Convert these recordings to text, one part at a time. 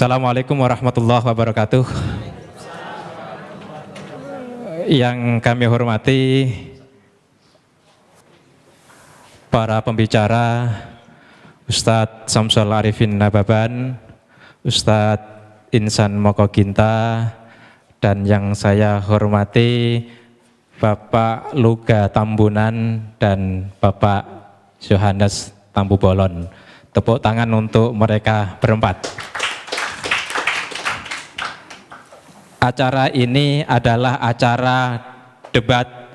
Assalamualaikum warahmatullahi wabarakatuh. Yang kami hormati para pembicara, Ustadz Samsul Arifin Nababan, Ustadz Insan Mokoginta, dan yang saya hormati Bapak Luga Tambunan dan Bapak Yohanes Tambubolon. Tepuk tangan untuk mereka berempat. Acara ini adalah acara debat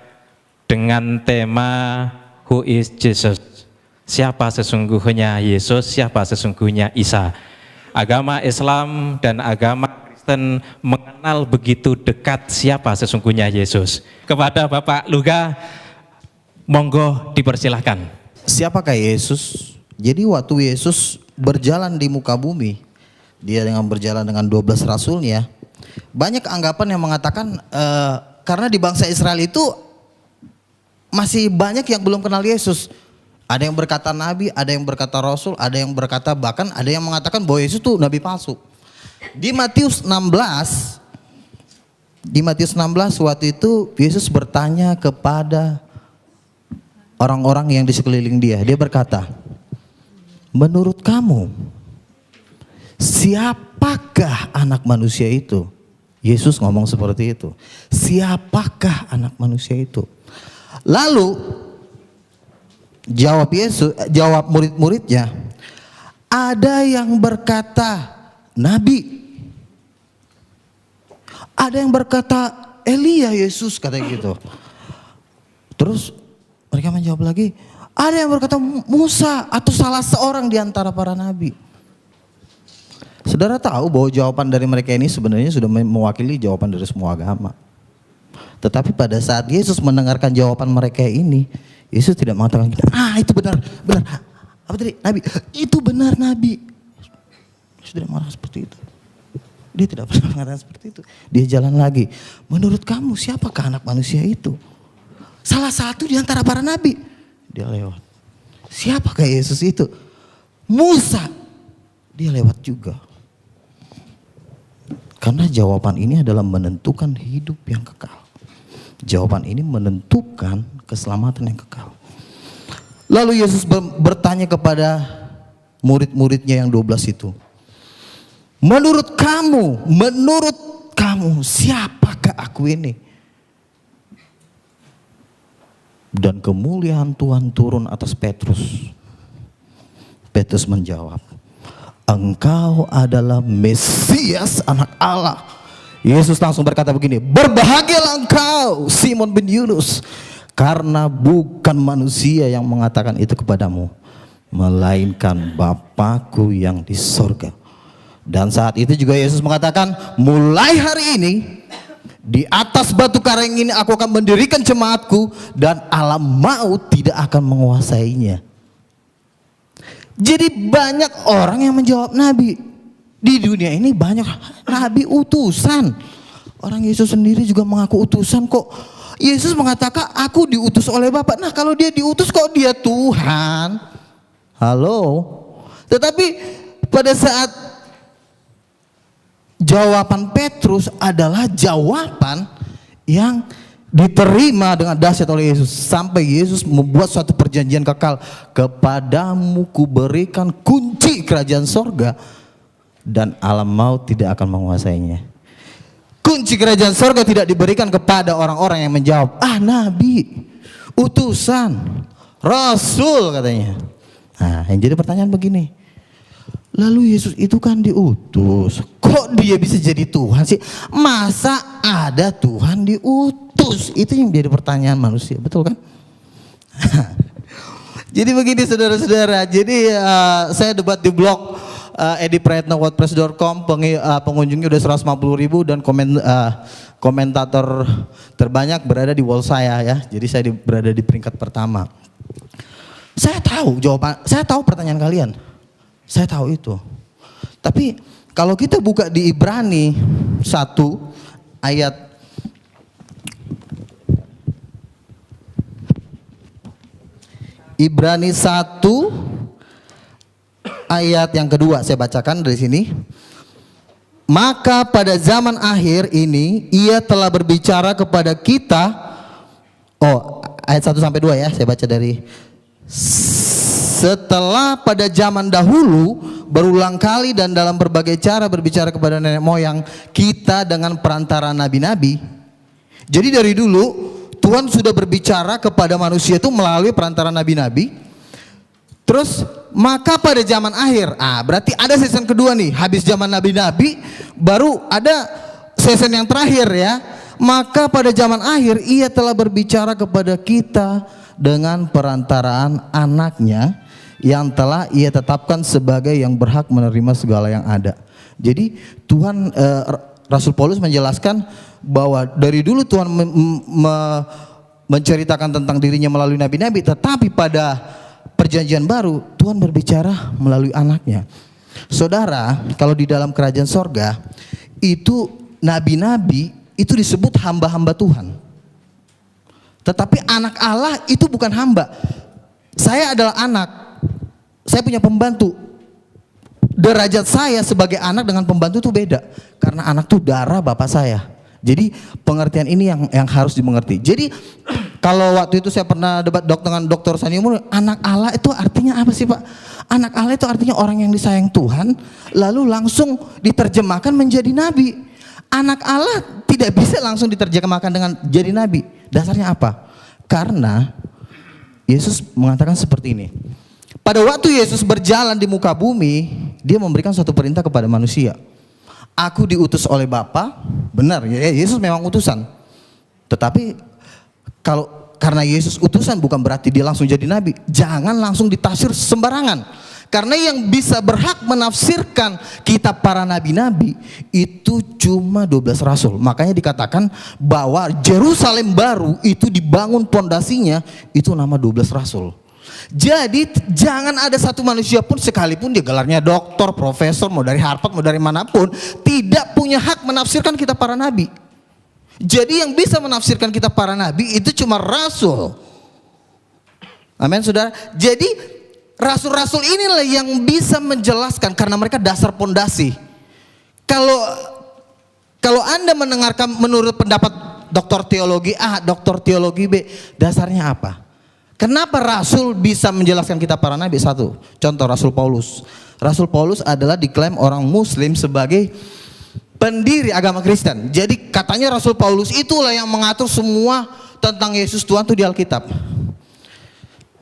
dengan tema Who is Jesus? Siapa sesungguhnya Yesus, siapa sesungguhnya Isa? Agama Islam dan agama Kristen mengenal begitu dekat siapa sesungguhnya Yesus. Kepada Bapak Luga, monggo dipersilahkan. Siapakah Yesus? Jadi waktu Yesus berjalan di muka bumi, dia dengan berjalan dengan 12 rasulnya, banyak anggapan yang mengatakan karena di bangsa Israel itu masih banyak yang belum kenal Yesus. Ada yang berkata nabi, ada yang berkata rasul, ada yang berkata bahkan ada yang mengatakan bahwa Yesus itu nabi palsu. Di Matius 16 waktu itu Yesus bertanya kepada orang-orang yang di sekeliling dia. Dia berkata, menurut kamu siapakah anak manusia itu? Yesus ngomong seperti itu. Siapakah anak manusia itu? Lalu jawab murid-muridnya, ada yang berkata nabi, ada yang berkata Elia, Yesus katanya gitu. Terus mereka menjawab lagi, ada yang berkata Musa atau salah seorang di antara para nabi. Saudara tahu bahwa jawaban dari mereka ini sebenarnya sudah mewakili jawaban dari semua agama. Tetapi pada saat Yesus mendengarkan jawaban mereka ini, Yesus tidak mengatakan, itu benar. Apa tadi? Nabi. Itu benar nabi. Yesus tidak marah seperti itu. Dia tidak pernah mengatakan seperti itu. Dia jalan lagi. Menurut kamu siapakah anak manusia itu? Salah satu di antara para nabi. Dia lewat. Siapakah Yesus itu? Musa. Dia lewat juga. Karena jawaban ini adalah menentukan hidup yang kekal. Jawaban ini menentukan keselamatan yang kekal. Lalu Yesus bertanya kepada murid-muridnya yang 12 itu. Menurut kamu siapakah aku ini? Dan kemuliaan Tuhan turun atas Petrus. Petrus menjawab, engkau adalah Mesias anak Allah. Yesus langsung berkata begini, berbahagialah engkau Simon bin Yunus, karena bukan manusia yang mengatakan itu kepadamu, melainkan Bapa-Ku yang di sorga. Dan saat itu juga Yesus mengatakan, mulai hari ini di atas batu karang ini aku akan mendirikan jemaatku, dan alam maut tidak akan menguasainya. Jadi banyak orang yang menjawab nabi. Di dunia ini banyak nabi utusan. Orang Yesus sendiri juga mengaku utusan kok. Yesus mengatakan aku diutus oleh Bapa. Nah kalau dia diutus kok dia Tuhan? Halo. Tetapi pada saat jawaban Petrus adalah jawaban yang diterima dengan dahsyat oleh Yesus. Sampai Yesus membuat suatu perjanjian kekal. Kepadamu kuberikan kunci kerajaan sorga, dan alam maut tidak akan menguasainya. Kunci kerajaan sorga tidak diberikan kepada orang-orang yang menjawab, nabi, utusan, rasul katanya. Nah yang jadi pertanyaan begini, lalu Yesus itu kan diutus, kok dia bisa jadi Tuhan sih? Masa ada Tuhan diutus? Itu yang jadi pertanyaan manusia, betul kan? Jadi begini saudara-saudara, jadi saya debat di blog ediprayetnawordpress.com, pengunjungnya udah 150.000 dan komentator terbanyak berada di wall saya ya. Jadi saya berada di peringkat pertama. Saya tahu jawaban, saya tahu pertanyaan kalian. Saya tahu itu. Tapi kalau kita buka di Ibrani 1 ayat Ibrani 1 ayat yang kedua, saya bacakan dari sini. Maka pada zaman akhir ini ia telah berbicara kepada kita. Oh, ayat 1 sampai 2 ya, saya baca dari. Setelah pada zaman dahulu berulang kali dan dalam berbagai cara berbicara kepada nenek moyang kita dengan perantara nabi-nabi. Jadi dari dulu Tuhan sudah berbicara kepada manusia itu melalui perantara nabi-nabi. Terus maka pada zaman akhir, berarti ada season kedua nih, habis zaman nabi-nabi baru ada season yang terakhir ya. Maka pada zaman akhir ia telah berbicara kepada kita dengan perantaraan anaknya yang telah ia tetapkan sebagai yang berhak menerima segala yang ada. Jadi Tuhan, Rasul Paulus menjelaskan bahwa dari dulu Tuhan menceritakan tentang dirinya melalui nabi-nabi, tetapi pada perjanjian baru Tuhan berbicara melalui anaknya. Saudara, kalau di dalam kerajaan sorga itu nabi-nabi itu disebut hamba-hamba Tuhan. Tetapi anak Allah itu bukan hamba. Saya adalah anak, saya punya pembantu. Derajat saya sebagai anak dengan pembantu itu beda, karena anak itu darah bapak saya. Jadi pengertian ini yang harus dimengerti. Jadi kalau waktu itu saya pernah debat dengan Dr. Sani Umur, anak Allah itu artinya apa sih Pak? Anak Allah itu artinya orang yang disayang Tuhan, lalu langsung diterjemahkan menjadi nabi. Anak Allah tidak bisa langsung diterjemahkan dengan jadi nabi. Dasarnya apa? Karena Yesus mengatakan seperti ini. Pada waktu Yesus berjalan di muka bumi, dia memberikan suatu perintah kepada manusia. Aku diutus oleh Bapa, benar ya, Yesus memang utusan. Tetapi karena Yesus utusan bukan berarti dia langsung jadi nabi. Jangan langsung ditafsir sembarangan. Karena yang bisa berhak menafsirkan kitab para nabi-nabi itu cuma 12 rasul. Makanya dikatakan bahwa Yerusalem baru itu dibangun pondasinya itu nama 12 rasul. Jadi jangan ada satu manusia pun sekalipun dia gelarnya doktor, profesor, mau dari Harvard, mau dari manapun, tidak punya hak menafsirkan kitab para nabi. Jadi yang bisa menafsirkan kitab para nabi itu cuma rasul. Amin saudara. Jadi rasul-rasul inilah yang bisa menjelaskan karena mereka dasar pondasi. Kalau Anda mendengarkan menurut pendapat doktor teologi A, doktor teologi B, dasarnya apa? Kenapa rasul bisa menjelaskan kitab para nabi? Satu, contoh Rasul Paulus. Rasul Paulus adalah diklaim orang muslim sebagai pendiri agama Kristen. Jadi katanya Rasul Paulus itulah yang mengatur semua tentang Yesus Tuhan itu di Alkitab.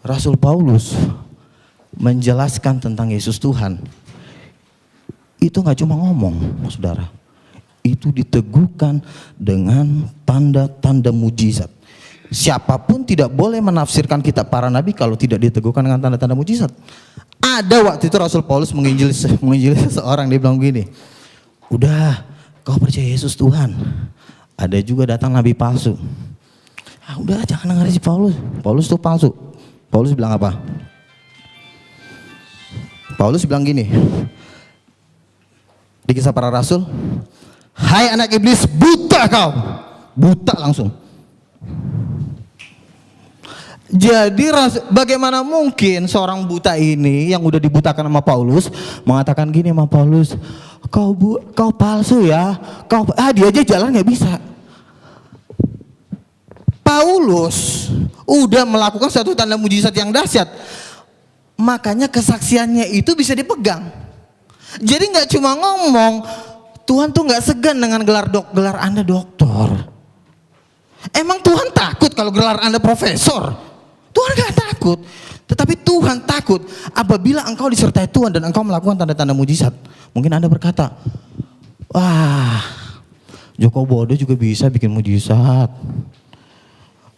Rasul Paulus menjelaskan tentang Yesus Tuhan itu gak cuma ngomong, saudara. Itu diteguhkan dengan tanda-tanda mujizat. Siapapun tidak boleh menafsirkan kitab para nabi kalau tidak diteguhkan dengan tanda-tanda mujizat. Ada waktu itu Rasul Paulus menginjili seseorang, dia bilang begini, udah kau percaya Yesus Tuhan. Ada juga datang nabi palsu. Udah jangan dengar si Paulus. Paulus itu palsu. Paulus bilang apa? Paulus bilang gini di Kisah Para Rasul, hai anak iblis, buta kau. Buta langsung. Jadi bagaimana mungkin seorang buta ini yang udah dibutakan sama Paulus mengatakan gini sama Paulus, kau palsu ya, dia aja jalan nggak bisa. Paulus udah melakukan satu tanda mujizat yang dahsyat, makanya kesaksiannya itu bisa dipegang. Jadi nggak cuma ngomong, Tuhan tuh nggak segan dengan gelar Anda doktor. Emang Tuhan takut kalau gelar Anda profesor? Tuhan gak takut, tetapi Tuhan takut apabila engkau disertai Tuhan dan engkau melakukan tanda-tanda mujizat. Mungkin Anda berkata, wah, Joko Bodo juga bisa bikin mujizat.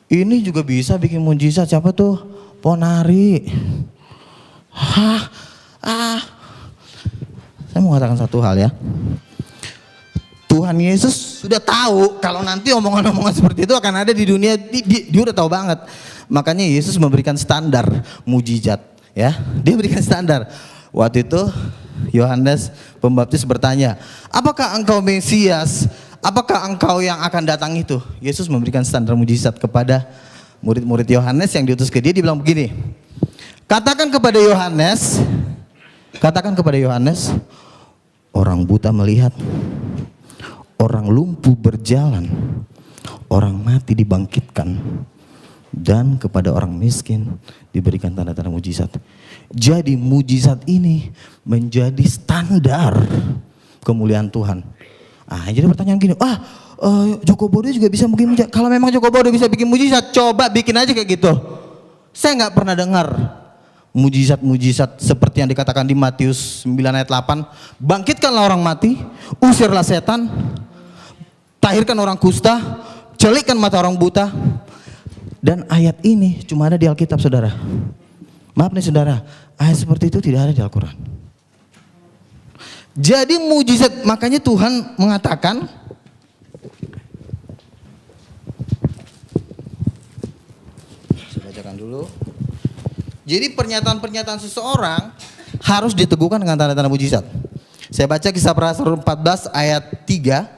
Ini juga bisa bikin mujizat, siapa tuh? Ponari. Saya mau katakan satu hal ya. Tuhan Yesus sudah tahu kalau nanti omongan-omongan seperti itu akan ada di dunia, dia udah tahu banget. Makanya Yesus memberikan standar mujizat, ya. Dia berikan standar. Waktu itu Yohanes Pembaptis bertanya, apakah engkau Mesias? Apakah engkau yang akan datang itu? Yesus memberikan standar mujizat kepada murid-murid Yohanes yang diutus ke dia. Dia bilang begini, katakan kepada Yohanes, orang buta melihat, orang lumpuh berjalan, orang mati dibangkitkan, dan kepada orang miskin diberikan tanda-tanda mujizat. Jadi mujizat ini menjadi standar kemuliaan Tuhan. Jadi pertanyaan gini, Joko Bodo juga bisa bikin mujizat. Kalau memang Joko Bodo bisa bikin mujizat, coba bikin aja kayak gitu. Saya nggak pernah dengar mujizat-mujizat seperti yang dikatakan di Matius 9 ayat 8. Bangkitkanlah orang mati, usirlah setan, tahirkan orang kusta, celikkan mata orang buta. Dan ayat ini cuma ada di Alkitab, saudara. Maaf nih saudara, ayat seperti itu tidak ada di Al-Quran. Jadi mujizat, makanya Tuhan mengatakan, saya bacakan dulu. Jadi pernyataan-pernyataan seseorang harus diteguhkan dengan tanda-tanda mujizat. Saya baca Kisah Para Rasul 14 ayat 3.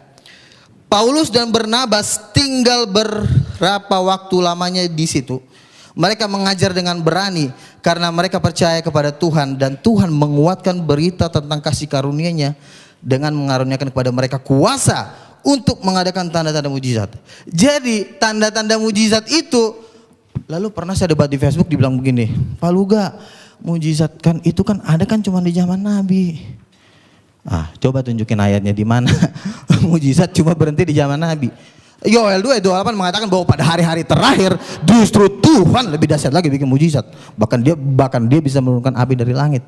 Paulus dan Barnabas tinggal berapa waktu lamanya di situ. Mereka mengajar dengan berani karena mereka percaya kepada Tuhan, dan Tuhan menguatkan berita tentang kasih karunia-Nya dengan mengaruniakan kepada mereka kuasa untuk mengadakan tanda-tanda mujizat. Jadi tanda-tanda mujizat itu, lalu pernah saya debat di Facebook, dibilang begini, Pak Luga, mujizat kan itu kan ada kan cuma di zaman Nabi. Coba tunjukin ayatnya di mana mujizat cuma berhenti di zaman Nabi. Yoel 2 ayat 28 mengatakan bahwa pada hari-hari terakhir justru Tuhan lebih dahsyat lagi bikin mujizat. Bahkan dia bisa menurunkan api dari langit.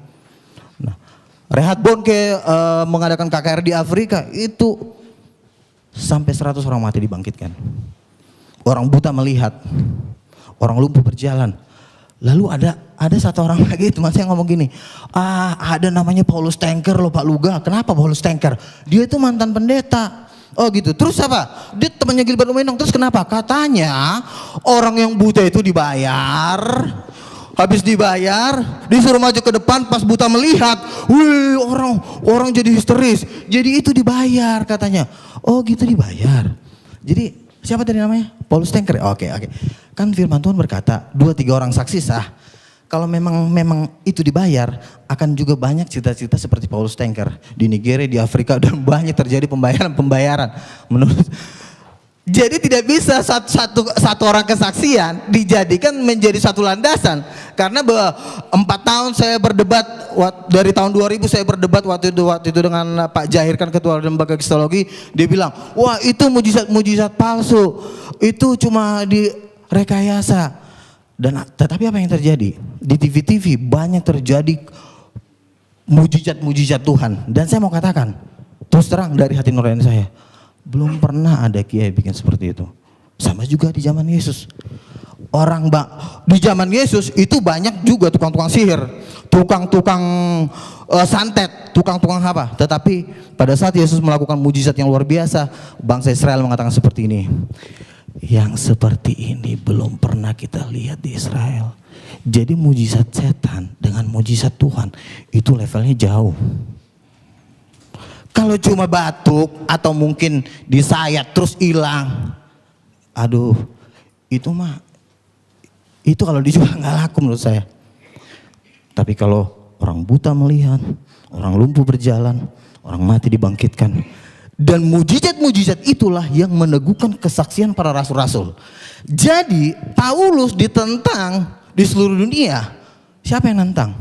Reinhard Bonnke mengadakan KKR di Afrika, itu sampai 100 orang mati dibangkitkan. Orang buta melihat, orang lumpuh berjalan. Lalu ada satu orang lagi, teman saya ngomong gini, ada namanya Paulus Tanker loh Pak Luga. Kenapa Paulus Tanker? Dia itu mantan pendeta. Oh gitu, terus apa? Dia temannya Gilbert Umenong, terus kenapa? Katanya orang yang buta itu dibayar, habis dibayar disuruh maju ke depan, pas buta melihat, wih orang jadi histeris, jadi itu dibayar katanya. Oh gitu, dibayar. Jadi siapa tadi namanya? Paulus Tanker. Oke. Kan firman Tuhan berkata 2-3 orang saksi sah. Kalau memang itu dibayar, akan juga banyak cerita-cerita seperti Paulus Tanker di Nigeria, di Afrika, dan banyak terjadi pembayaran. Jadi tidak bisa satu orang kesaksian dijadikan menjadi satu landasan. Karena 4 tahun saya berdebat, dari tahun 2000 saya berdebat waktu itu dengan Pak Jahir, kan ketua lembaga kristologi. Dia bilang, wah itu mujizat palsu, itu cuma direkayasa. Tetapi apa yang terjadi? Di TV-TV banyak terjadi mujizat Tuhan. Dan saya mau katakan, terus terang dari hati nurani saya, belum pernah ada kiai bikin seperti itu. Sama juga di zaman Yesus. Di zaman Yesus itu banyak juga tukang-tukang sihir, tukang-tukang santet, tukang-tukang apa. Tetapi pada saat Yesus melakukan mujizat yang luar biasa, bangsa Israel mengatakan seperti ini, yang seperti ini belum pernah kita lihat di Israel. Jadi mujizat setan dengan mujizat Tuhan itu levelnya jauh. Kalau cuma batuk atau mungkin disayat terus hilang, itu kalau dijual nggak laku menurut saya. Tapi kalau orang buta melihat, orang lumpuh berjalan, orang mati dibangkitkan, dan mujizat-mujizat itulah yang meneguhkan kesaksian para rasul-rasul. Jadi Paulus ditentang di seluruh dunia. Siapa yang nentang?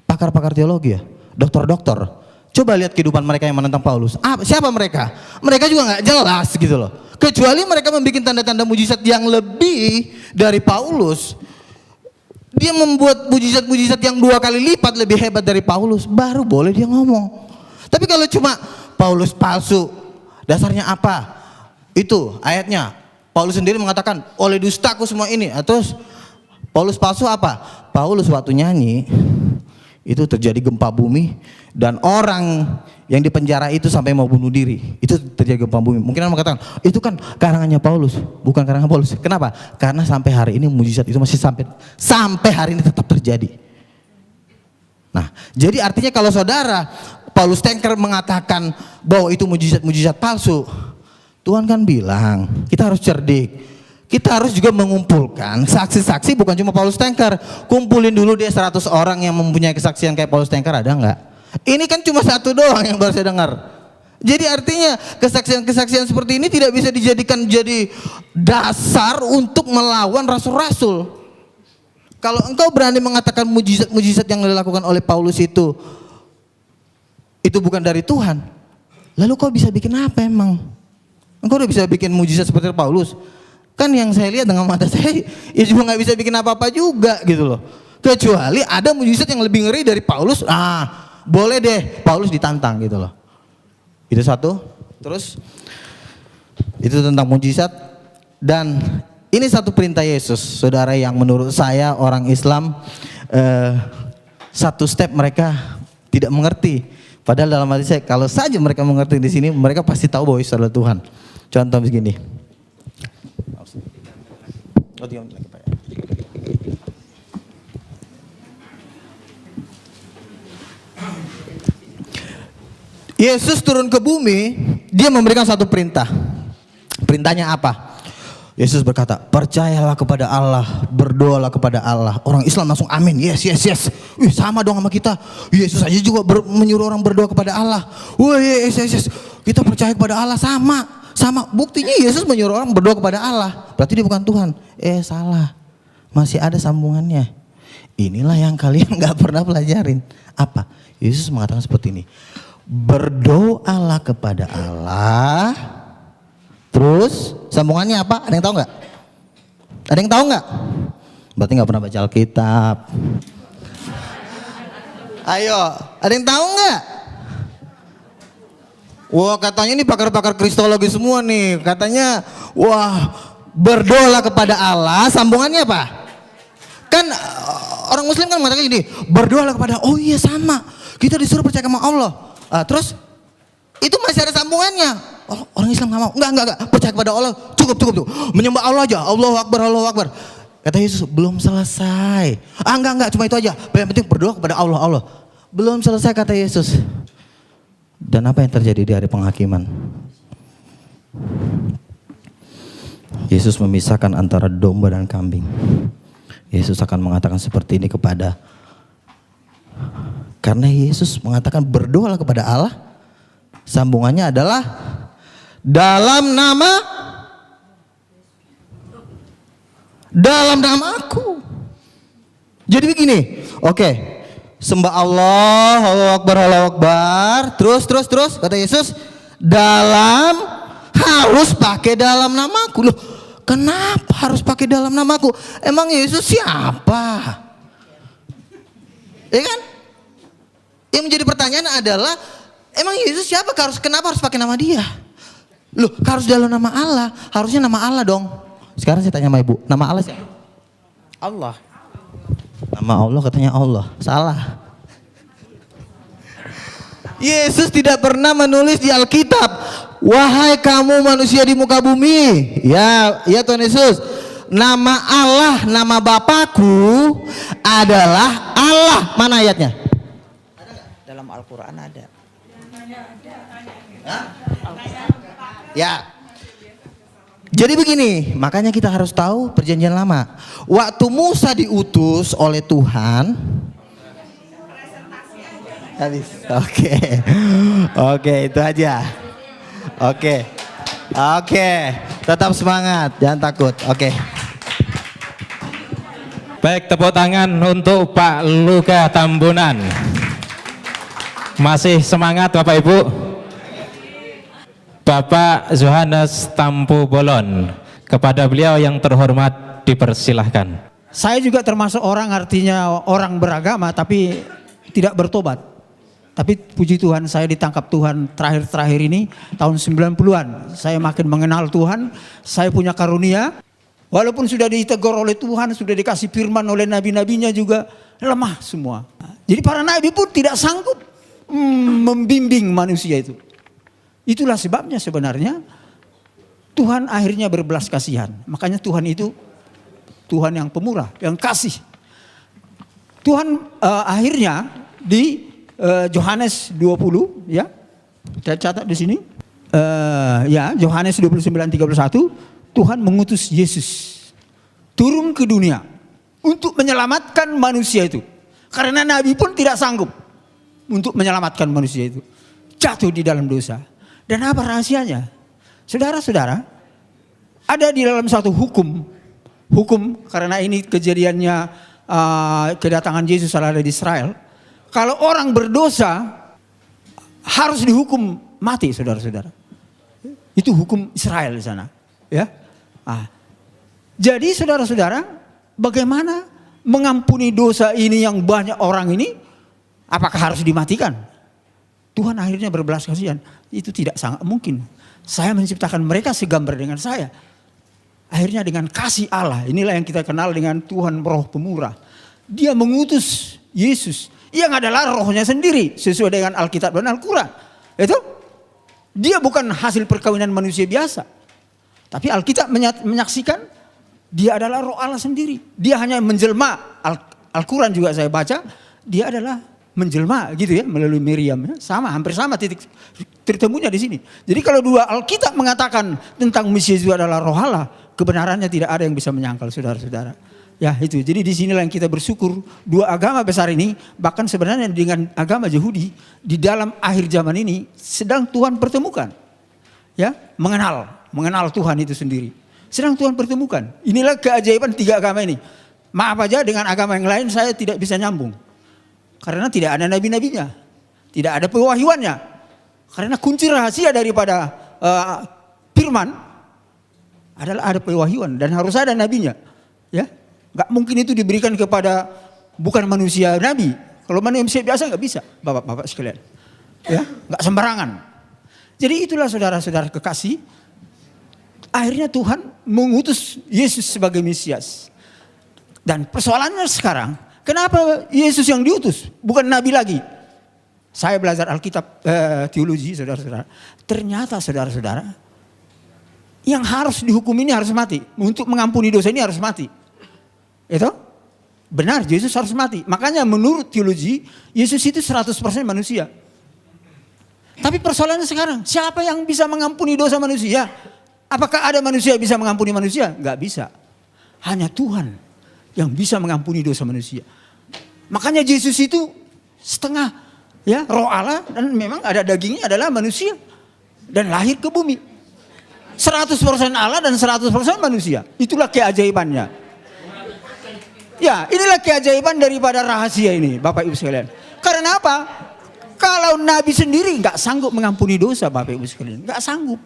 Pakar-pakar teologi ya, dokter-dokter. Coba lihat kehidupan mereka yang menentang Paulus. Siapa mereka? Mereka juga nggak jelas gitu loh. Kecuali mereka membuat tanda-tanda mujizat yang lebih dari Paulus. Dia membuat mujizat-mujizat yang 2 kali lipat lebih hebat dari Paulus, baru boleh dia ngomong. Tapi kalau cuma Paulus palsu, dasarnya apa? Itu ayatnya. Paulus sendiri mengatakan, oleh dustaku semua ini. Terus Paulus palsu apa? Paulus waktu nyanyi itu terjadi gempa bumi, dan orang yang dipenjara itu sampai mau bunuh diri. Itu terjadi gempa bumi. Mungkin orang mengatakan, itu kan karangannya Paulus, bukan karangan Paulus. Kenapa? Karena sampai hari ini mujizat itu masih sampai hari ini tetap terjadi. Nah, jadi artinya kalau saudara Paulus Tanker mengatakan bahwa itu mujizat palsu, Tuhan kan bilang kita harus cerdik. Kita harus juga mengumpulkan saksi-saksi, bukan cuma Paulus Tanker. Kumpulin dulu dia 100 orang yang mempunyai kesaksian kayak Paulus Tanker, ada enggak? Ini kan cuma satu doang yang baru saya dengar. Jadi artinya kesaksian-kesaksian seperti ini tidak bisa dijadikan jadi dasar untuk melawan rasul-rasul. Kalau engkau berani mengatakan mujizat-mujizat yang dilakukan oleh Paulus itu bukan dari Tuhan, lalu kau bisa bikin apa emang? Engkau udah bisa bikin mujizat seperti Paulus? Kan yang saya lihat dengan mata saya, ya juga nggak bisa bikin apa-apa juga gitu loh. Kecuali ada mujizat yang lebih ngeri dari Paulus, boleh deh Paulus ditantang gitu loh. Itu satu. Terus itu tentang mujizat. Dan ini satu perintah Yesus, saudara, yang menurut saya orang Islam satu step mereka tidak mengerti. Padahal dalam hati saya, kalau saja mereka mengerti di sini, mereka pasti tahu bahwa Yesus adalah Tuhan. Contoh begini. Yesus turun ke bumi, dia memberikan satu perintah. Perintahnya apa? Yesus berkata, percayalah kepada Allah, berdoalah kepada Allah. Orang Islam langsung amin, yes. Wih, sama dong sama kita. Yesus aja juga menyuruh orang berdoa kepada Allah. Wih, yes. Kita percaya kepada Allah, sama. Buktinya Yesus menyuruh orang berdoa kepada Allah. Berarti dia bukan Tuhan. Salah. Masih ada sambungannya. Inilah yang kalian gak pernah pelajarin. Apa? Yesus mengatakan seperti ini. Berdoalah kepada Allah. Terus sambungannya apa? Ada yang tahu nggak? Ada yang tahu nggak? Berarti nggak pernah baca Alkitab. Ayo, ada yang tahu nggak? Wah, katanya ini pakar-pakar kristologi semua nih. Katanya, wah, berdoalah kepada Allah. Sambungannya apa? Kan orang Muslim kan mengatakan gini, berdoalah kepada. Oh iya, sama. Kita disuruh percaya sama Allah. Terus itu masih ada sambungannya. Orang Islam nggak mau. Enggak. Percaya kepada Allah. Cukup. Menyembah Allah aja. Allahu Akbar. Kata Yesus, belum selesai. Enggak. Cuma itu aja. Yang penting berdoa kepada Allah. Belum selesai kata Yesus. Dan apa yang terjadi di hari penghakiman? Yesus memisahkan antara domba dan kambing. Yesus akan mengatakan seperti ini karena Yesus mengatakan berdoalah kepada Allah. Sambungannya adalah dalam namaku. Jadi begini, oke. Sembah Allah, Allahu Akbar. Terus kata Yesus, harus pakai dalam namaku. Loh, kenapa harus pakai dalam namaku? Emang Yesus siapa? Ya kan? Yang menjadi pertanyaan adalah, emang Yesus siapa? Kenapa harus pakai nama dia? Loh, harus dalam nama Allah. Harusnya nama Allah dong. Sekarang saya tanya sama ibu, nama Allah siapa? Allah. Nama Allah katanya Allah. Salah. Yesus tidak pernah menulis di Alkitab, wahai kamu manusia di muka bumi. Ya Tuhan Yesus. Nama Allah, nama Bapakku adalah Allah. Mana ayatnya? Dalam Al-Quran ada. Ya. Jadi begini, makanya kita harus tahu perjanjian lama. Waktu Musa diutus oleh Tuhan. Habis. Oke, itu aja. Oke. Tetap semangat, jangan takut. Oke. Baik, tepuk tangan untuk Pak Luka Tambunan. Masih semangat Bapak Ibu? Bapak Yohanes Tampu Bolon, kepada beliau yang terhormat dipersilahkan. Saya juga termasuk orang, artinya orang beragama tapi tidak bertobat. Tapi puji Tuhan, saya ditangkap Tuhan terakhir ini tahun 90-an. Saya makin mengenal Tuhan, saya punya karunia. Walaupun sudah ditegur oleh Tuhan, sudah dikasih firman oleh nabi-nabinya juga lemah semua. Jadi para nabi pun tidak sanggup membimbing manusia itu. Itulah sebabnya sebenarnya Tuhan akhirnya berbelas kasihan. Makanya Tuhan itu Tuhan yang pemurah, yang kasih. Tuhan akhirnya di Yohanes 20 ya. Saya catat di sini. Yohanes 29:31, Tuhan mengutus Yesus turun ke dunia untuk menyelamatkan manusia itu. Karena nabi pun tidak sanggup untuk menyelamatkan manusia itu. Jatuh di dalam dosa. Dan apa rahasianya? Saudara-saudara, ada di dalam satu hukum karena ini kejadiannya kedatangan Yesus ada di Israel. Kalau orang berdosa harus dihukum mati, saudara-saudara. Itu hukum Israel di sana, ya. Jadi saudara-saudara, bagaimana mengampuni dosa ini yang banyak orang ini? Apakah harus dimatikan? Tuhan akhirnya berbelas kasihan. Itu tidak sangat mungkin. Saya menciptakan mereka segambar dengan saya. Akhirnya dengan kasih Allah, inilah yang kita kenal dengan Tuhan Roh Pemurah. Dia mengutus Yesus yang adalah rohnya sendiri sesuai dengan Alkitab dan Al-Quran. Itu dia bukan hasil perkawinan manusia biasa. Tapi Alkitab menyaksikan dia adalah roh Allah sendiri. Dia hanya menjelma. Al-Quran juga saya baca, dia adalah menjelma gitu ya melalui Miriam, ya. Hampir sama titik tertemunya di sini. Jadi kalau dua Alkitab mengatakan tentang Mesias itu adalah roh Allah, kebenarannya tidak ada yang bisa menyangkal, saudara-saudara. Ya itu. Jadi di sinilah yang kita bersyukur dua agama besar ini, bahkan sebenarnya dengan agama Yahudi di dalam akhir zaman ini sedang Tuhan pertemukan. Ya, mengenal Tuhan itu sendiri. Sedang Tuhan pertemukan. Inilah keajaiban tiga agama ini. Maaf aja dengan agama yang lain saya tidak bisa nyambung. Karena tidak ada nabi-nabinya. Tidak ada pewahyuannya. Karena kunci rahasia daripada firman adalah ada pewahyuan dan harus ada nabinya. Ya, nggak mungkin itu diberikan kepada bukan manusia nabi. Kalau manusia biasa nggak bisa, bapak-bapak sekalian. Ya, nggak sembarangan. Jadi itulah saudara-saudara kekasih. Akhirnya Tuhan mengutus Yesus sebagai Mesias. Dan persoalannya sekarang, kenapa Yesus yang diutus, bukan nabi lagi? Saya belajar Alkitab teologi, saudara-saudara. Ternyata saudara-saudara, yang harus dihukum ini harus mati. Untuk mengampuni dosa ini harus mati. Itu benar, Yesus harus mati. Makanya menurut teologi, Yesus itu 100% manusia. Tapi persoalannya sekarang, siapa yang bisa mengampuni dosa manusia? Apakah ada manusia yang bisa mengampuni manusia? Enggak bisa. Hanya Tuhan yang bisa mengampuni dosa manusia. Makanya Yesus itu setengah ya roh Allah dan memang ada dagingnya adalah manusia dan lahir ke bumi. 100% Allah dan 100% manusia. Itulah keajaibannya. Ya, inilah keajaiban daripada rahasia ini, Bapak Ibu sekalian. Karena apa? Kalau Nabi sendiri nggak sanggup mengampuni dosa, Bapak Ibu sekalian, nggak sanggup.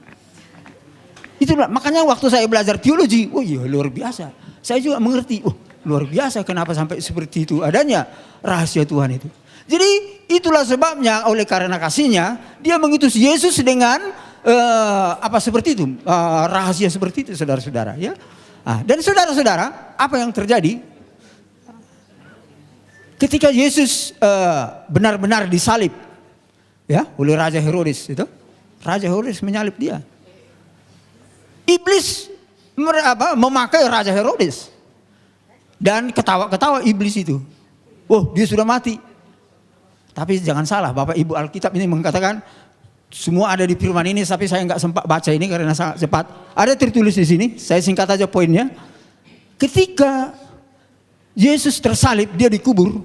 Itulah makanya waktu saya belajar teologi, oh iya luar biasa. Saya juga mengerti, oh luar biasa kenapa sampai seperti itu adanya rahasia Tuhan itu. Jadi itulah sebabnya oleh karena kasihnya dia mengutus Yesus dengan seperti itu, rahasia seperti itu, saudara-saudara. Ya, dan saudara-saudara, apa yang terjadi ketika Yesus benar-benar disalib, ya, oleh Raja Herodes itu, Raja Herodes menyalib dia. Iblis memakai Raja Herodes dan ketawa-ketawa iblis itu. Oh, dia sudah mati. Tapi jangan salah, Bapak Ibu, Alkitab ini mengatakan semua ada di firman ini, tapi saya nggak sempat baca ini karena sangat cepat. Ada tertulis di sini, saya singkat aja poinnya. Ketika Yesus tersalib, dia dikubur.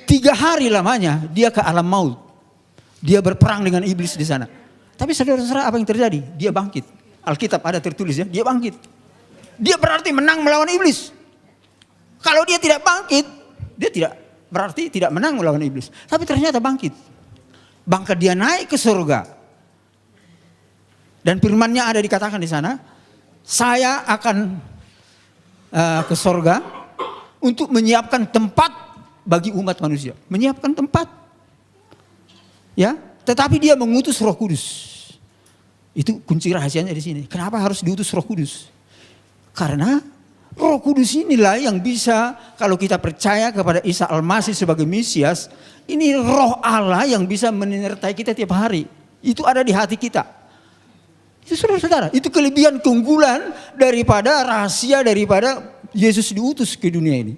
3 hari lamanya dia ke alam maut. Dia berperang dengan iblis di sana. Tapi saudara-saudara, apa yang terjadi? Dia bangkit. Alkitab ada tertulis ya, dia bangkit. Dia berarti menang melawan iblis. Kalau dia tidak bangkit, dia tidak berarti tidak menang melawan iblis. Tapi ternyata bangkit. Bahkan dia naik ke surga. Dan firman-Nya ada dikatakan di sana, saya akan ke surga untuk menyiapkan tempat bagi umat manusia. Menyiapkan tempat. Ya, tetapi dia mengutus Roh Kudus. Itu kunci rahasianya di sini. Kenapa harus diutus Roh Kudus? Karena Roh Kudus inilah yang bisa, kalau kita percaya kepada Isa Al-Masih sebagai Mesias, ini Roh Allah yang bisa menyertai kita tiap hari. Itu ada di hati kita. Itu saudara-saudara, itu kelebihan keunggulan daripada rahasia daripada Yesus diutus ke dunia ini.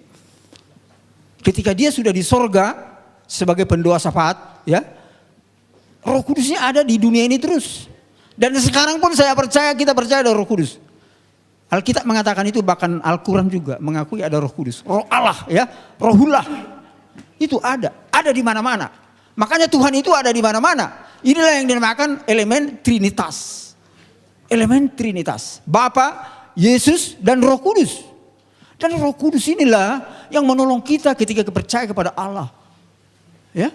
Ketika dia sudah di sorga sebagai pendoa syafaat, ya, Roh Kudusnya ada di dunia ini terus. Dan sekarang pun saya percaya, kita percaya ada Roh Kudus. Alkitab mengatakan itu, bahkan Al-Quran juga mengakui ada Roh Kudus. Roh Allah, ya, Rohullah. Itu ada di mana-mana. Makanya Tuhan itu ada di mana-mana. inilah yang dinamakan elemen Trinitas. Elemen Trinitas. Bapa, Yesus, dan Roh Kudus. Dan Roh Kudus inilah yang menolong kita ketika percaya kepada Allah. Ya,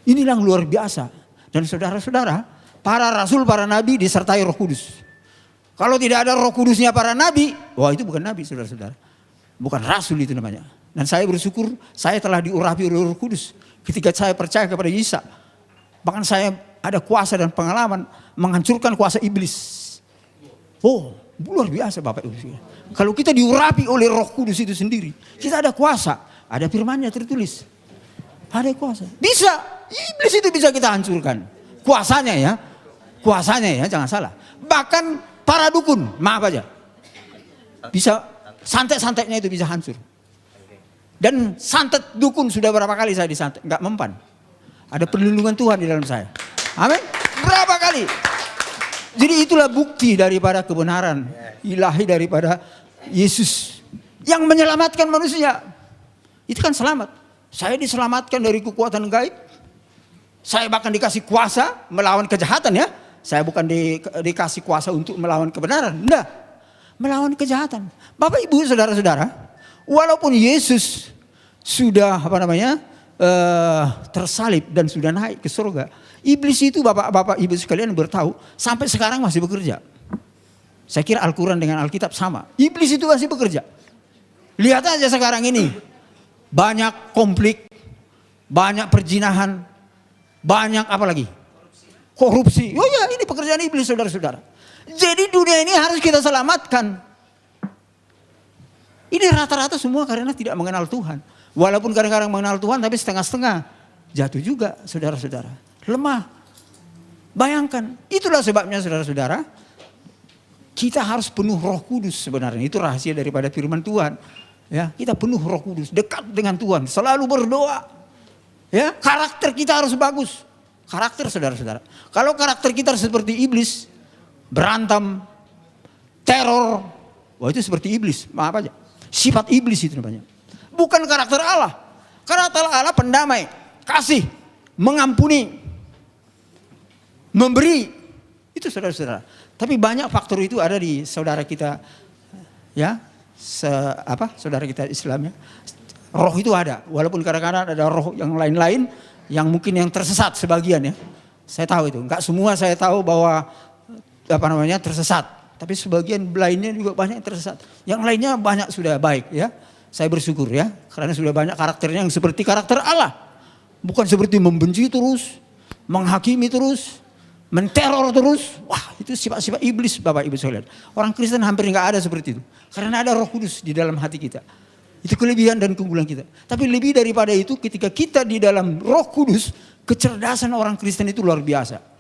inilah yang luar biasa. Dan saudara-saudara, para rasul, para nabi disertai Roh Kudus. Kalau tidak ada Roh Kudusnya para nabi, wah itu bukan nabi, saudara-saudara. Bukan rasul itu namanya. Dan saya bersyukur saya telah diurapi oleh Roh Kudus ketika saya percaya kepada Yesus. Bahkan saya ada kuasa dan pengalaman menghancurkan kuasa iblis. Oh, luar biasa Bapak Ibu. Kalau kita diurapi oleh Roh Kudus itu sendiri, kita ada kuasa, ada firman-Nya tertulis. Ada kuasa. Bisa, iblis itu bisa kita hancurkan. Kuasanya ya, jangan salah. Bahkan para dukun, maaf aja. Bisa santet-santetnya itu bisa hancur. Dan santet dukun sudah berapa kali saya disantet, enggak mempan. Ada perlindungan Tuhan di dalam saya. Amin. Berapa kali? Jadi itulah bukti daripada kebenaran ilahi daripada Yesus yang menyelamatkan manusia. Itu kan selamat. Saya diselamatkan dari kekuatan gaib. Saya bahkan dikasih kuasa melawan kejahatan ya. Saya bukan dikasih kuasa untuk melawan kebenaran. Enggak. Melawan kejahatan. Bapak Ibu saudara-saudara, walaupun Yesus sudah tersalib dan sudah naik ke surga, iblis itu bapak-bapak ibu sekalian bertahu sampai sekarang masih bekerja. Saya kira Al-Quran dengan Alkitab sama. Iblis itu masih bekerja. Lihat aja sekarang ini, banyak konflik, banyak perzinahan, banyak apa lagi? Korupsi. Oh ya, ini pekerjaan iblis saudara-saudara. Jadi dunia ini harus kita selamatkan. Ini rata-rata semua karena tidak mengenal Tuhan. Walaupun kadang-kadang mengenal Tuhan tapi setengah-setengah. Jatuh juga saudara-saudara. Lemah. Bayangkan. Itulah sebabnya saudara-saudara. Kita harus penuh Roh Kudus sebenarnya. Itu rahasia daripada firman Tuhan. Ya, kita penuh Roh Kudus. Dekat dengan Tuhan. Selalu berdoa. Ya, karakter kita harus bagus. Karakter saudara-saudara. Kalau karakter kita seperti iblis. Berantem. Teror. Wah itu seperti iblis. Maaf aja. Sifat iblis itu namanya. Bukan karakter Allah. Karakter Allah pendamai, kasih, mengampuni, memberi. Itu saudara-saudara. Tapi banyak faktor itu ada di saudara kita, ya, saudara kita Islam ya. Roh itu ada. Walaupun kadang-kadang ada roh yang lain-lain yang mungkin yang tersesat sebagian ya. Saya tahu itu. Enggak semua saya tahu bahwa tersesat. Tapi sebagian lainnya juga banyak yang tersesat. Yang lainnya banyak sudah baik ya. Saya bersyukur ya, karena sudah banyak karakternya yang seperti karakter Allah. Bukan seperti membenci terus, menghakimi terus, menteror terus. Wah itu sifat-sifat iblis Bapak Ibu sekalian. Orang Kristen hampir nggak ada seperti itu. Karena ada Roh Kudus di dalam hati kita. Itu kelebihan dan keunggulan kita. Tapi lebih daripada itu ketika kita di dalam Roh Kudus, kecerdasan orang Kristen itu luar biasa.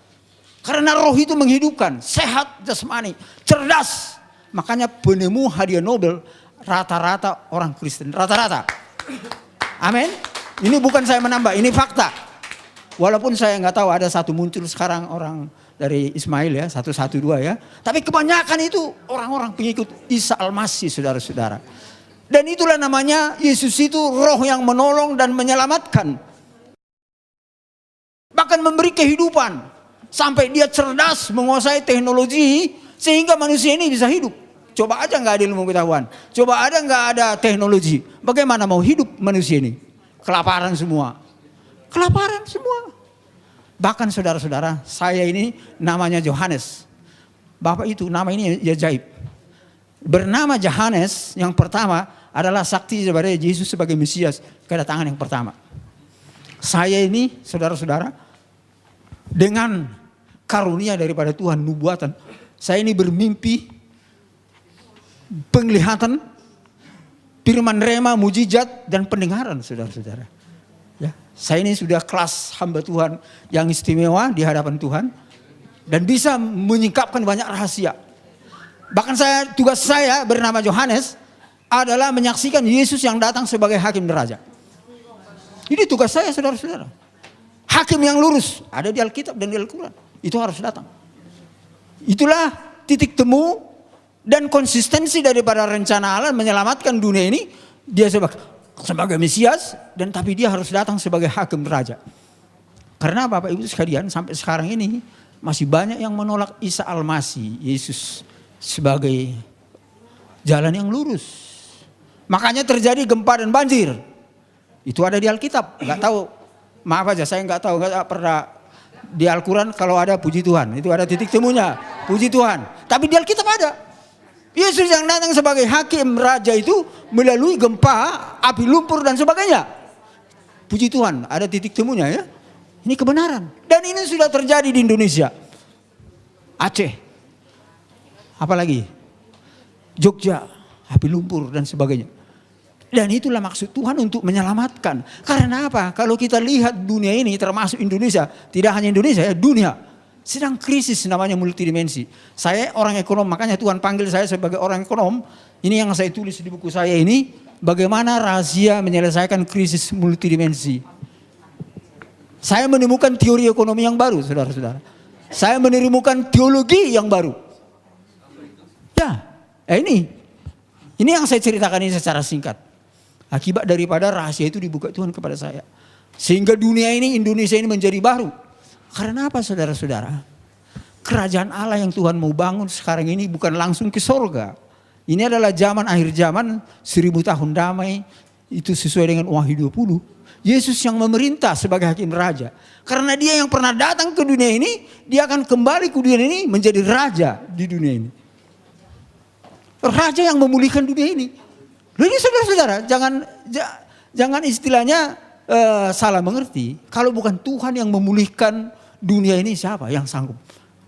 Karena roh itu menghidupkan, sehat jasmani, cerdas. Makanya penemu hadiah Nobel rata-rata orang Kristen, rata-rata. Amin. Ini bukan saya menambah, ini fakta. Walaupun saya nggak tahu ada satu muncul sekarang orang dari Ismail ya, 112 ya. Tapi kebanyakan itu orang-orang pengikut Isa Al-Masih saudara-saudara. Dan itulah namanya Yesus itu roh yang menolong dan menyelamatkan. Bahkan memberi kehidupan. Sampai dia cerdas menguasai teknologi sehingga manusia ini bisa hidup. Coba aja nggak ada ilmu pengetahuan. Coba ada nggak ada teknologi. Bagaimana mau hidup manusia ini? Kelaparan semua. Kelaparan semua. Bahkan saudara-saudara, saya ini namanya Yohanes. Bapak itu nama ini ajaib. Bernama Yohanes yang pertama adalah saksi kepada Yesus sebagai Mesias. Kedatangan yang pertama. Saya ini saudara-saudara dengan karunia daripada Tuhan nubuatan. Saya ini bermimpi, penglihatan, firman rema, mujizat dan pendengaran saudara-saudara. Ya, saya ini sudah kelas hamba Tuhan yang istimewa di hadapan Tuhan dan bisa menyingkapkan banyak rahasia. Bahkan tugas saya bernama Yohanes adalah menyaksikan Yesus yang datang sebagai hakim dan raja. Ini tugas saya saudara-saudara. Hakim yang lurus ada di Alkitab dan di Al-Quran. Itu harus datang. Itulah titik temu dan konsistensi daripada rencana Allah menyelamatkan dunia ini. Dia sebagai Mesias dan tapi dia harus datang sebagai hakim raja. Karena Bapak Ibu sekalian sampai sekarang ini masih banyak yang menolak Isa Al-Masih, Yesus sebagai jalan yang lurus. Makanya terjadi gempa dan banjir. Itu ada di Alkitab. Nggak tahu, maaf aja saya nggak tahu, nggak pernah di Al-Quran kalau ada puji Tuhan. Itu ada titik temunya, puji Tuhan. Tapi di Alkitab ada. Yesus yang datang sebagai hakim raja itu melalui gempa, api lumpur dan sebagainya. Puji Tuhan, ada titik temunya ya. Ini kebenaran. Dan ini sudah terjadi di Indonesia. Aceh. Apalagi? Jogja, api lumpur dan sebagainya. Dan itulah maksud Tuhan untuk menyelamatkan. Karena apa? Kalau kita lihat dunia ini termasuk Indonesia. Tidak hanya Indonesia ya, dunia. Sedang krisis namanya multidimensi. Saya orang ekonom, makanya Tuhan panggil saya sebagai orang ekonom. Ini yang saya tulis di buku saya ini. Bagaimana rahasia menyelesaikan krisis multidimensi. Saya menemukan teori ekonomi yang baru, saudara-saudara. Saya menemukan teologi yang baru. Ya, ini yang saya ceritakan ini secara singkat. Akibat daripada rahasia itu dibuka Tuhan kepada saya. Sehingga dunia ini, Indonesia ini menjadi baru. Karena apa saudara-saudara? Kerajaan Allah yang Tuhan mau bangun sekarang ini bukan langsung ke sorga. Ini adalah zaman akhir zaman, 1000 tahun damai. Itu sesuai dengan Wahyu 20. Yesus yang memerintah sebagai hakim raja. Karena dia yang pernah datang ke dunia ini, dia akan kembali ke dunia ini menjadi raja di dunia ini. Raja yang memulihkan dunia ini. Loh ini saudara-saudara, jangan istilahnya salah mengerti. Kalau bukan Tuhan yang memulihkan dunia ini, siapa yang sanggup?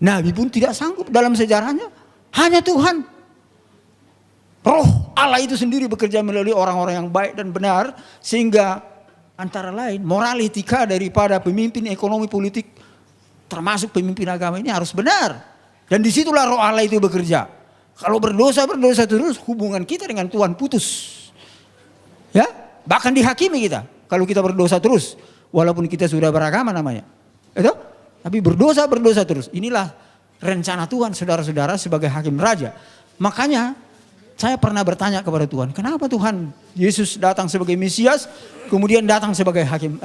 Nabi pun tidak sanggup dalam sejarahnya. Hanya Tuhan. Roh Allah itu sendiri bekerja melalui orang-orang yang baik dan benar. Sehingga antara lain moral etika daripada pemimpin ekonomi politik termasuk pemimpin agama ini harus benar. Dan disitulah roh Allah itu bekerja. Kalau berdosa terus hubungan kita dengan Tuhan putus. Ya, bahkan dihakimi kita. Kalau kita berdosa terus walaupun kita sudah beragama namanya. Itu? Tapi berdosa terus. Inilah rencana Tuhan saudara-saudara sebagai hakim raja. Makanya saya pernah bertanya kepada Tuhan, kenapa Tuhan Yesus datang sebagai Mesias, kemudian datang sebagai hakim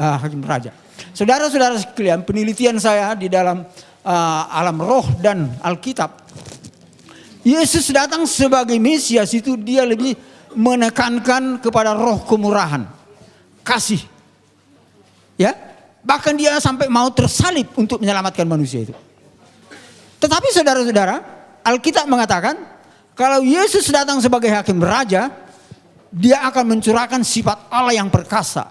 raja. Saudara-saudara sekalian, penelitian saya di dalam alam roh dan Alkitab, Yesus datang sebagai Mesias itu dia lebih menekankan kepada roh kemurahan, kasih. Ya, bahkan dia sampai mau tersalib untuk menyelamatkan manusia itu. Tetapi saudara-saudara, Alkitab mengatakan kalau Yesus datang sebagai hakim raja, dia akan mencurahkan sifat Allah yang perkasa.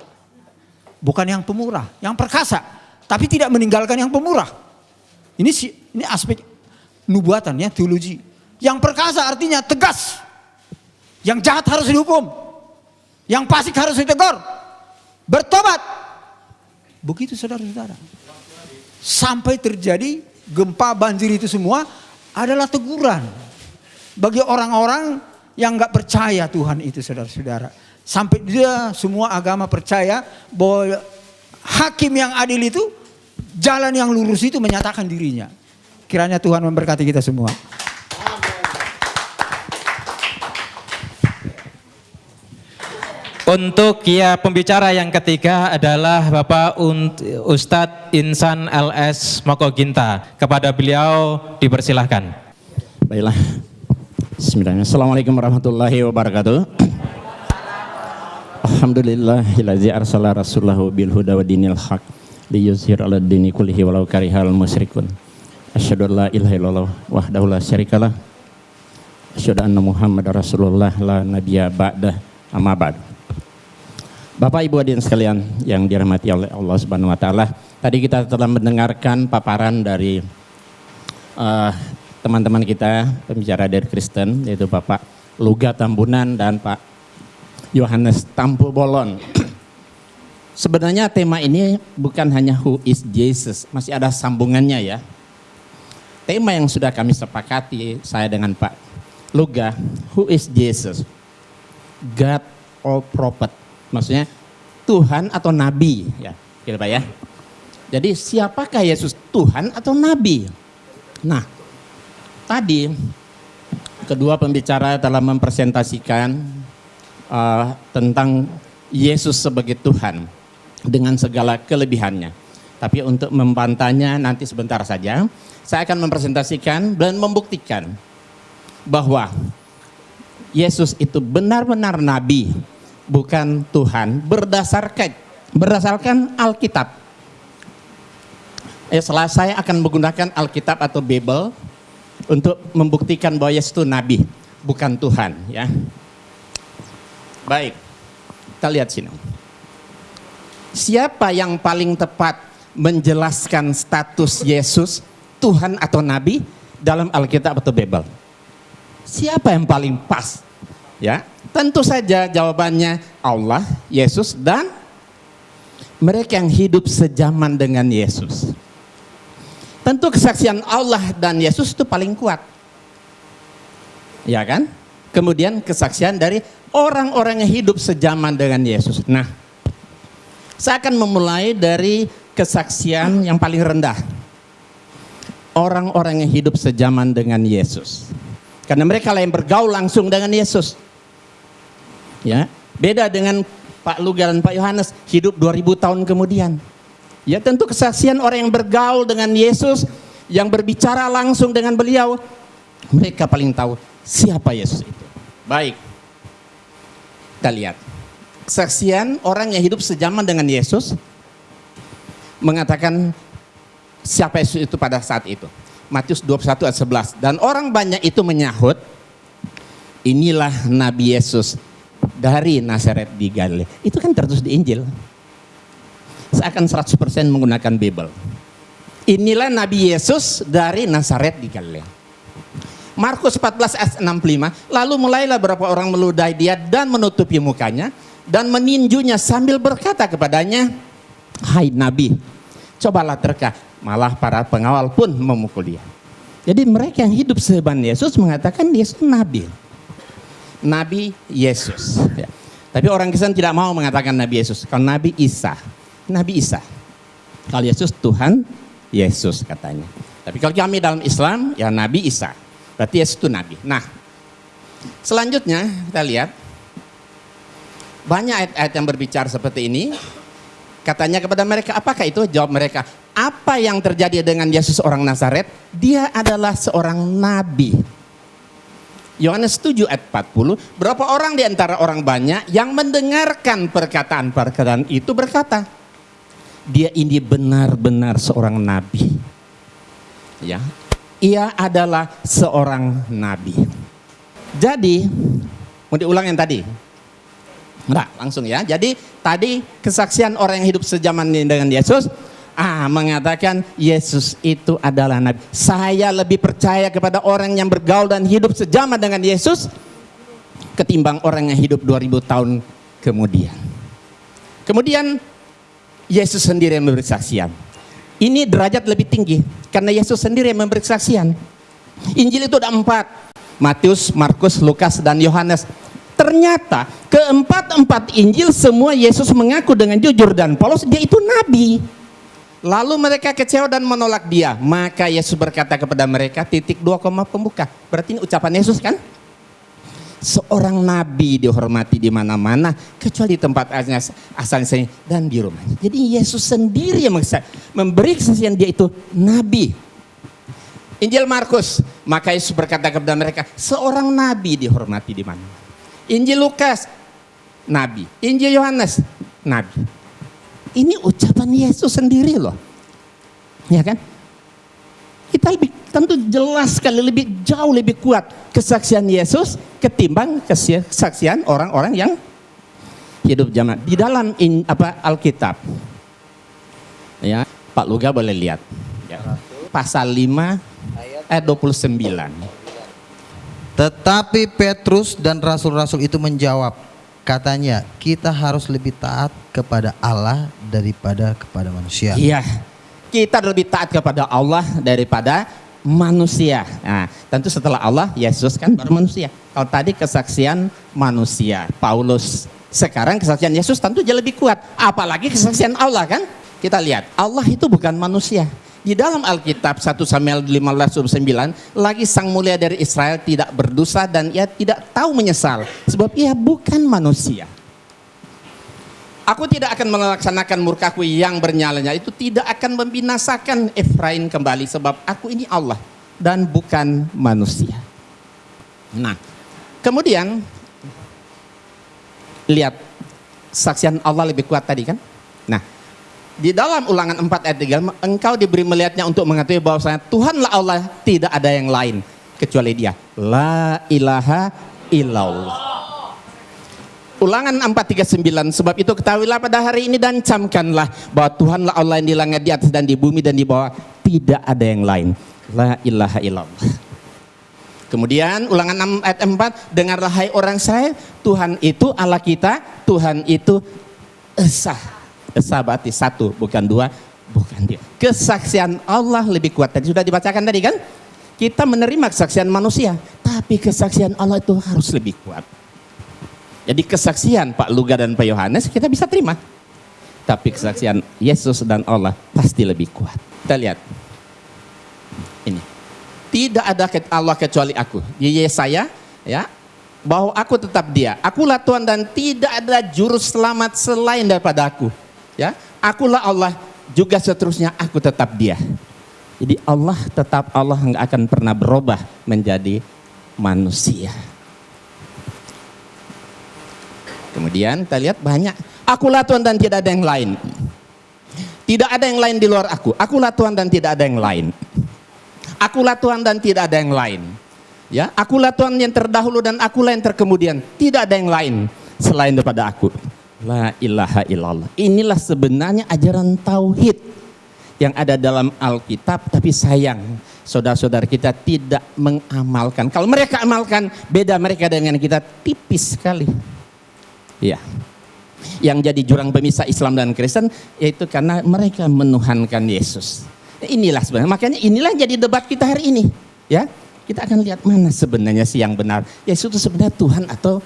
Bukan yang pemurah, yang perkasa. Tapi tidak meninggalkan yang pemurah. Ini aspek nubuatan ya, teologi. Yang perkasa artinya tegas. Yang jahat harus dihukum. Yang fasik harus ditegur. Bertobat. Begitu saudara-saudara. Sampai terjadi gempa banjir itu semua adalah teguran. Bagi orang-orang yang gak percaya Tuhan itu saudara-saudara. Sampai dia semua agama percaya bahwa hakim yang adil itu, jalan yang lurus itu menyatakan dirinya. Kiranya Tuhan memberkati kita semua. Untuk pembicara yang ketiga adalah Bapak Ustadz Insan LS Mokoginta. Kepada beliau dipersilahkan. Baiklah. Bismillahirrahmanirrahim. Assalamualaikum warahmatullahi wabarakatuh. Alhamdulillahillazi arsala rasulahu bil huda wa dinil haq liyuzhir 'ala dini kullihi walau karihal musyrikun. Asyhadu an la ilaha illallah wahdahu la syarikalah. Asyhadu anna Muhammadar Rasulullah la nabiyya ba'dah. Amma ba'd. Bapak Ibu hadirin sekalian yang dirahmati oleh Allah Subhanahu wa taala, tadi kita telah mendengarkan paparan dari teman-teman kita, pembicara dari Kristen, yaitu Bapak Luga Tambunan dan Pak Yohanes Tampu Bolon. Sebenarnya tema ini bukan hanya who is Jesus, masih ada sambungannya ya. Tema yang sudah kami sepakati, saya dengan Pak Luga, who is Jesus? God or prophet? Maksudnya Tuhan atau Nabi, ya, gitu Pak ya. Jadi siapakah Yesus, Tuhan atau Nabi? Nah, tadi kedua pembicara telah mempresentasikan tentang Yesus sebagai Tuhan dengan segala kelebihannya. Tapi untuk membantahnya nanti sebentar saja. Saya akan mempresentasikan dan membuktikan bahwa Yesus itu benar-benar nabi, bukan Tuhan, berdasarkan Alkitab. Setelah saya akan menggunakan Alkitab atau Bible untuk membuktikan bahwa Yesus itu nabi, bukan Tuhan, ya. Baik, kita lihat sini. Siapa yang paling tepat menjelaskan status Yesus Tuhan atau nabi dalam Alkitab atau Bible? Siapa yang paling pas? Ya, tentu saja jawabannya Allah, Yesus, dan mereka yang hidup sejaman dengan Yesus. Tentu kesaksian Allah dan Yesus itu paling kuat. Ya kan? Kemudian kesaksian dari orang-orang yang hidup sejaman dengan Yesus. Nah, saya akan memulai dari kesaksian yang paling rendah. Orang-orang yang hidup sejaman dengan Yesus. Karena mereka lah yang bergaul langsung dengan Yesus. Ya, beda dengan Pak Luga dan Pak Yohanes hidup 2000 tahun kemudian. Ya, tentu kesaksian orang yang bergaul dengan Yesus, yang berbicara langsung dengan beliau, mereka paling tahu siapa Yesus itu. Baik, kita lihat. Kesaksian orang yang hidup sejaman dengan Yesus mengatakan siapa Yesus itu pada saat itu. Matius 21 ayat 11. Dan orang banyak itu menyahut, inilah Nabi Yesus dari Nazaret di Galilea. Itu kan tertulis di Injil. Saya akan 100% menggunakan Bible. Inilah Nabi Yesus dari Nazaret di Galilea. Markus 14 ayat 65. Lalu mulailah beberapa orang meludahi dia dan menutupi mukanya dan meninjunya sambil berkata kepadanya, hai Nabi, cobalah terka. Malah para pengawal pun memukul dia. Jadi mereka yang hidup sejaman Yesus mengatakan Yesus Nabi. Nabi Yesus. Ya. Tapi orang Kristen tidak mau mengatakan Nabi Yesus. Kalau Nabi Isa. Nabi Isa. Kalau Yesus Tuhan Yesus katanya. Tapi kalau kami dalam Islam ya Nabi Isa. Berarti Yesus itu Nabi. Nah, selanjutnya kita lihat. Banyak ayat-ayat yang berbicara seperti ini. Katanya kepada mereka, apakah itu? Jawab mereka, apa yang terjadi dengan Yesus orang Nazaret? Dia adalah seorang nabi. Yohanes 7 ayat 40, berapa orang di antara orang banyak yang mendengarkan perkataan-perkataan itu berkata, dia ini benar-benar seorang nabi. Ya, ia adalah seorang nabi. Jadi, mau diulang yang tadi? Nah, langsung ya. Jadi tadi kesaksian orang yang hidup sejaman dengan Yesus mengatakan Yesus itu adalah nabi. Saya lebih percaya kepada orang yang bergaul dan hidup sejaman dengan Yesus ketimbang orang yang hidup 2000 tahun kemudian. Kemudian Yesus sendiri yang memberi kesaksian. Ini derajat lebih tinggi karena Yesus sendiri yang memberi kesaksian. Injil itu ada 4. Matius, Markus, Lukas, dan Yohanes. Ternyata keempat Injil semua Yesus mengaku dengan jujur dan polos dia itu nabi. Lalu mereka kecewa dan menolak dia. Maka Yesus berkata kepada mereka, titik 2 koma pembuka. Berarti ini ucapan Yesus kan? Seorang nabi dihormati di mana-mana kecuali di tempat asalnya dan di rumah. Jadi Yesus sendiri yang memberi kesaksian dia itu nabi. Injil Markus, maka Yesus berkata kepada mereka, seorang nabi dihormati di mana-mana. Injil Lukas, nabi. Injil Yohanes, nabi. Ini ucapan Yesus sendiri loh. Ya kan? Kita lebih tentu jelas sekali, lebih jauh lebih kuat kesaksian Yesus ketimbang kesaksian orang-orang yang hidup zaman di dalam Alkitab. Ya, Pak Luga boleh lihat. Ya. Pasal 5 ayat 29. Tetapi Petrus dan rasul-rasul itu menjawab, katanya, kita harus lebih taat kepada Allah daripada kepada manusia. Iya, kita lebih taat kepada Allah daripada manusia. Nah, tentu setelah Allah, Yesus kan baru manusia. Kalau tadi kesaksian manusia, Paulus. Sekarang kesaksian Yesus tentu jauh lebih kuat. Apalagi kesaksian Allah kan? Kita lihat, Allah itu bukan manusia. Di dalam Alkitab 1 Samuel 15:9 lagi sang mulia dari Israel tidak berdosa dan ia tidak tahu menyesal sebab ia bukan manusia. Aku tidak akan melaksanakan murkaku yang bernyalanya, itu tidak akan membinasakan Efraim kembali, sebab aku ini Allah dan bukan manusia. Nah, kemudian lihat saksian Allah lebih kuat tadi kan. Nah, di dalam Ulangan 4 ayat 3, engkau diberi melihatnya untuk mengetahui bahwasanya Tuhanlah Allah, tidak ada yang lain kecuali Dia. La ilaha illallah. Ulangan 4:39, sebab itu ketahuilah pada hari ini dan camkanlah bahwa Tuhanlah Allah yang di langit, di atas dan di bumi dan di bawah, tidak ada yang lain. La ilaha illallah. Kemudian Ulangan 6 ayat 4, dengarlah hai orang Israel, Tuhan itu Allah kita, Tuhan itu Esa. Esa berarti satu, bukan dua, bukan dia. Kesaksian Allah lebih kuat. Tadi sudah dibacakan tadi kan? Kita menerima kesaksian manusia, tapi kesaksian Allah itu harus lebih kuat. Jadi kesaksian Pak Luga dan Pak Yohanes kita bisa terima, tapi kesaksian Yesus dan Allah pasti lebih kuat. Kita lihat ini, tidak ada Allah kecuali aku. Di Yesaya ya, bahwa aku tetap Dia, akulah Tuhan dan tidak ada juru selamat selain daripada aku. Ya, akulah Allah, juga seterusnya aku tetap Dia. Jadi Allah tetap Allah, nggak akan pernah berubah menjadi manusia. Kemudian kita lihat banyak, akulah Tuhan dan tidak ada yang lain. Tidak ada yang lain di luar aku. Akulah Tuhan dan tidak ada yang lain. Akulah Tuhan dan tidak ada yang lain. Ya, akulah Tuhan yang terdahulu dan akulah yang terkemudian. Tidak ada yang lain selain daripada aku. La ilaha illallah. Inilah sebenarnya ajaran tauhid yang ada dalam Alkitab, tapi sayang saudara-saudara kita tidak mengamalkan. Kalau mereka amalkan, beda mereka dengan kita tipis sekali. Ya, yang jadi jurang pemisah Islam dan Kristen yaitu karena mereka menuhankan Yesus. Inilah sebenarnya, makanya inilah yang jadi debat kita hari ini. Ya, kita akan lihat mana sebenarnya sih yang benar. Yesus itu sebenarnya Tuhan atau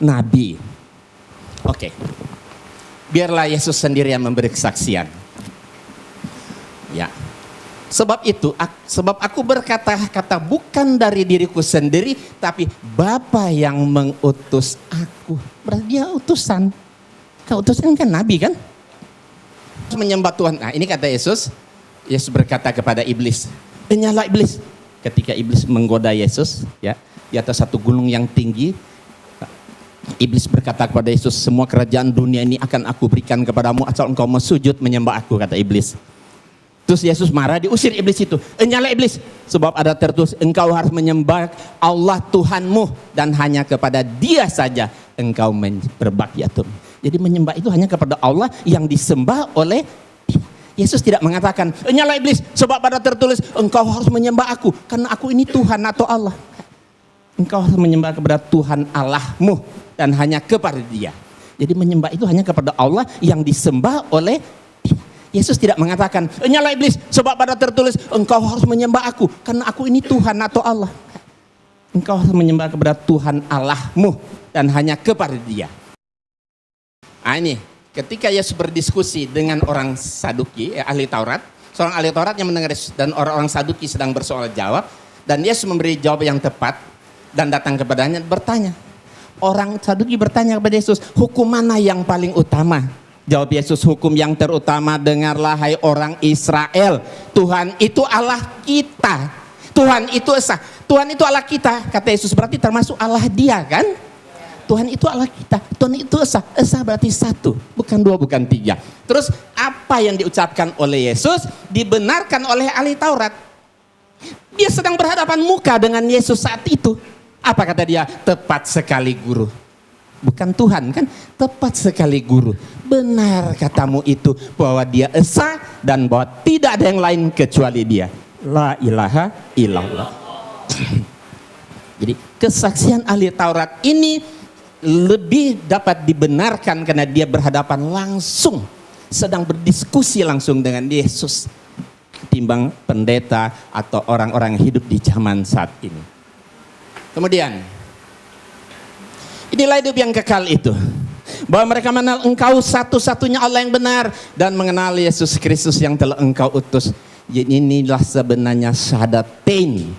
Nabi. Oke, biarlah Yesus sendiri yang memberi kesaksian. Ya, sebab aku berkata-kata bukan dari diriku sendiri, tapi Bapa yang mengutus aku. Berarti Dia utusan. Utusan kan Nabi kan? Menyembah Tuhan. Nah, ini kata Yesus. Yesus berkata kepada iblis, "Nyala iblis." Ketika iblis menggoda Yesus, ya, di atas satu gunung yang tinggi, iblis berkata kepada Yesus, "Semua kerajaan dunia ini akan aku berikan kepadamu asal engkau sujud menyembah aku," kata iblis. Terus Yesus marah, diusir iblis itu. "Nyala iblis, sebab ada tertulis, engkau harus menyembah Allah Tuhanmu dan hanya kepada Dia saja engkau berbakti." Jadi menyembah itu hanya kepada Allah yang disembah oleh Dia. Yesus tidak mengatakan, "Nyala iblis, sebab ada tertulis, engkau harus menyembah aku karena aku ini Tuhan atau Allah." Engkau harus menyembah kepada Tuhan Allahmu dan hanya kepada Dia. Jadi menyembah itu hanya kepada Allah yang disembah oleh Dia. Yesus tidak mengatakan, "Nyala iblis, sebab pada tertulis, engkau harus menyembah aku karena aku ini Tuhan atau Allah." Engkau harus menyembah kepada Tuhan Allahmu dan hanya kepada Dia. Nah, ini ketika Yesus berdiskusi dengan orang Saduki, ahli Taurat, seorang ahli Taurat yang mendengar Yesus dan orang-orang Saduki sedang bersoal jawab, dan Yesus memberi jawab yang tepat dan datang kepadanya bertanya. Orang Saduki bertanya kepada Yesus, "Hukum mana yang paling utama?" Jawab Yesus, "Hukum yang terutama, dengarlah hai orang Israel, Tuhan itu Allah kita. Tuhan itu Esa. Tuhan itu Allah kita," kata Yesus, berarti termasuk Allah Dia kan? Tuhan itu Allah kita, Tuhan itu Esa. Esa berarti satu, bukan dua, bukan tiga. Terus apa yang diucapkan oleh Yesus dibenarkan oleh ahli Taurat. Dia sedang berhadapan muka dengan Yesus saat itu. Apa kata dia? "Tepat sekali guru." Bukan Tuhan kan? "Tepat sekali guru. Benar katamu itu bahwa Dia Esa dan bahwa tidak ada yang lain kecuali Dia. La ilaha illallah." Jadi kesaksian ahli Taurat ini lebih dapat dibenarkan karena dia berhadapan langsung, sedang berdiskusi langsung dengan Yesus, ketimbang pendeta atau orang-orang hidup di zaman saat ini. Kemudian, inilah hidup yang kekal itu, bahwa mereka mengenal Engkau satu-satunya Allah yang benar dan mengenal Yesus Kristus yang telah Engkau utus. Jadi inilah sebenarnya syahadatain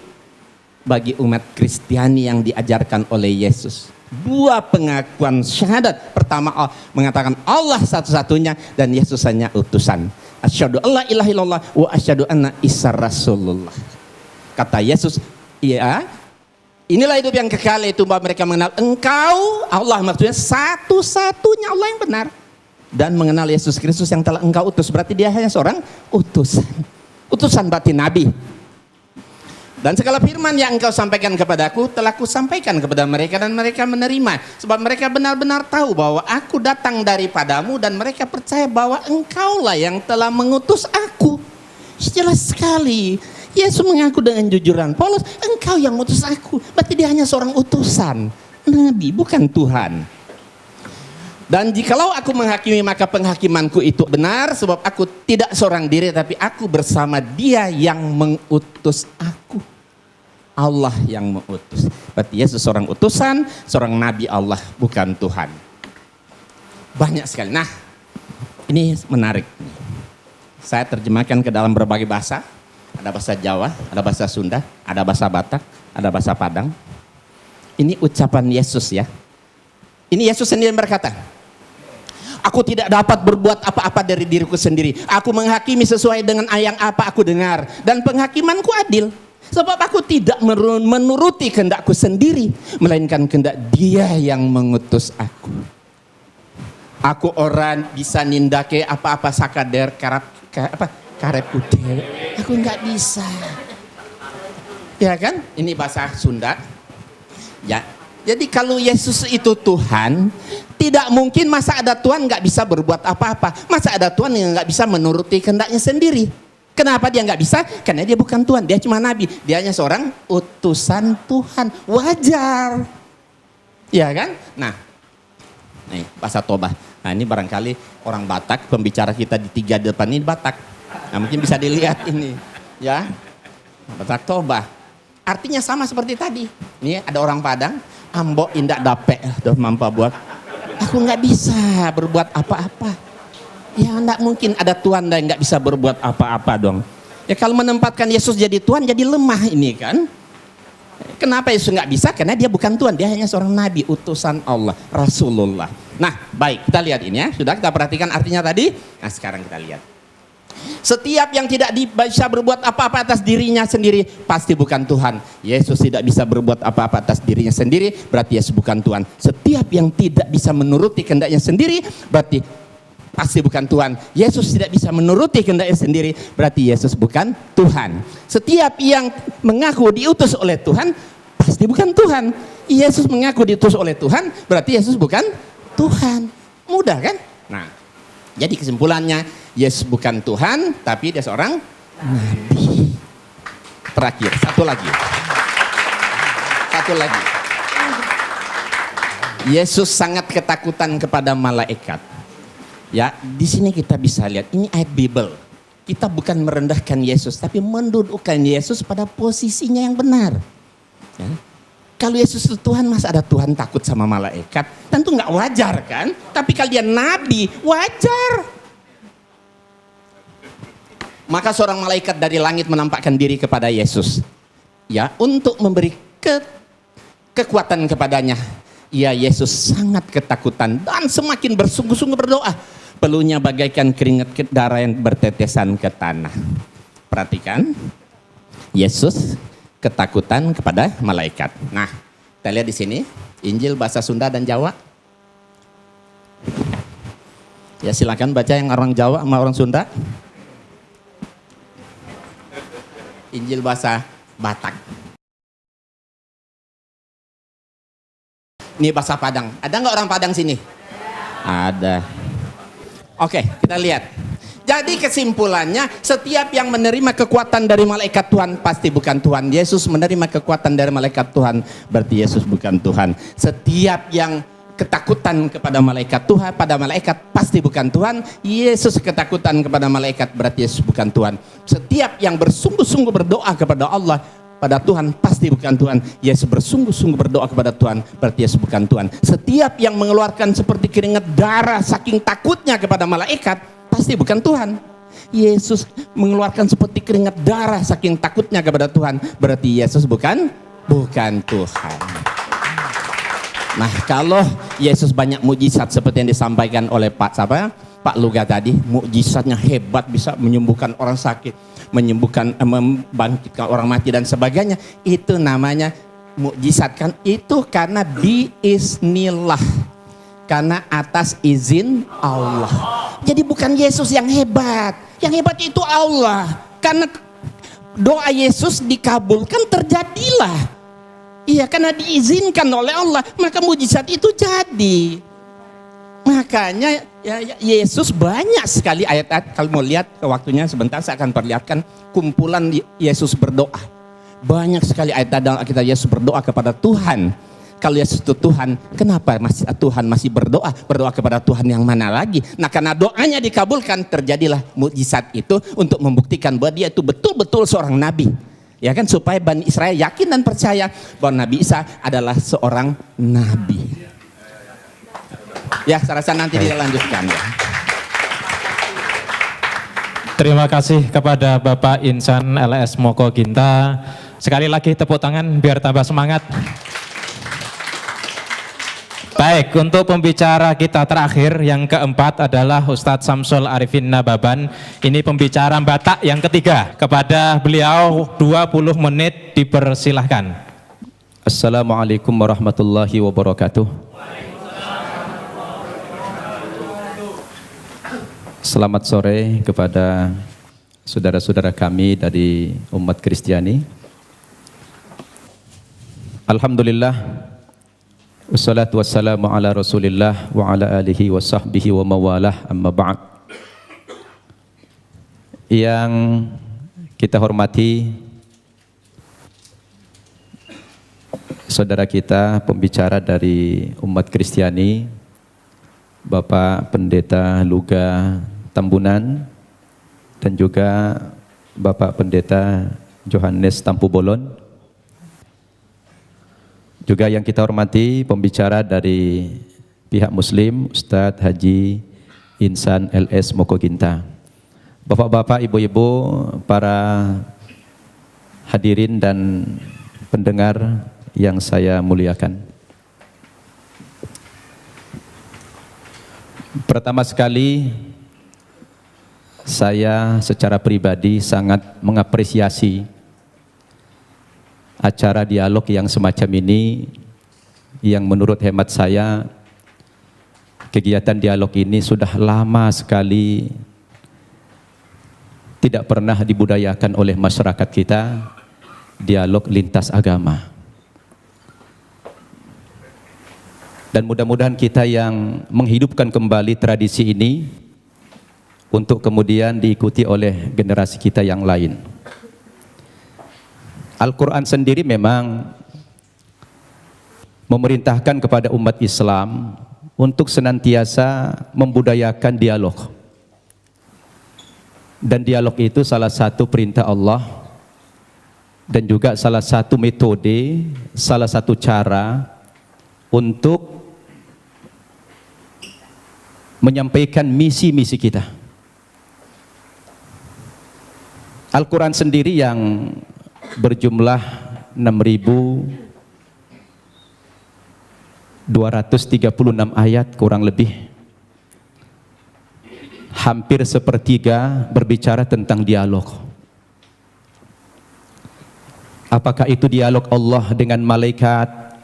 bagi umat Kristiani yang diajarkan oleh Yesus. Dua pengakuan syahadat. Pertama mengatakan Allah satu-satunya dan Yesus hanya utusan. Asyhadu alla ilaha illallah wa asyhadu anna Isa Rasulullah. Kata Yesus, iya, inilah hidup yang kekal, itu bahwa mereka mengenal Engkau, Allah, maksudnya satu-satunya Allah yang benar, dan mengenal Yesus Kristus yang telah Engkau utus. Berarti dia hanya seorang utusan. Utusan berarti nabi. Dan segala firman yang Engkau sampaikan kepadaku telah Kusampaikan kepada mereka, dan mereka menerima, sebab mereka benar-benar tahu bahwa Aku datang daripadamu, dan mereka percaya bahwa Engkaulah yang telah mengutus Aku. Jelas sekali Yesus mengaku dengan jujuran, Paulus, Engkau yang mengutus Aku. Berarti dia hanya seorang utusan, nabi, bukan Tuhan. Dan jikalau Aku menghakimi, maka penghakimanku itu benar, sebab Aku tidak seorang diri, tapi Aku bersama Dia yang mengutus Aku. Allah yang mengutus. Berarti Yesus seorang utusan, seorang nabi Allah, bukan Tuhan. Banyak sekali. Nah, ini menarik. Saya terjemahkan ke dalam berbagai bahasa. Ada bahasa Jawa, ada bahasa Sunda, ada bahasa Batak, ada bahasa Padang. Ini ucapan Yesus ya. Ini Yesus sendiri berkata, Aku tidak dapat berbuat apa-apa dari diriku sendiri. Aku menghakimi sesuai dengan yang apa aku dengar. Dan penghakimanku adil. Sebab aku tidak menuruti kehendakku sendiri, melainkan kehendak Dia yang mengutus aku. Aku orang bisa nindake apa-apa sakader karep kude. Aku nggak bisa. Ya kan? Ini bahasa Sunda. Ya. Jadi kalau Yesus itu Tuhan, tidak mungkin masa ada Tuhan nggak bisa berbuat apa-apa. Masa ada Tuhan yang nggak bisa menuruti kehendaknya sendiri. Kenapa dia nggak bisa? Karena dia bukan Tuhan, dia cuma nabi. Dia hanya seorang utusan Tuhan. Wajar. Ya kan? Nah, nih bahasa Toba. Nah ini barangkali orang Batak, pembicara kita di 3 depan ini Batak. Nah mungkin bisa dilihat ini. Ya, Batak Toba. Artinya sama seperti tadi. Ini ada orang Padang, Ambo indak dape, doh mampa buat. Aku nggak bisa berbuat apa-apa. Ya enggak mungkin ada Tuhan yang nggak bisa berbuat apa-apa dong. Ya kalau menempatkan Yesus jadi Tuhan jadi lemah ini kan. Kenapa Yesus nggak bisa? Karena dia bukan Tuhan, dia hanya seorang nabi, utusan Allah, Rasulullah. Nah baik, kita lihat ini ya. Sudah kita perhatikan artinya tadi. Nah sekarang kita lihat. Setiap yang tidak bisa berbuat apa-apa atas dirinya sendiri pasti bukan Tuhan. Yesus tidak bisa berbuat apa-apa atas dirinya sendiri, berarti Yesus bukan Tuhan. Setiap yang tidak bisa menuruti kehendaknya sendiri berarti pasti bukan Tuhan. Yesus tidak bisa menuruti kehendaknya sendiri, berarti Yesus bukan Tuhan. Setiap yang mengaku diutus oleh Tuhan, pasti bukan Tuhan. Yesus mengaku diutus oleh Tuhan, berarti Yesus bukan Tuhan. Mudah kan? Nah, jadi kesimpulannya, Yesus bukan Tuhan, tapi dia seorang nabi. Terakhir, satu lagi. Yesus sangat ketakutan kepada malaikat. Ya, di sini kita bisa lihat ini ayat Bible. Kita bukan merendahkan Yesus, tapi mendudukkan Yesus pada posisinya yang benar. Ya. Kalau Yesus itu Tuhan, masa ada Tuhan takut sama malaikat? Tentu nggak wajar kan? Tapi kalau dia nabi, wajar. Maka seorang malaikat dari langit menampakkan diri kepada Yesus. Ya, untuk memberi kekuatan kepadanya. Ya, Yesus sangat ketakutan dan semakin bersungguh-sungguh berdoa. Peluhnya bagaikan keringat darah yang bertetesan ke tanah. Perhatikan, Yesus ketakutan kepada malaikat. Nah, kita lihat di sini Injil bahasa Sunda dan Jawa. Ya silakan baca yang orang Jawa sama orang Sunda. Injil bahasa Batak. Ini bahasa Padang. Ada nggak orang Padang sini? Ada. Oke, kita lihat. Jadi kesimpulannya, setiap yang menerima kekuatan dari malaikat Tuhan pasti bukan Tuhan. Yesus menerima kekuatan dari malaikat Tuhan, berarti Yesus bukan Tuhan. Setiap yang ketakutan kepada malaikat Tuhan, pada malaikat pasti bukan Tuhan. Yesus ketakutan kepada malaikat, berarti Yesus bukan Tuhan. Setiap yang bersungguh-sungguh berdoa kepada Allah, pada Tuhan pasti bukan Tuhan. Yesus bersungguh-sungguh berdoa kepada Tuhan, berarti Yesus bukan Tuhan. Setiap yang mengeluarkan seperti keringat darah saking takutnya kepada malaikat, pasti bukan Tuhan. Yesus mengeluarkan seperti keringat darah saking takutnya kepada Tuhan, berarti Yesus bukan Tuhan. Nah, kalau Yesus banyak mukjizat seperti yang disampaikan oleh Pak Luga tadi, mukjizatnya hebat, bisa menyembuhkan orang sakit, membangkitkan orang mati dan sebagainya. Itu namanya mukjizat kan? Itu karena biiznillah, karena atas izin Allah. Jadi bukan Yesus yang hebat itu Allah. Karena doa Yesus dikabulkan, terjadilah. Iya, karena diizinkan oleh Allah, maka mujizat itu jadi. Makanya Yesus banyak sekali ayat-ayat. Kalau mau lihat waktunya sebentar, saya akan perlihatkan kumpulan Yesus berdoa. Banyak sekali ayat dalam Alkitab Yesus berdoa kepada Tuhan. Kalau Yesus itu Tuhan, kenapa Tuhan masih berdoa? Berdoa kepada Tuhan yang mana lagi? Nah, karena doanya dikabulkan, terjadilah mukjizat itu untuk membuktikan bahwa dia itu betul-betul seorang nabi. Ya kan, supaya Bani Israel yakin dan percaya bahwa Nabi Isa adalah seorang nabi. Ya, saya rasa nanti dilanjutkan ya. Terima kasih kepada Bapak Insan LS Moko Ginta. Sekali lagi tepuk tangan biar tambah semangat. Baik, untuk pembicara kita terakhir yang keempat adalah Ustadz Samsul Arifin Nababan. Ini pembicara Batak yang ketiga. Kepada beliau 20 menit dipersilahkan. Assalamualaikum warahmatullahi wabarakatuh. Selamat sore kepada saudara-saudara kami dari umat Kristiani. Alhamdulillah. Wassalatu wassalamu ala rasulillah wa ala alihi wa sahbihi wa mawalah, amma ba'd. Yang kita hormati saudara kita, pembicara dari umat Kristiani, Bapak Pendeta Luga Tambunan, dan juga Bapak Pendeta Johannes Tampu Bolon. Juga yang kita hormati pembicara dari pihak Muslim, Ustadz Haji Insan LS Moko Ginta. Bapak-bapak, ibu-ibu, para hadirin dan pendengar yang saya muliakan. Pertama sekali, saya secara pribadi sangat mengapresiasi acara dialog yang semacam ini, yang menurut hemat saya kegiatan dialog ini sudah lama sekali tidak pernah dibudayakan oleh masyarakat kita, dialog lintas agama. Dan mudah-mudahan kita yang menghidupkan kembali tradisi ini untuk kemudian diikuti oleh generasi kita yang lain. Al-Quran sendiri memang memerintahkan kepada umat Islam untuk senantiasa membudayakan dialog. Dan dialog itu salah satu perintah Allah dan juga salah satu metode, salah satu cara untuk menyampaikan misi-misi kita. Al-Quran sendiri yang berjumlah 6.236 ayat kurang lebih, hampir sepertiga berbicara tentang dialog. Apakah itu dialog Allah dengan malaikat,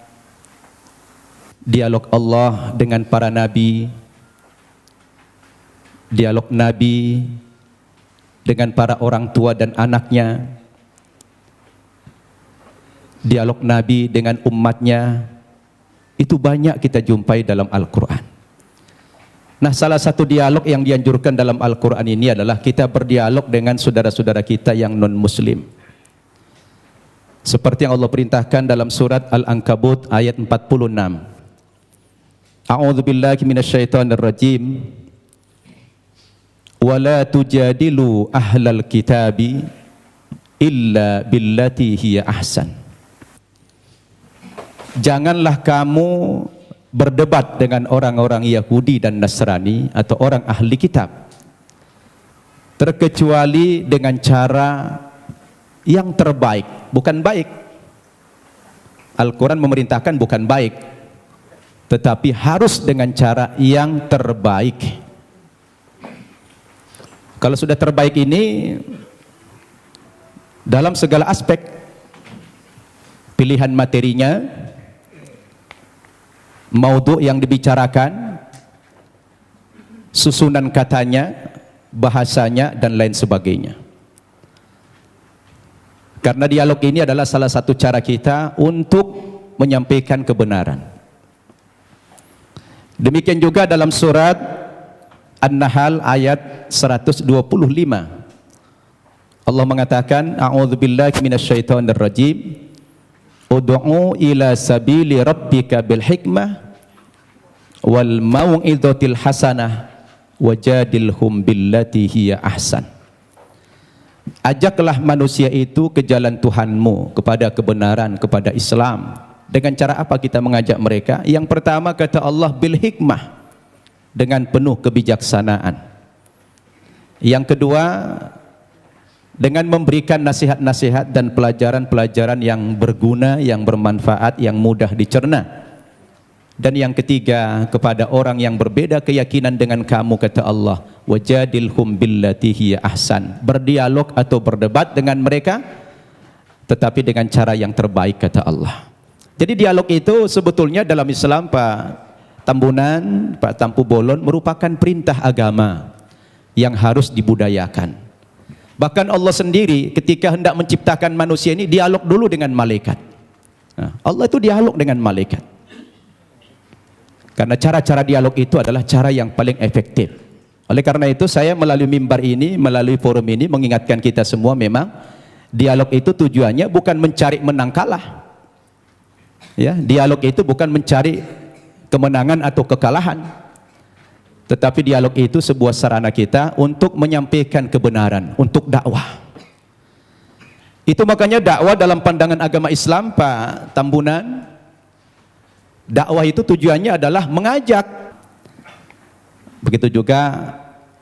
dialog Allah dengan para nabi, dialog nabi dengan para orang tua dan anaknya, dialog Nabi dengan umatnya, itu banyak kita jumpai dalam Al-Quran. Nah, salah satu dialog yang dianjurkan dalam Al-Quran ini adalah kita berdialog dengan saudara-saudara kita yang non-muslim. Seperti yang Allah perintahkan dalam surat Al-Ankabut ayat 46. A'udzu billahi minasyaitonir rajim. Wa la tujadilu ahlal kitabi illa billati hiya ahsan. Janganlah kamu berdebat dengan orang-orang Yahudi dan Nasrani atau orang ahli kitab, terkecuali dengan cara yang terbaik, bukan baik. Al-Quran memerintahkan bukan baik, tetapi harus dengan cara yang terbaik. Kalau sudah terbaik ini dalam segala aspek, pilihan materinya, maudhu yang dibicarakan, susunan katanya, bahasanya, dan lain sebagainya. Karena dialog ini adalah salah satu cara kita untuk menyampaikan kebenaran. Demikian juga dalam surat An-Nahl ayat 125. Allah mengatakan, a'udzubillahi minasyaitonir rajim. Ud'u ila sabili rabbika bil hikmah wal mau'izatil hasanah wajadilhum billati hiya ahsan. Ajaklah manusia itu ke jalan Tuhanmu, kepada kebenaran, kepada Islam. Dengan cara apa kita mengajak mereka? Yang pertama kata Allah, bil hikmah, dengan penuh kebijaksanaan. Yang kedua, dengan memberikan nasihat-nasihat dan pelajaran-pelajaran yang berguna, yang bermanfaat, yang mudah dicerna. Dan yang ketiga, kepada orang yang berbeda keyakinan dengan kamu, kata Allah, wajadilhum billati hiya ahsan. Berdialog atau berdebat dengan mereka, tetapi dengan cara yang terbaik, kata Allah. Jadi dialog itu sebetulnya dalam Islam, Pak Tambunan, Pak Tampu Bolon, merupakan perintah agama yang harus dibudayakan. Bahkan Allah sendiri ketika hendak menciptakan manusia ini dialog dulu dengan malaikat. Nah, Allah itu dialog dengan malaikat. Karena cara-cara dialog itu adalah cara yang paling efektif. Oleh karena itu saya melalui mimbar ini, melalui forum ini mengingatkan kita semua, memang dialog itu tujuannya bukan mencari menang kalah. Ya, dialog itu bukan mencari kemenangan atau kekalahan. Tetapi dialog itu sebuah sarana kita untuk menyampaikan kebenaran, untuk dakwah. Itu makanya dakwah dalam pandangan agama Islam, Pak Tambunan, dakwah itu tujuannya adalah mengajak. Begitu juga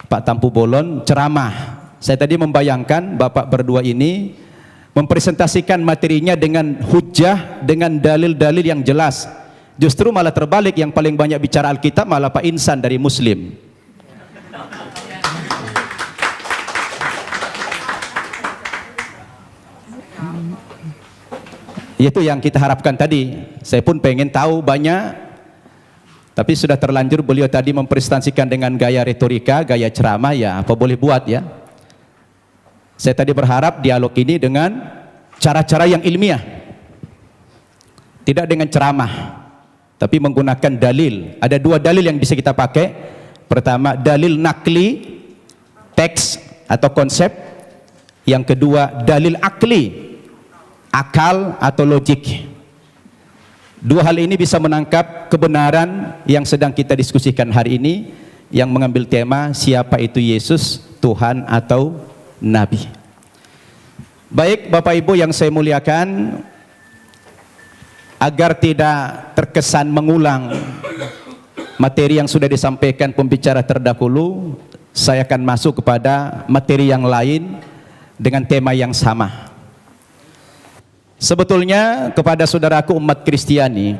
Pak Tampu Bolon ceramah. Saya tadi membayangkan Bapak berdua ini mempresentasikan materinya dengan hujjah, dengan dalil-dalil yang jelas. Justru malah terbalik, yang paling banyak bicara Alkitab malah Pak Insan dari Muslim. Itu yang kita harapkan tadi. Saya pun pengen tahu banyak, tapi sudah terlanjur beliau tadi mempresentasikan dengan gaya retorika, gaya ceramah, ya apa boleh buat ya. Saya tadi berharap dialog ini dengan cara-cara yang ilmiah, tidak dengan ceramah, tapi menggunakan dalil. Ada dua dalil yang bisa kita pakai. Pertama, dalil nakli, teks atau konsep. Yang kedua, dalil akli, akal atau logik. Dua hal ini bisa menangkap kebenaran yang sedang kita diskusikan hari ini, yang mengambil tema siapa itu Yesus, Tuhan atau Nabi. Baik Bapak Ibu yang saya muliakan, agar tidak terkesan mengulang materi yang sudah disampaikan pembicara terdahulu, saya akan masuk kepada materi yang lain dengan tema yang sama. Sebetulnya kepada saudaraku umat Kristiani,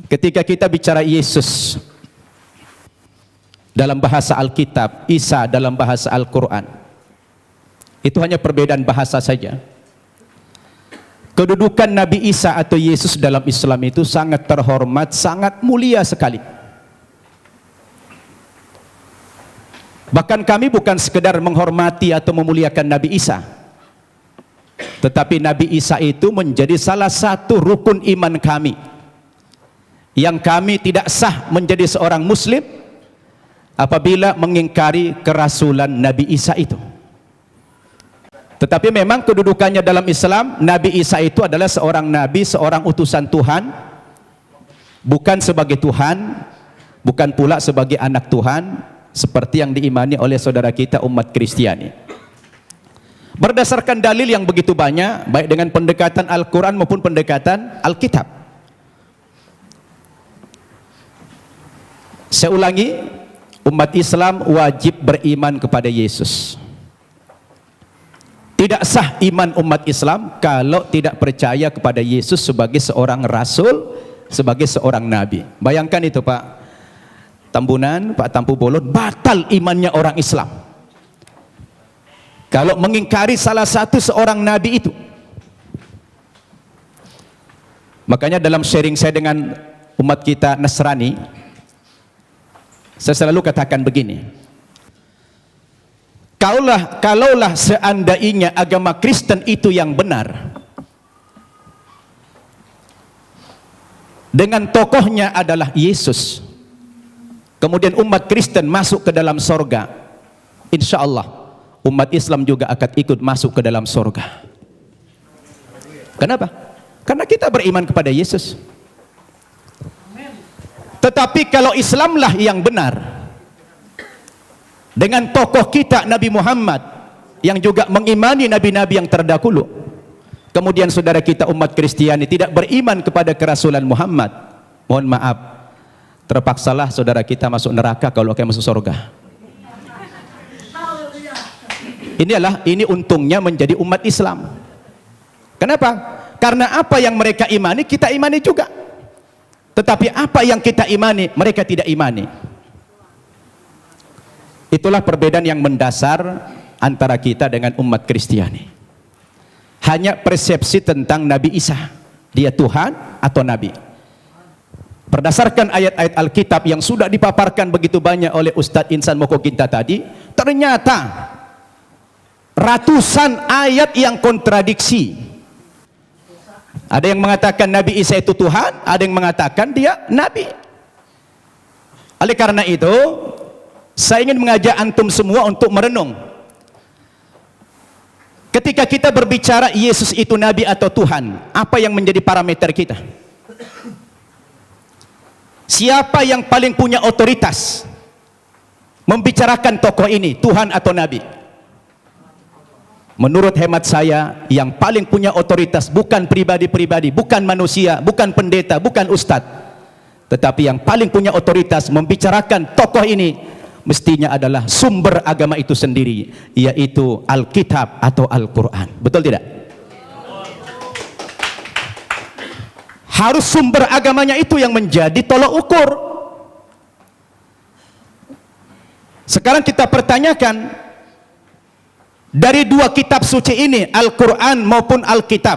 ketika kita bicara Yesus dalam bahasa Alkitab, Isa dalam bahasa Al-Quran, itu hanya perbedaan bahasa saja. Kedudukan Nabi Isa atau Yesus dalam Islam itu sangat terhormat, sangat mulia sekali. Bahkan kami bukan sekedar menghormati atau memuliakan Nabi Isa, tetapi Nabi Isa itu menjadi salah satu rukun iman kami, yang kami tidak sah menjadi seorang muslim apabila mengingkari kerasulan Nabi Isa itu. Tetapi memang kedudukannya dalam Islam, Nabi Isa itu adalah seorang nabi, seorang utusan Tuhan, bukan sebagai Tuhan, bukan pula sebagai anak Tuhan, seperti yang diimani oleh saudara kita umat Kristiani. Berdasarkan dalil yang begitu banyak, baik dengan pendekatan Al-Quran maupun pendekatan Alkitab. Saya ulangi, umat Islam wajib beriman kepada Yesus. Tidak sah iman umat Islam kalau tidak percaya kepada Yesus sebagai seorang rasul sebagai seorang nabi. Bayangkan itu Pak Tambunan, Pak Tampu Bolon, batal imannya orang Islam kalau mengingkari salah satu seorang nabi itu. Makanya dalam sharing saya dengan umat kita Nasrani, saya selalu katakan begini, kalaulah seandainya agama Kristen itu yang benar, dengan tokohnya adalah Yesus, kemudian umat Kristen masuk ke dalam sorga, insya Allah umat Islam juga akan ikut masuk ke dalam sorga. Kenapa? Karena kita beriman kepada Yesus. Tetapi kalau Islamlah yang benar, dengan tokoh kita Nabi Muhammad yang juga mengimani nabi-nabi yang terdahulu, kemudian saudara kita umat Kristiani tidak beriman kepada kerasulan Muhammad, mohon maaf, terpaksalah saudara kita masuk neraka kalau akan masuk surga. Ini untungnya menjadi umat Islam. Kenapa? Karena apa yang mereka imani kita imani juga, tetapi apa yang kita imani mereka tidak imani. Itulah perbedaan yang mendasar antara kita dengan umat Kristiani. Hanya persepsi tentang Nabi Isa, dia Tuhan atau Nabi. Berdasarkan ayat-ayat Alkitab yang sudah dipaparkan begitu banyak oleh Ustadz Insan Mokoginta tadi, ternyata ratusan ayat yang kontradiksi. Ada yang mengatakan Nabi Isa itu Tuhan, ada yang mengatakan dia Nabi. Oleh karena itu, saya ingin mengajak antum semua untuk merenung. Ketika kita berbicara Yesus itu Nabi atau Tuhan, apa yang menjadi parameter kita? Siapa yang paling punya otoritas membicarakan tokoh ini, Tuhan atau Nabi? Menurut hemat saya, yang paling punya otoritas bukan pribadi-pribadi, bukan manusia, bukan pendeta, bukan ustadz, tetapi yang paling punya otoritas membicarakan tokoh ini mestinya adalah sumber agama itu sendiri, yaitu Alkitab atau Al-Quran. Betul tidak? Harus sumber agamanya itu yang menjadi tolok ukur. Sekarang kita pertanyakan, dari dua kitab suci ini, Al-Quran maupun Alkitab,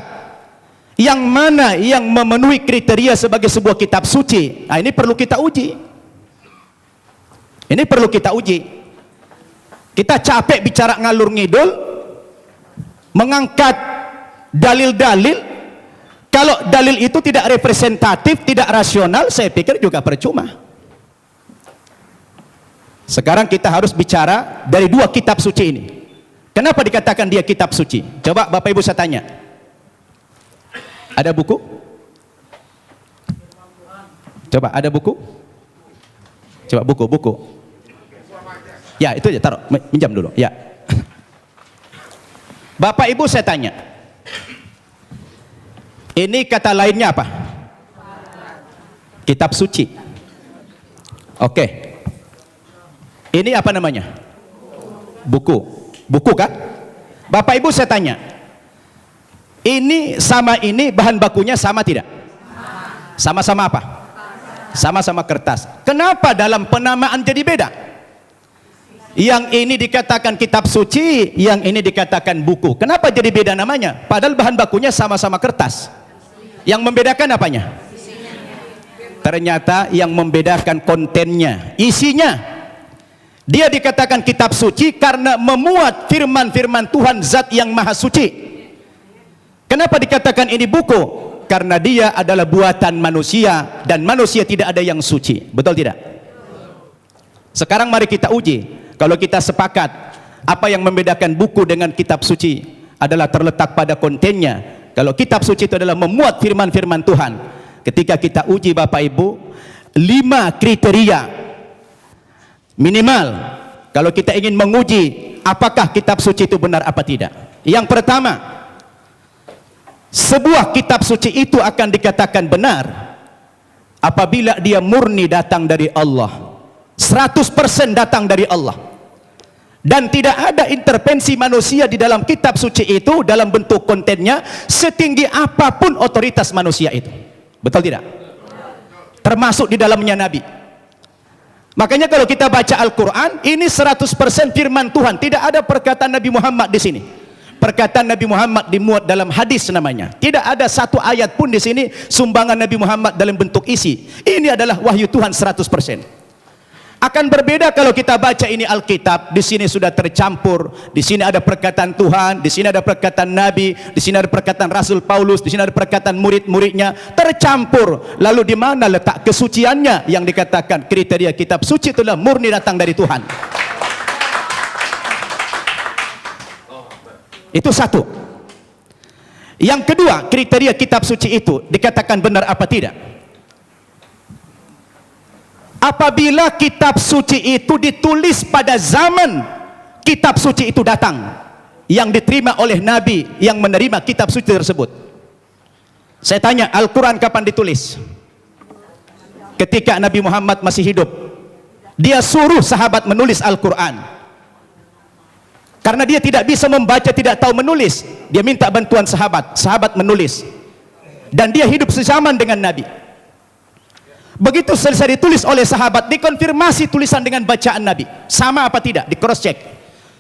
yang mana yang memenuhi kriteria sebagai sebuah kitab suci? Nah, ini perlu kita uji. Ini perlu kita uji. Kita capek bicara ngalur ngidul, mengangkat dalil-dalil. Kalau dalil itu tidak representatif, tidak rasional, saya pikir juga percuma. Sekarang kita harus bicara dari dua kitab suci ini. Kenapa dikatakan dia kitab suci? Coba Bapak Ibu saya tanya. Ada buku? Coba ada buku? Coba buku. Ya, itu aja, taruh, minjam dulu. Ya. Bapak Ibu saya tanya. Ini kata lainnya apa? Kitab suci. Oke. Ini apa namanya? Buku. Buku kan? Bapak Ibu saya tanya, ini sama ini bahan bakunya sama tidak? Sama-sama apa? Sama-sama kertas. Kenapa dalam penamaan jadi beda? Yang ini dikatakan kitab suci, yang ini dikatakan buku. Kenapa jadi beda namanya? Padahal bahan bakunya sama-sama kertas. Yang membedakan apanya? Ternyata yang membedakan kontennya, isinya. Dia dikatakan kitab suci karena memuat firman-firman Tuhan Zat yang Maha Suci. Kenapa dikatakan ini buku? Karena dia adalah buatan manusia dan manusia tidak ada yang suci. Betul tidak? Sekarang mari kita uji. Kalau kita sepakat apa yang membedakan buku dengan kitab suci adalah terletak pada kontennya. Kalau kitab suci itu adalah memuat firman-firman Tuhan. Ketika kita uji Bapak Ibu, 5 kriteria minimal kalau kita ingin menguji apakah kitab suci itu benar apa tidak. Yang pertama, sebuah kitab suci itu akan dikatakan benar apabila dia murni datang dari Allah, 100% datang dari Allah, dan tidak ada intervensi manusia di dalam kitab suci itu dalam bentuk kontennya setinggi apapun otoritas manusia itu. Betul tidak? termasuk di dalamnya Nabi. Makanya kalau kita baca Al-Quran, ini 100% firman Tuhan, tidak ada perkataan Nabi Muhammad di sini. Perkataan Nabi Muhammad dimuat dalam hadis namanya. Tidak ada satu ayat pun di sini sumbangan Nabi Muhammad dalam bentuk isi. Ini adalah wahyu Tuhan 100%. Akan berbeda kalau kita baca ini Alkitab, di sini sudah tercampur, di sini ada perkataan Tuhan, di sini ada perkataan Nabi, di sini ada perkataan Rasul Paulus, di sini ada perkataan murid-muridnya, tercampur. Lalu di mana letak kesuciannya yang dikatakan kriteria kitab suci itulah murni datang dari Tuhan. Itu satu. Yang kedua, kriteria kitab suci itu dikatakan benar apa tidak? Apabila kitab suci itu ditulis pada zaman kitab suci itu datang, yang diterima oleh Nabi yang menerima kitab suci tersebut. Saya tanya, Al-Quran kapan ditulis? Ketika Nabi Muhammad masih hidup. Dia suruh sahabat menulis Al-Quran. Karena dia tidak bisa membaca, tidak tahu menulis, dia minta bantuan sahabat, sahabat menulis. Dan dia hidup sezaman dengan Nabi. Begitu selesai ditulis oleh sahabat, dikonfirmasi tulisan dengan bacaan Nabi, sama apa tidak, di cross check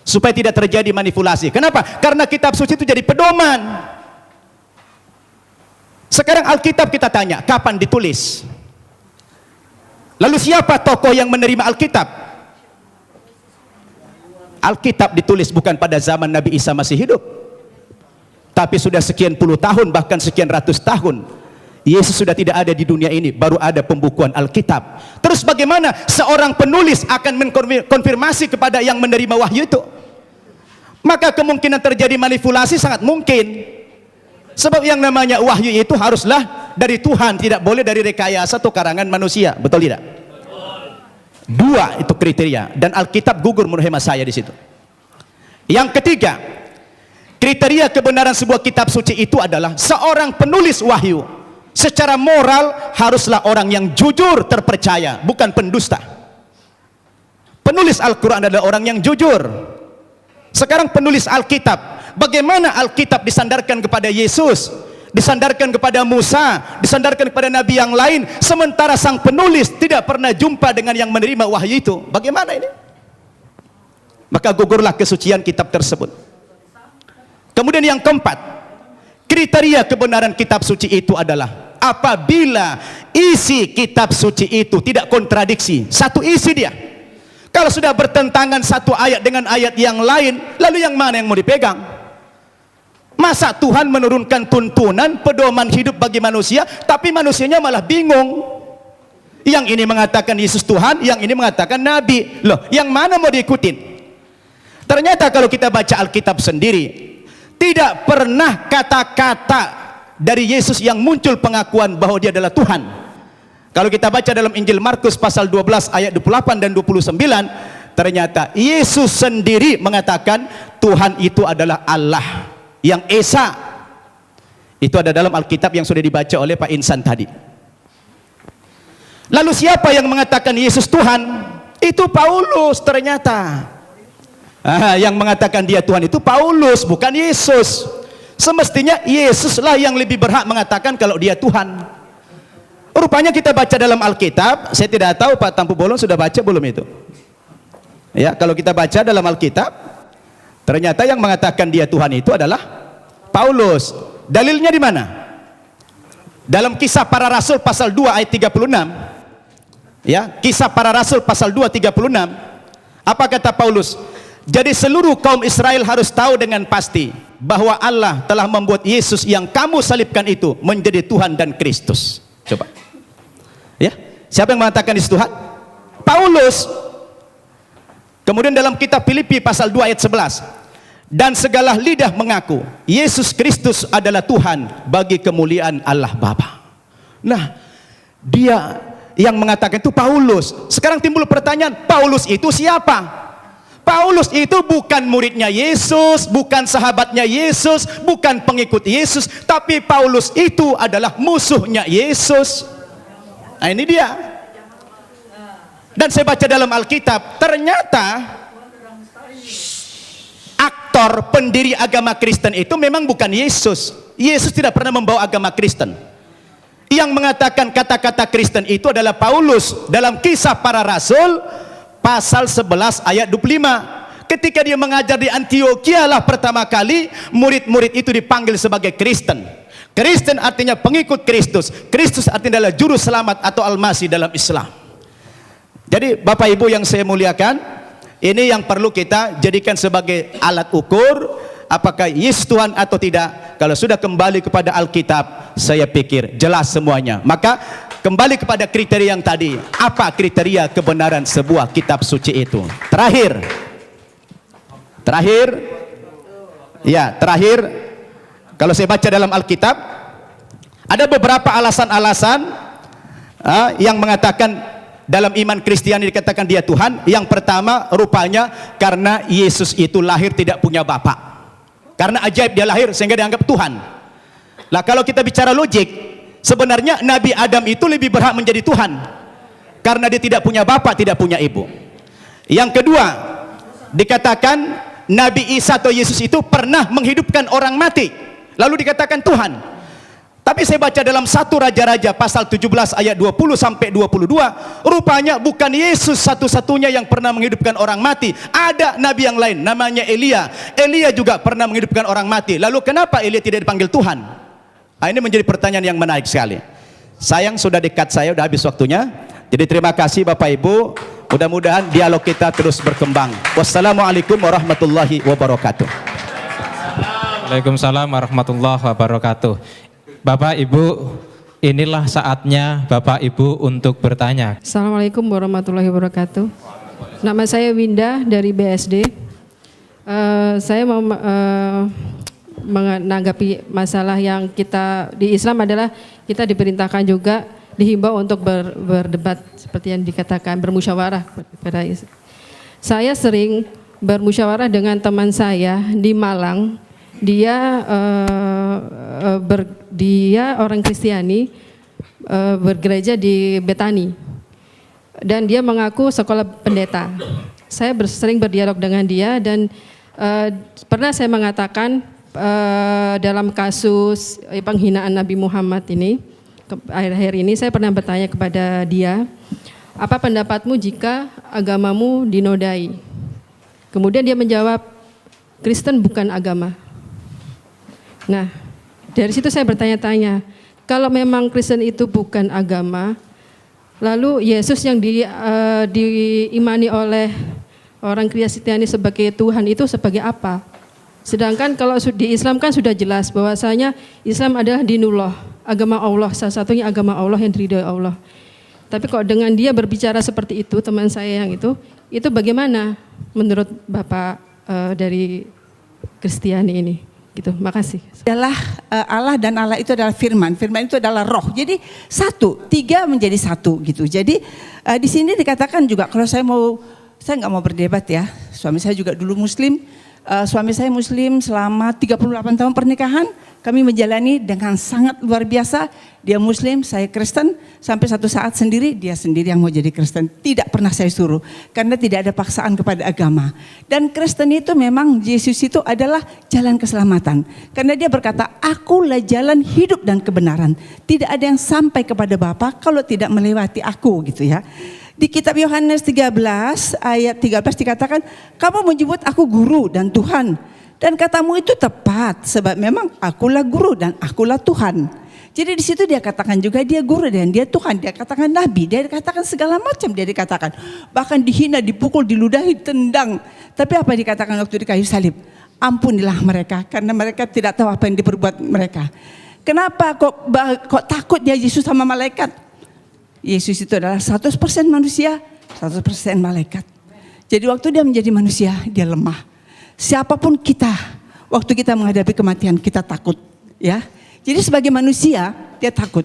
supaya tidak terjadi manipulasi. Kenapa? Karena kitab suci itu jadi pedoman. Sekarang Alkitab kita tanya, kapan ditulis? Lalu siapa tokoh yang menerima Alkitab? Alkitab ditulis bukan pada zaman Nabi Isa masih hidup, tapi sudah sekian puluh tahun, bahkan sekian ratus tahun Yesus sudah tidak ada di dunia ini, baru ada pembukuan Alkitab. Terus bagaimana seorang penulis akan mengkonfirmasi kepada yang menerima wahyu itu? Maka kemungkinan terjadi manipulasi sangat mungkin. Sebab yang namanya wahyu itu haruslah dari Tuhan, tidak boleh dari rekayasa atau karangan manusia. Betul tidak? Dua itu kriteria, dan Alkitab gugur menurut hemat saya di situ. Yang ketiga, kriteria kebenaran sebuah kitab suci itu adalah seorang penulis wahyu secara moral haruslah orang yang jujur, terpercaya, bukan pendusta. Penulis Al-Quran adalah orang yang jujur. Sekarang penulis Alkitab, bagaimana Alkitab disandarkan kepada Yesus, disandarkan kepada Musa, disandarkan kepada Nabi yang lain, sementara sang penulis tidak pernah jumpa dengan yang menerima wahyu itu? Bagaimana ini? Maka gugurlah kesucian kitab tersebut. Kemudian yang keempat, kriteria kebenaran kitab suci itu adalah apabila isi kitab suci itu tidak kontradiksi, satu isi dia. Kalau sudah bertentangan satu ayat dengan ayat yang lain, lalu yang mana yang mau dipegang? Masa Tuhan menurunkan tuntunan pedoman hidup bagi manusia, tapi manusianya malah bingung. Yang ini mengatakan Yesus Tuhan, yang ini mengatakan Nabi. Loh, yang mana mau diikutin? Ternyata kalau kita baca Alkitab sendiri, tidak pernah kata-kata dari Yesus yang muncul pengakuan bahwa dia adalah Tuhan. Kalau kita baca dalam Injil Markus pasal 12 ayat 28 dan 29, ternyata Yesus sendiri mengatakan Tuhan itu adalah Allah yang Esa. Itu ada dalam Alkitab yang sudah dibaca oleh Pak Insan tadi. Lalu siapa yang mengatakan Yesus Tuhan? Itu Paulus ternyata. Yang mengatakan dia Tuhan itu Paulus, bukan Yesus. Semestinya Yesuslah yang lebih berhak mengatakan kalau dia Tuhan. Rupanya kita baca dalam Alkitab, saya tidak tahu Pak Tampu Bolon sudah baca belum itu. Ya, kalau kita baca dalam Alkitab, ternyata yang mengatakan dia Tuhan itu adalah Paulus. Dalilnya di mana? Dalam Kisah Para Rasul pasal 2 ayat 36. Ya, Kisah Para Rasul pasal 2 36. Apa kata Paulus? Jadi seluruh kaum Israel harus tahu dengan pasti bahwa Allah telah membuat Yesus yang kamu salibkan itu menjadi Tuhan dan Kristus. Coba. Ya, siapa yang mengatakan Yesus Tuhan? Paulus. Kemudian dalam kitab Filipi pasal 2 ayat 11. Dan segala lidah mengaku Yesus Kristus adalah Tuhan bagi kemuliaan Allah Bapa. Nah, dia yang mengatakan itu Paulus. Sekarang timbul pertanyaan, Paulus itu siapa? Paulus itu bukan muridnya Yesus, bukan sahabatnya Yesus, bukan pengikut Yesus, tapi Paulus itu adalah musuhnya Yesus. Nah, ini dia. Dan saya baca dalam Alkitab, ternyata aktor pendiri agama Kristen itu memang bukan Yesus. Yesus tidak pernah membawa agama Kristen. Yang mengatakan kata-kata Kristen itu adalah Paulus dalam Kisah Para Rasul pasal 11 ayat 25. Ketika dia mengajar di Antioquia lah pertama kali murid-murid itu dipanggil sebagai Kristen. Kristen artinya pengikut Kristus. Kristus artinya adalah juru selamat atau Al-Masih dalam Islam. Jadi Bapak Ibu yang saya muliakan, ini yang perlu kita jadikan sebagai alat ukur apakah Yesus Tuhan atau tidak. Kalau sudah kembali kepada Alkitab, saya pikir jelas semuanya. Maka kembali kepada kriteria yang tadi. Apa kriteria kebenaran sebuah kitab suci itu? Terakhir, kalau saya baca dalam Alkitab, ada beberapa alasan-alasan yang mengatakan dalam iman Kristiani dikatakan dia Tuhan. Yang pertama, rupanya karena Yesus itu lahir tidak punya bapak. Karena ajaib dia lahir sehingga dianggap Tuhan. Lah kalau kita bicara logik, sebenarnya Nabi Adam itu lebih berhak menjadi Tuhan. Karena dia tidak punya bapak, tidak punya ibu. Yang kedua, dikatakan Nabi Isa atau Yesus itu pernah menghidupkan orang mati. Lalu dikatakan Tuhan. Tapi saya baca dalam 1 Raja-Raja pasal 17 ayat 20 sampai 22, rupanya bukan Yesus satu-satunya yang pernah menghidupkan orang mati. Ada nabi yang lain namanya Elia. Elia juga pernah menghidupkan orang mati. Lalu kenapa Elia tidak dipanggil Tuhan? Ini menjadi pertanyaan yang menarik sekali. Sayang sudah dekat, saya sudah habis waktunya. Jadi terima kasih Bapak Ibu. Mudah-mudahan dialog kita terus berkembang. Wassalamualaikum warahmatullahi wabarakatuh. Waalaikumsalam warahmatullahi wabarakatuh. Bapak Ibu, inilah saatnya Bapak Ibu untuk bertanya. Assalamualaikum warahmatullahi wabarakatuh. Nama saya Winda dari BSD. Saya mau menanggapi masalah yang kita di Islam adalah kita diperintahkan juga dihimbau untuk berdebat seperti yang dikatakan bermusyawarah pada saya sering bermusyawarah dengan teman saya di Malang. Dia orang Kristiani, bergereja di Betani dan dia mengaku sekolah pendeta. Saya sering berdialog dengan dia dan pernah saya mengatakan dalam kasus penghinaan Nabi Muhammad ini, akhir-akhir ini saya pernah bertanya kepada dia, apa pendapatmu jika agamamu dinodai? Kemudian dia menjawab, Kristen bukan agama. Nah, dari situ saya bertanya-tanya, kalau memang Kristen itu bukan agama, lalu Yesus yang diimani oleh orang Kristiani sebagai Tuhan itu sebagai apa? Sedangkan kalau di Islam kan sudah jelas bahwasanya Islam adalah dinullah, agama Allah, salah satunya agama Allah yang diridhoi Allah. Tapi kok dengan dia berbicara seperti itu, teman saya yang itu bagaimana menurut Bapak dari Kristiani ini? Gitu, makasih. Adalah Allah dan Allah itu adalah firman. Firman itu adalah roh. Jadi satu, tiga menjadi satu gitu. Jadi di sini dikatakan juga kalau saya nggak mau berdebat ya. Suami saya juga dulu Muslim. Suami saya Muslim selama 38 tahun pernikahan. Kami menjalani dengan sangat luar biasa. Dia Muslim, saya Kristen. Sampai satu saat dia sendiri yang mau jadi Kristen. Tidak pernah saya suruh. Karena tidak ada paksaan kepada agama. Dan Kristen itu memang Yesus itu adalah jalan keselamatan. Karena dia berkata, akulah jalan hidup dan kebenaran. Tidak ada yang sampai kepada Bapa kalau tidak melewati aku gitu ya. Di kitab Yohanes 13 ayat 13 dikatakan, kamu menyebut aku guru dan Tuhan. Dan katamu itu tepat sebab memang akulah guru dan akulah Tuhan. Jadi di situ dia katakan juga dia guru dan dia Tuhan. Dia katakan nabi, dia katakan segala macam dia dikatakan. Bahkan dihina, dipukul, diludahi, tendang. Tapi apa dikatakan waktu di kayu salib? Ampunilah mereka karena mereka tidak tahu apa yang diperbuat mereka. Kenapa kok takut dia Yesus sama malaikat? Yesus itu adalah 100% manusia, 100% malaikat. Jadi waktu dia menjadi manusia, dia lemah. Siapapun kita, waktu kita menghadapi kematian, kita takut, ya. Jadi sebagai manusia, dia takut.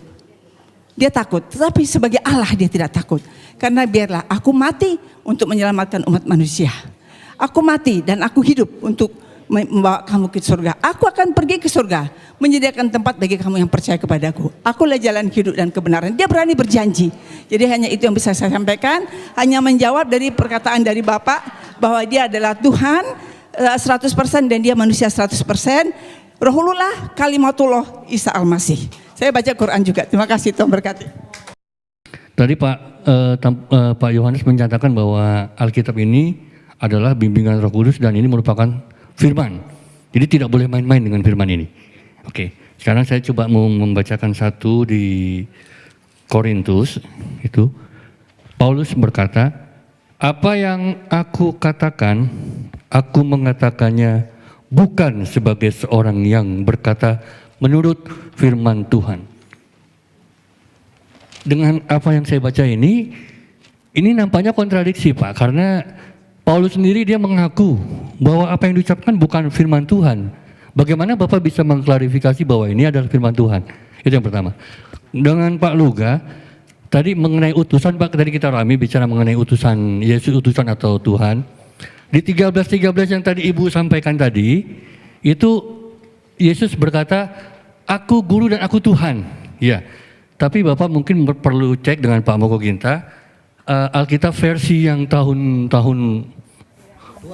Dia takut, tetapi sebagai Allah dia tidak takut. Karena biarlah aku mati untuk menyelamatkan umat manusia. Aku mati dan aku hidup untuk membawa kamu ke surga. Aku akan pergi ke surga, menyediakan tempat bagi kamu yang percaya kepadaku. Akulah jalan hidup dan kebenaran. Dia berani berjanji. Jadi hanya itu yang bisa saya sampaikan. Hanya menjawab dari perkataan dari Bapak bahwa dia adalah Tuhan 100% dan dia manusia 100%. Rohullah kalimatullah Isa Al-Masih. Saya baca Quran juga. Terima kasih, Tuhan berkati. Tadi Pak Yohanes menyatakan bahwa Alkitab ini adalah bimbingan Roh Kudus dan ini merupakan firman. Jadi tidak boleh main-main dengan firman ini. Oke, sekarang saya coba mau membacakan satu di Korintus. Itu Paulus berkata, apa yang aku katakan, aku mengatakannya bukan sebagai seorang yang berkata menurut firman Tuhan. Dengan apa yang saya baca ini nampaknya kontradiksi Pak, karena Paulus sendiri dia mengaku bahwa apa yang diucapkan bukan firman Tuhan. Bagaimana Bapak bisa mengklarifikasi bahwa ini adalah firman Tuhan? Itu yang pertama. Dengan Pak Luga, tadi mengenai utusan Pak, tadi kita rame bicara mengenai utusan Yesus, utusan atau Tuhan. Di 13:13 yang tadi Ibu sampaikan tadi, itu Yesus berkata, aku guru dan aku Tuhan. Ya, tapi Bapak mungkin perlu cek dengan Pak Moko Ginta, Alkitab versi yang tahun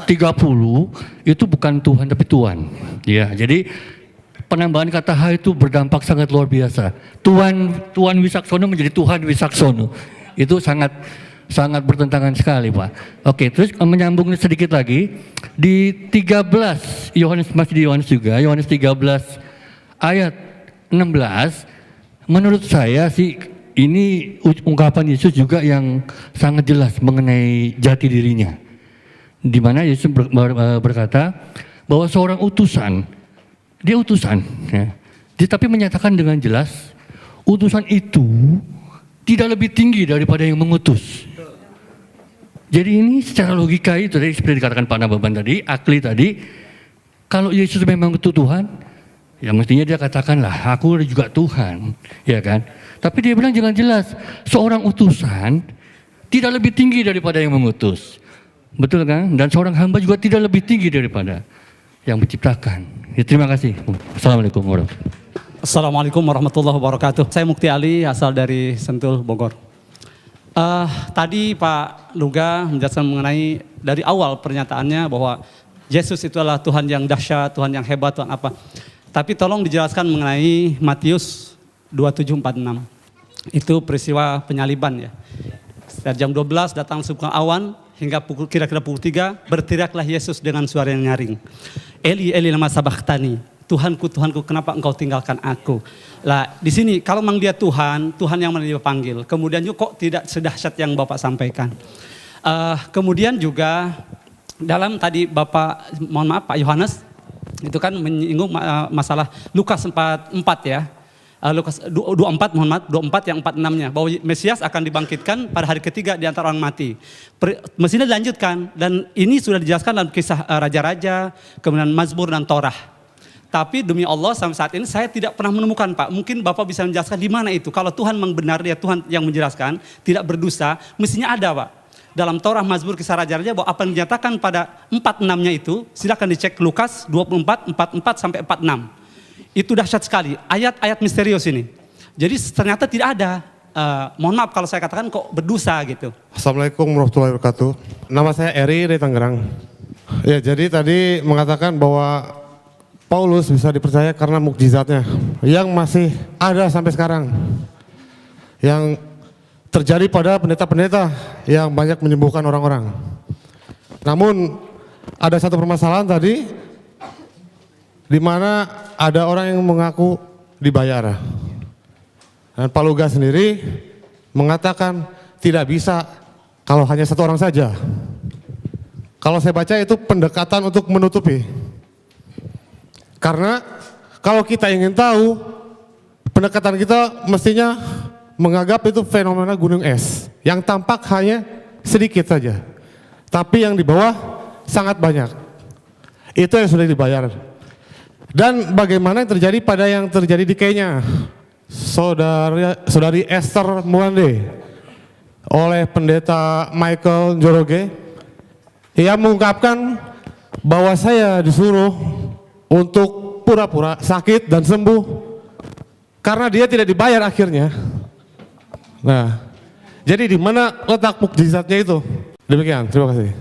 30 itu bukan Tuhan tapi Tuhan. Ya, jadi penambahan kata H itu berdampak sangat luar biasa. Tuhan Wisaksono menjadi Tuhan Wisaksono. Itu sangat bertentangan sekali, Pak. Oke, terus menyambung sedikit lagi di 13 Yohanes, masih di Yohanes juga, Yohanes 13 ayat 16, menurut saya sih ini ungkapan Yesus juga yang sangat jelas mengenai jati dirinya. Di mana Yesus berkata bahwa seorang utusan, dia utusan, ya. Tapi menyatakan dengan jelas, utusan itu tidak lebih tinggi daripada yang mengutus. Jadi ini secara logika itu, tadi seperti dikatakan Pak Nababan tadi, Akli tadi, kalau Yesus memang itu Tuhan, ya mestinya dia katakanlah, aku juga Tuhan, ya kan? Tapi dia bilang jangan jelas, seorang utusan tidak lebih tinggi daripada yang mengutus. Betul kan? Dan seorang hamba juga tidak lebih tinggi daripada yang menciptakan. Ya, terima kasih. Assalamualaikum warahmatullahi wabarakatuh. Assalamualaikum warahmatullahi wabarakatuh. Saya Mukti Ali, asal dari Sentul, Bogor. Tadi Pak Luga menjelaskan mengenai dari awal pernyataannya bahwa Yesus itu adalah Tuhan yang dahsyat, Tuhan yang hebat, Tuhan apa. Tapi tolong dijelaskan mengenai Matius 27:46. Itu peristiwa penyaliban ya. Sekitar jam 12 datang sebuah awan hingga kira-kira pukul 3 berteriaklah Yesus dengan suara yang nyaring. Eli Eli lama sabachthani. Tuhanku, Tuhanku, kenapa engkau tinggalkan aku? Lah, di sini kalau memang dia Tuhan, Tuhan yang mana dia panggil. Kemudian juga kok tidak sedahsyat yang Bapak sampaikan. Kemudian juga dalam tadi Bapak, mohon maaf Pak Yohanes, itu kan menyinggung masalah Lukas 4 ya. Lukas 24, mohon maaf, 24 yang 46-nya. Bahwa Mesias akan dibangkitkan pada hari ketiga di antara orang mati. Mestinya dilanjutkan, dan ini sudah dijelaskan dalam kisah Raja-Raja, kemudian Mazmur dan Torah. Tapi demi Allah sampai saat ini saya tidak pernah menemukan Pak. Mungkin Bapak bisa menjelaskan di mana itu. Kalau Tuhan memang benar, dia Tuhan yang menjelaskan, tidak berdusta, mestinya ada Pak. Dalam Torah, Mazmur, kisah Raja-Raja, bahwa apa yang dinyatakan pada 46-nya itu, silakan dicek Lukas 24, 44 sampai 46. Itu dahsyat sekali, ayat-ayat misterius ini. Jadi ternyata tidak ada, mohon maaf kalau saya katakan kok berdosa gitu. Assalamualaikum warahmatullahi wabarakatuh. Nama saya Eri dari Tangerang. Ya, jadi tadi mengatakan bahwa Paulus bisa dipercaya karena mukjizatnya yang masih ada sampai sekarang. Yang terjadi pada pendeta-pendeta yang banyak menyembuhkan orang-orang. Namun ada satu permasalahan tadi, di mana ada orang yang mengaku dibayar. Dan Pak Luga sendiri mengatakan tidak bisa kalau hanya satu orang saja. Kalau saya baca itu pendekatan untuk menutupi. Karena kalau kita ingin tahu, pendekatan kita mestinya menganggap itu fenomena gunung es. Yang tampak hanya sedikit saja. Tapi yang di bawah sangat banyak. Itu yang sudah dibayar. Dan bagaimana yang terjadi pada yang terjadi di Kenya, saudari Esther Mwande oleh pendeta Michael Njoroge, ia mengungkapkan bahwa saya disuruh untuk pura-pura sakit dan sembuh karena dia tidak dibayar akhirnya. Nah, jadi di mana letak mukjizatnya itu? Demikian, terima kasih.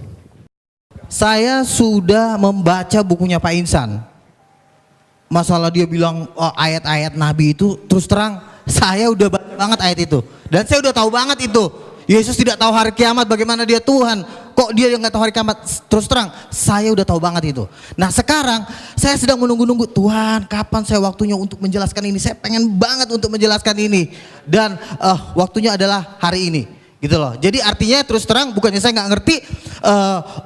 Saya sudah membaca bukunya Pak Insan. masalah dia bilang ayat-ayat Nabi itu, terus terang saya udah baca banget ayat itu. Dan saya udah tahu banget itu. Yesus tidak tahu hari kiamat, bagaimana dia Tuhan. Kok dia yang gak tahu hari kiamat? Terus terang, saya udah tahu banget itu. Nah sekarang, saya sedang menunggu-nunggu, Tuhan kapan saya waktunya untuk menjelaskan ini. Saya pengen banget untuk menjelaskan ini. Dan waktunya adalah hari ini. Gitu loh. Jadi artinya terus terang, bukannya saya nggak ngerti,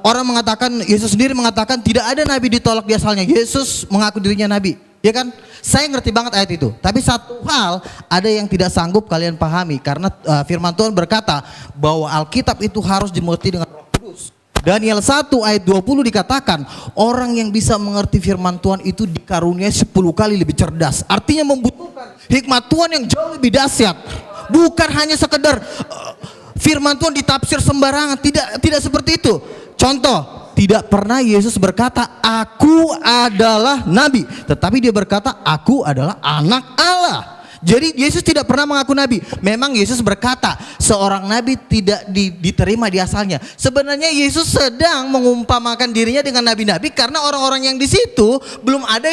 orang mengatakan, Yesus sendiri mengatakan tidak ada nabi ditolak di asalnya. Yesus mengaku dirinya nabi, ya kan? Saya ngerti banget ayat itu. Tapi satu hal ada yang tidak sanggup kalian pahami, karena firman Tuhan berkata bahwa Alkitab itu harus dimengerti dengan Roh Kudus. Daniel 1 ayat 20 dikatakan orang yang bisa mengerti firman Tuhan itu dikaruniai 10 kali lebih cerdas. Artinya membutuhkan hikmat Tuhan yang jauh lebih dahsyat. Bukan hanya sekedar firman Tuhan ditafsir sembarangan, tidak seperti itu. Contoh, tidak pernah Yesus berkata aku adalah nabi, tetapi dia berkata aku adalah anak Allah. Jadi Yesus tidak pernah mengaku nabi. Memang Yesus berkata seorang nabi tidak diterima di asalnya. Sebenarnya Yesus sedang mengumpamakan dirinya dengan nabi-nabi karena orang-orang yang di situ belum ada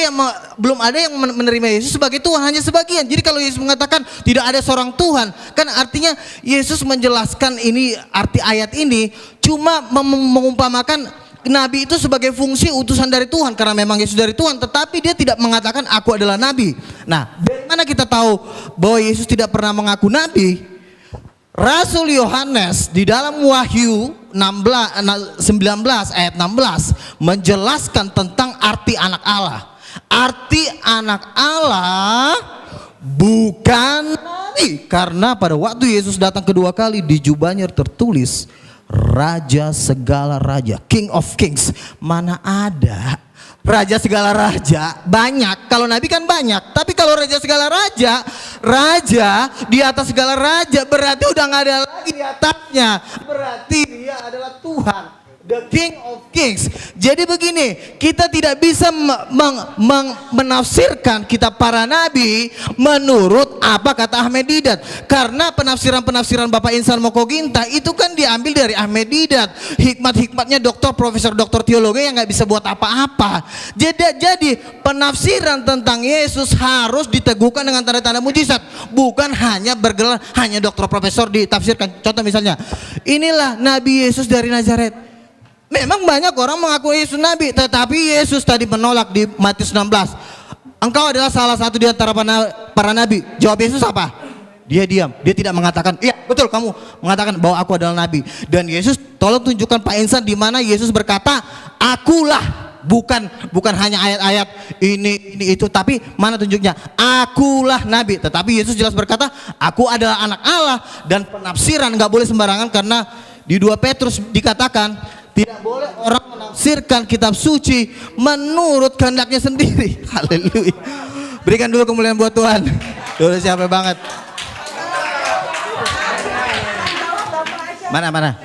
yang menerima Yesus sebagai Tuhan, hanya sebagian. Jadi kalau Yesus mengatakan tidak ada seorang Tuhan, kan artinya Yesus menjelaskan ini, arti ayat ini cuma mengumpamakan nabi itu sebagai fungsi utusan dari Tuhan, karena memang Yesus dari Tuhan, tetapi dia tidak mengatakan aku adalah nabi. Nah, dari mana kita tahu bahwa Yesus tidak pernah mengaku nabi? Rasul Yohanes di dalam Wahyu 19 ayat 16 menjelaskan tentang arti anak Allah. Arti anak Allah bukan nabi, karena pada waktu Yesus datang kedua kali di jubahnya tertulis Raja segala raja, King of Kings. Mana ada raja segala raja? Banyak. Kalau nabi kan banyak. Tapi kalau raja segala raja, raja di atas segala raja, berarti udah nggak ada lagi di atasnya. Berarti dia adalah Tuhan, the King of Kings. Jadi begini, kita tidak bisa menafsirkan kitab para nabi menurut apa kata Ahmed Didat, karena penafsiran Bapak Insan Mokoginta itu kan diambil dari Ahmed Didat, hikmat-hikmatnya profesor doktor teologi yang nggak bisa buat apa-apa. Jadi penafsiran tentang Yesus harus diteguhkan dengan tanda-tanda mujizat, bukan hanya bergelar hanya doktor profesor ditafsirkan. Contoh misalnya, inilah Nabi Yesus dari Nazaret. Memang banyak orang mengaku Yesus nabi, tetapi Yesus tadi menolak di Matius 16. Engkau adalah salah satu di antara para nabi. Jawab Yesus apa? Dia diam, dia tidak mengatakan, iya betul kamu mengatakan bahwa aku adalah nabi. Dan Yesus, tolong tunjukkan Pak Insan di mana Yesus berkata, akulah, bukan hanya ayat-ayat ini itu, tapi mana tunjuknya? Akulah nabi. Tetapi Yesus jelas berkata, aku adalah anak Allah. Dan penafsiran nggak boleh sembarangan, karena di 2 Petrus dikatakan tidak boleh orang menafsirkan kitab suci menurut kehendaknya sendiri. Haleluya. Berikan dulu kemuliaan buat Tuhan. Udah siapa banget. Mana?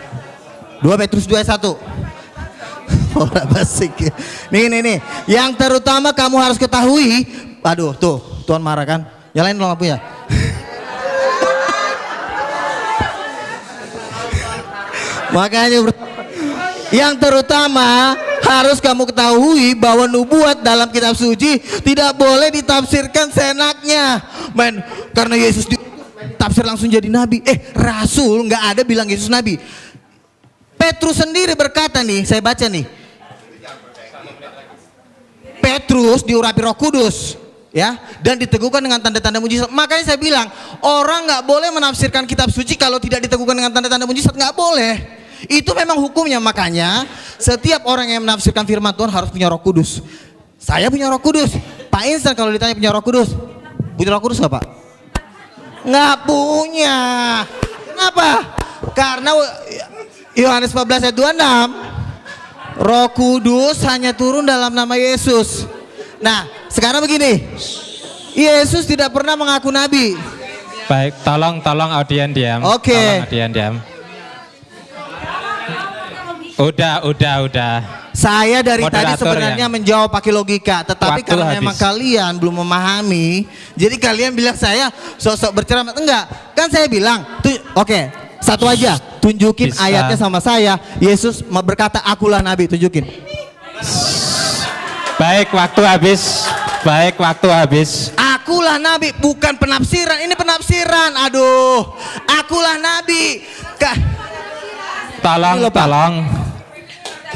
2 Petrus 2:1. Orang basic. Nih. Yang terutama kamu harus ketahui. Aduh, tuh, Tuhan marah kan? Yang lain lo nggak punya. Makanya yang terutama harus kamu ketahui bahwa nubuat dalam kitab suci tidak boleh ditafsirkan seenaknya. Karena Yesus ditafsir langsung jadi nabi. Rasul nggak ada bilang Yesus nabi. Petrus sendiri berkata nih, saya baca nih. Petrus diurapi Roh Kudus, ya, dan diteguhkan dengan tanda-tanda mujizat. Makanya saya bilang orang nggak boleh menafsirkan kitab suci kalau tidak diteguhkan dengan tanda-tanda mujizat, nggak boleh. Itu memang hukumnya. Makanya setiap orang yang menafsirkan firman Tuhan harus punya Roh Kudus. Saya punya Roh Kudus. Pak Insan kalau ditanya punya Roh Kudus, punya Roh Kudus nggak Pak? Nggak punya. Kenapa? Karena Yohanes 14 ayat 26, Roh Kudus hanya turun dalam nama Yesus. Nah, sekarang begini, Yesus tidak pernah mengaku nabi. Baik, tolong audien diam. Oke. Tolong audien diam. Udah. Saya dari tadi Moderator sebenarnya menjawab pakai logika, tetapi Waktu karena habis. memang kalian belum memahami, jadi kalian bilang saya sosok berceramah. Enggak, kan saya bilang, oke, satu aja, tunjukin Bisa. ayatnya sama saya. Yesus berkata, akulah nabi, tunjukin. Baik, waktu habis. Baik, waktu habis. Akulah nabi, bukan penafsiran. Ini penafsiran. Aduh, akulah nabi. Tolong.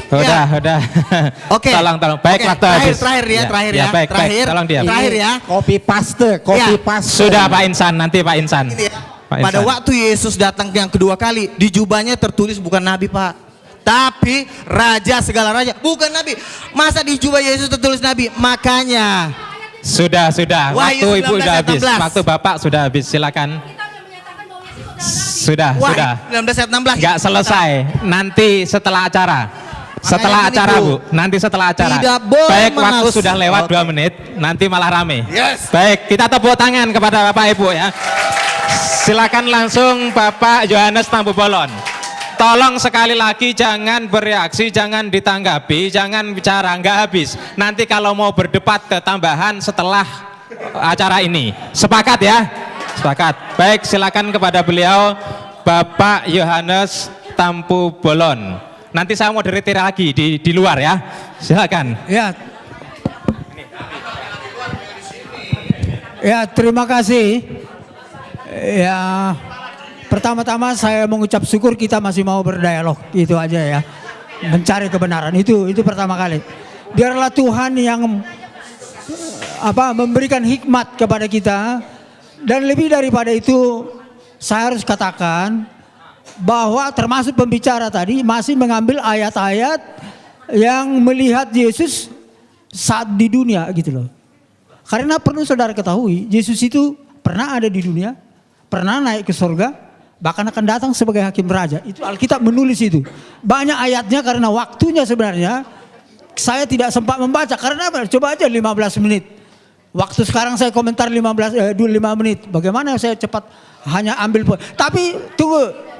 Udah. Oke. Tolong. Baik, waktu habis. Terakhir ya. Baik. Tolong diam. Terakhir ya. Copy paste. Sudah Pak Insan, nanti Pak Insan. Pak Pada Insan. waktu Yesus datang yang kedua kali, di jubahnya tertulis bukan nabi, Pak, tapi raja segala raja, bukan nabi. Masa di jubah Yesus tertulis nabi? Makanya Sudah. Wahyu Waktu Ibu 19 sudah habis. 16. Waktu Bapak sudah habis. Silakan. Sudah. 19 ayat 16. Enggak selesai. Nanti setelah acara. Setelah Makanya acara, gini, Bu. Nanti setelah acara. Tidak boleh Baik, waktu menafsir. sudah lewat Oke. 2 menit. Nanti malah rame. Yes. Baik, kita tepuk tangan kepada Bapak Ibu ya. Silakan langsung Bapak Yohanes Tampu Bolon. Tolong sekali lagi jangan bereaksi, jangan ditanggapi, jangan bicara, nggak habis. Nanti kalau mau berdebat ketambahan setelah acara ini. Sepakat ya? Sepakat. Baik, silakan kepada beliau Bapak Yohanes Tampu Bolon. Nanti saya mau moderator lagi di luar ya. Silakan. Ya, terima kasih. Ya, pertama-tama saya mengucap syukur kita masih mau berdialog, itu aja ya. Mencari kebenaran itu pertama kali. Biarlah Tuhan yang memberikan hikmat kepada kita, dan lebih daripada itu saya harus katakan bahwa termasuk pembicara tadi masih mengambil ayat-ayat yang melihat Yesus saat di dunia gitu loh. Karena perlu saudara ketahui, Yesus itu pernah ada di dunia, pernah naik ke surga, bahkan akan datang sebagai hakim raja. Itu Alkitab menulis itu. Banyak ayatnya karena waktunya sebenarnya saya tidak sempat membaca. Karena apa? Coba aja 15 menit. Waktu sekarang saya komentar 5 menit. Bagaimana saya cepat hanya ambil poin. Tapi tunggu.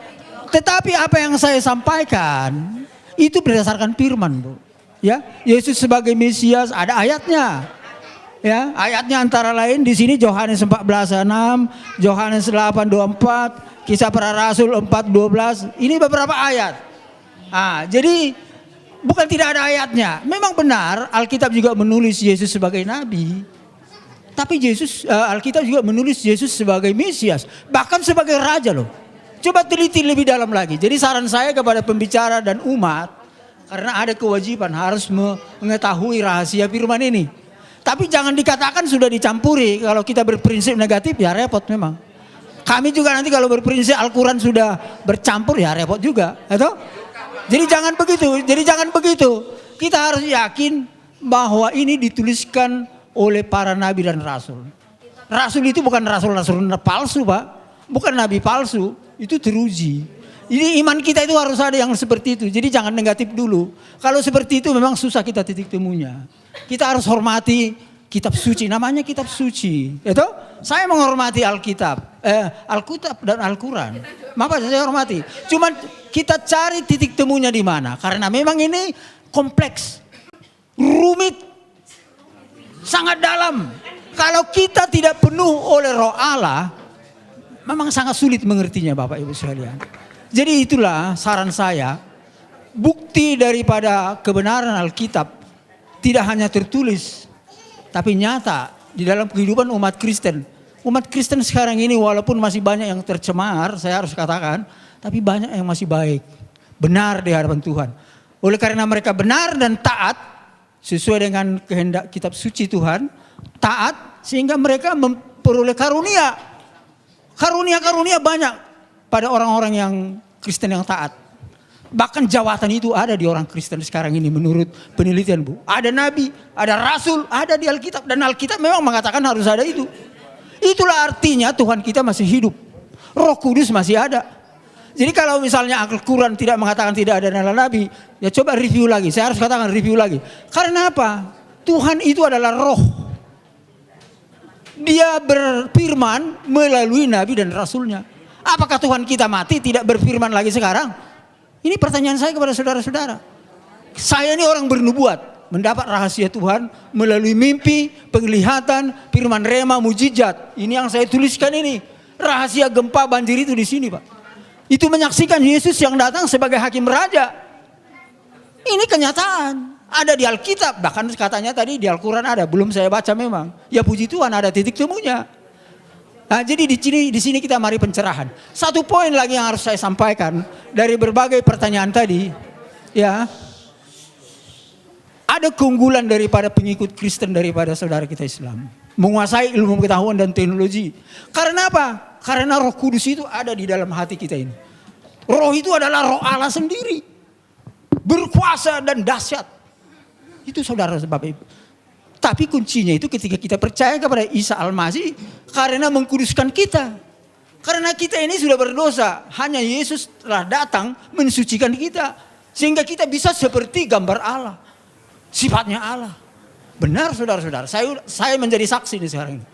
Tetapi apa yang saya sampaikan itu berdasarkan firman, Bu. Ya, Yesus sebagai Mesias ada ayatnya. Ya, ayatnya antara lain di sini Yohanes 14:6, Yohanes 8:24, Kisah Para Rasul 4:12. Ini beberapa ayat. Jadi bukan tidak ada ayatnya. Memang benar Alkitab juga menulis Yesus sebagai nabi. Tapi Alkitab juga menulis Yesus sebagai Mesias, bahkan sebagai raja loh. Coba teliti lebih dalam lagi. Jadi saran saya kepada pembicara dan umat, karena ada kewajiban harus mengetahui rahasia firman ini. Tapi jangan dikatakan sudah dicampuri. Kalau kita berprinsip negatif ya repot memang. Kami juga nanti kalau berprinsip Al-Quran sudah bercampur ya repot juga. Atau? Jadi jangan begitu. Kita harus yakin bahwa ini dituliskan oleh para nabi dan rasul. Rasul itu bukan rasul-rasul palsu, Pak. Bukan nabi palsu. Itu teruji. Jadi iman kita itu harus ada yang seperti itu. Jadi jangan negatif dulu. Kalau seperti itu memang susah kita titik temunya. Kita harus hormati kitab suci, namanya kitab suci. Itu saya menghormati Alkitab dan Al-Quran. Maka saya hormati. Cuman kita cari titik temunya di mana? Karena memang ini kompleks, rumit, sangat dalam. Kalau kita tidak penuh oleh Roh Allah, memang sangat sulit mengertinya, Bapak Ibu sekalian. Jadi itulah saran saya, bukti daripada kebenaran Alkitab tidak hanya tertulis, tapi nyata di dalam kehidupan umat Kristen. Umat Kristen sekarang ini walaupun masih banyak yang tercemar, saya harus katakan, tapi banyak yang masih baik, benar di hadapan Tuhan. Oleh karena mereka benar dan taat, sesuai dengan kehendak kitab suci Tuhan, taat sehingga mereka memperoleh karunia. Karunia-karunia banyak pada orang-orang yang Kristen yang taat. Bahkan jawatan itu ada di orang Kristen sekarang ini menurut penelitian, Bu. Ada nabi, ada rasul, ada di Alkitab. Dan Alkitab memang mengatakan harus ada itu. Itulah artinya Tuhan kita masih hidup. Roh Kudus masih ada. Jadi kalau misalnya Al-Quran tidak mengatakan tidak ada nabi, ya coba review lagi. Saya harus katakan review lagi. Karena apa? Tuhan itu adalah roh. Dia berfirman melalui nabi dan rasulnya. Apakah Tuhan kita mati tidak berfirman lagi sekarang? Ini pertanyaan saya kepada saudara-saudara. Saya ini orang bernubuat, mendapat rahasia Tuhan melalui mimpi, penglihatan, firman rema, mujizat. Ini yang saya tuliskan ini. Rahasia gempa banjir itu di sini, Pak. Itu menyaksikan Yesus yang datang sebagai hakim raja. Ini kenyataan. Ada di Alkitab, bahkan katanya tadi di Al-Quran ada, belum saya baca memang. Ya puji Tuhan ada titik temunya. Nah, jadi di sini kita mari pencerahan. Satu poin lagi yang harus saya sampaikan dari berbagai pertanyaan tadi, ya. Ada keunggulan daripada pengikut Kristen daripada saudara kita Islam. Menguasai ilmu pengetahuan dan teknologi. Karena apa? Karena Roh Kudus itu ada di dalam hati kita ini. Roh itu adalah Roh Allah sendiri. Berkuasa dan dahsyat. Itu saudara sebab itu. Tapi kuncinya itu ketika kita percaya kepada Isa Al-Masih karena mengkuduskan kita. Karena kita ini sudah berdosa. Hanya Yesus telah datang mensucikan kita. Sehingga kita bisa seperti gambar Allah. Sifatnya Allah. Benar saudara-saudara. Saya menjadi saksi di sekarang ini.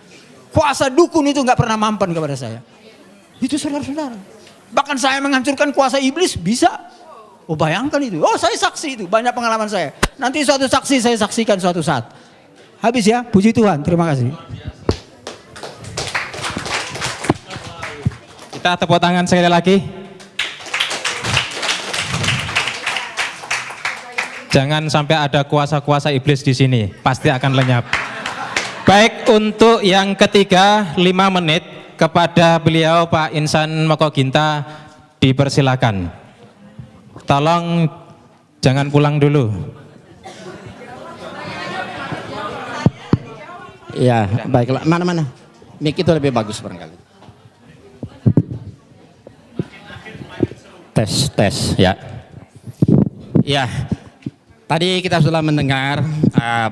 Kuasa dukun itu gak pernah mampan kepada saya. Itu saudara-saudara. Bahkan saya menghancurkan kuasa iblis bisa. Oh bayangkan itu. Oh saya saksi itu. Banyak pengalaman saya. Nanti suatu saksi saya saksikan suatu saat. Habis ya. Puji Tuhan. Terima kasih. Kita tepuk tangan sekali lagi. Jangan sampai ada kuasa-kuasa iblis di sini. Pasti akan lenyap. Baik, untuk yang ketiga 5 menit kepada beliau Pak Insan Mokoginta dipersilakan. Tolong jangan pulang dulu. Ya, baiklah. Mana-mana? Mic itu lebih bagus barangkali. Tes, ya. Ya, tadi kita sudah mendengar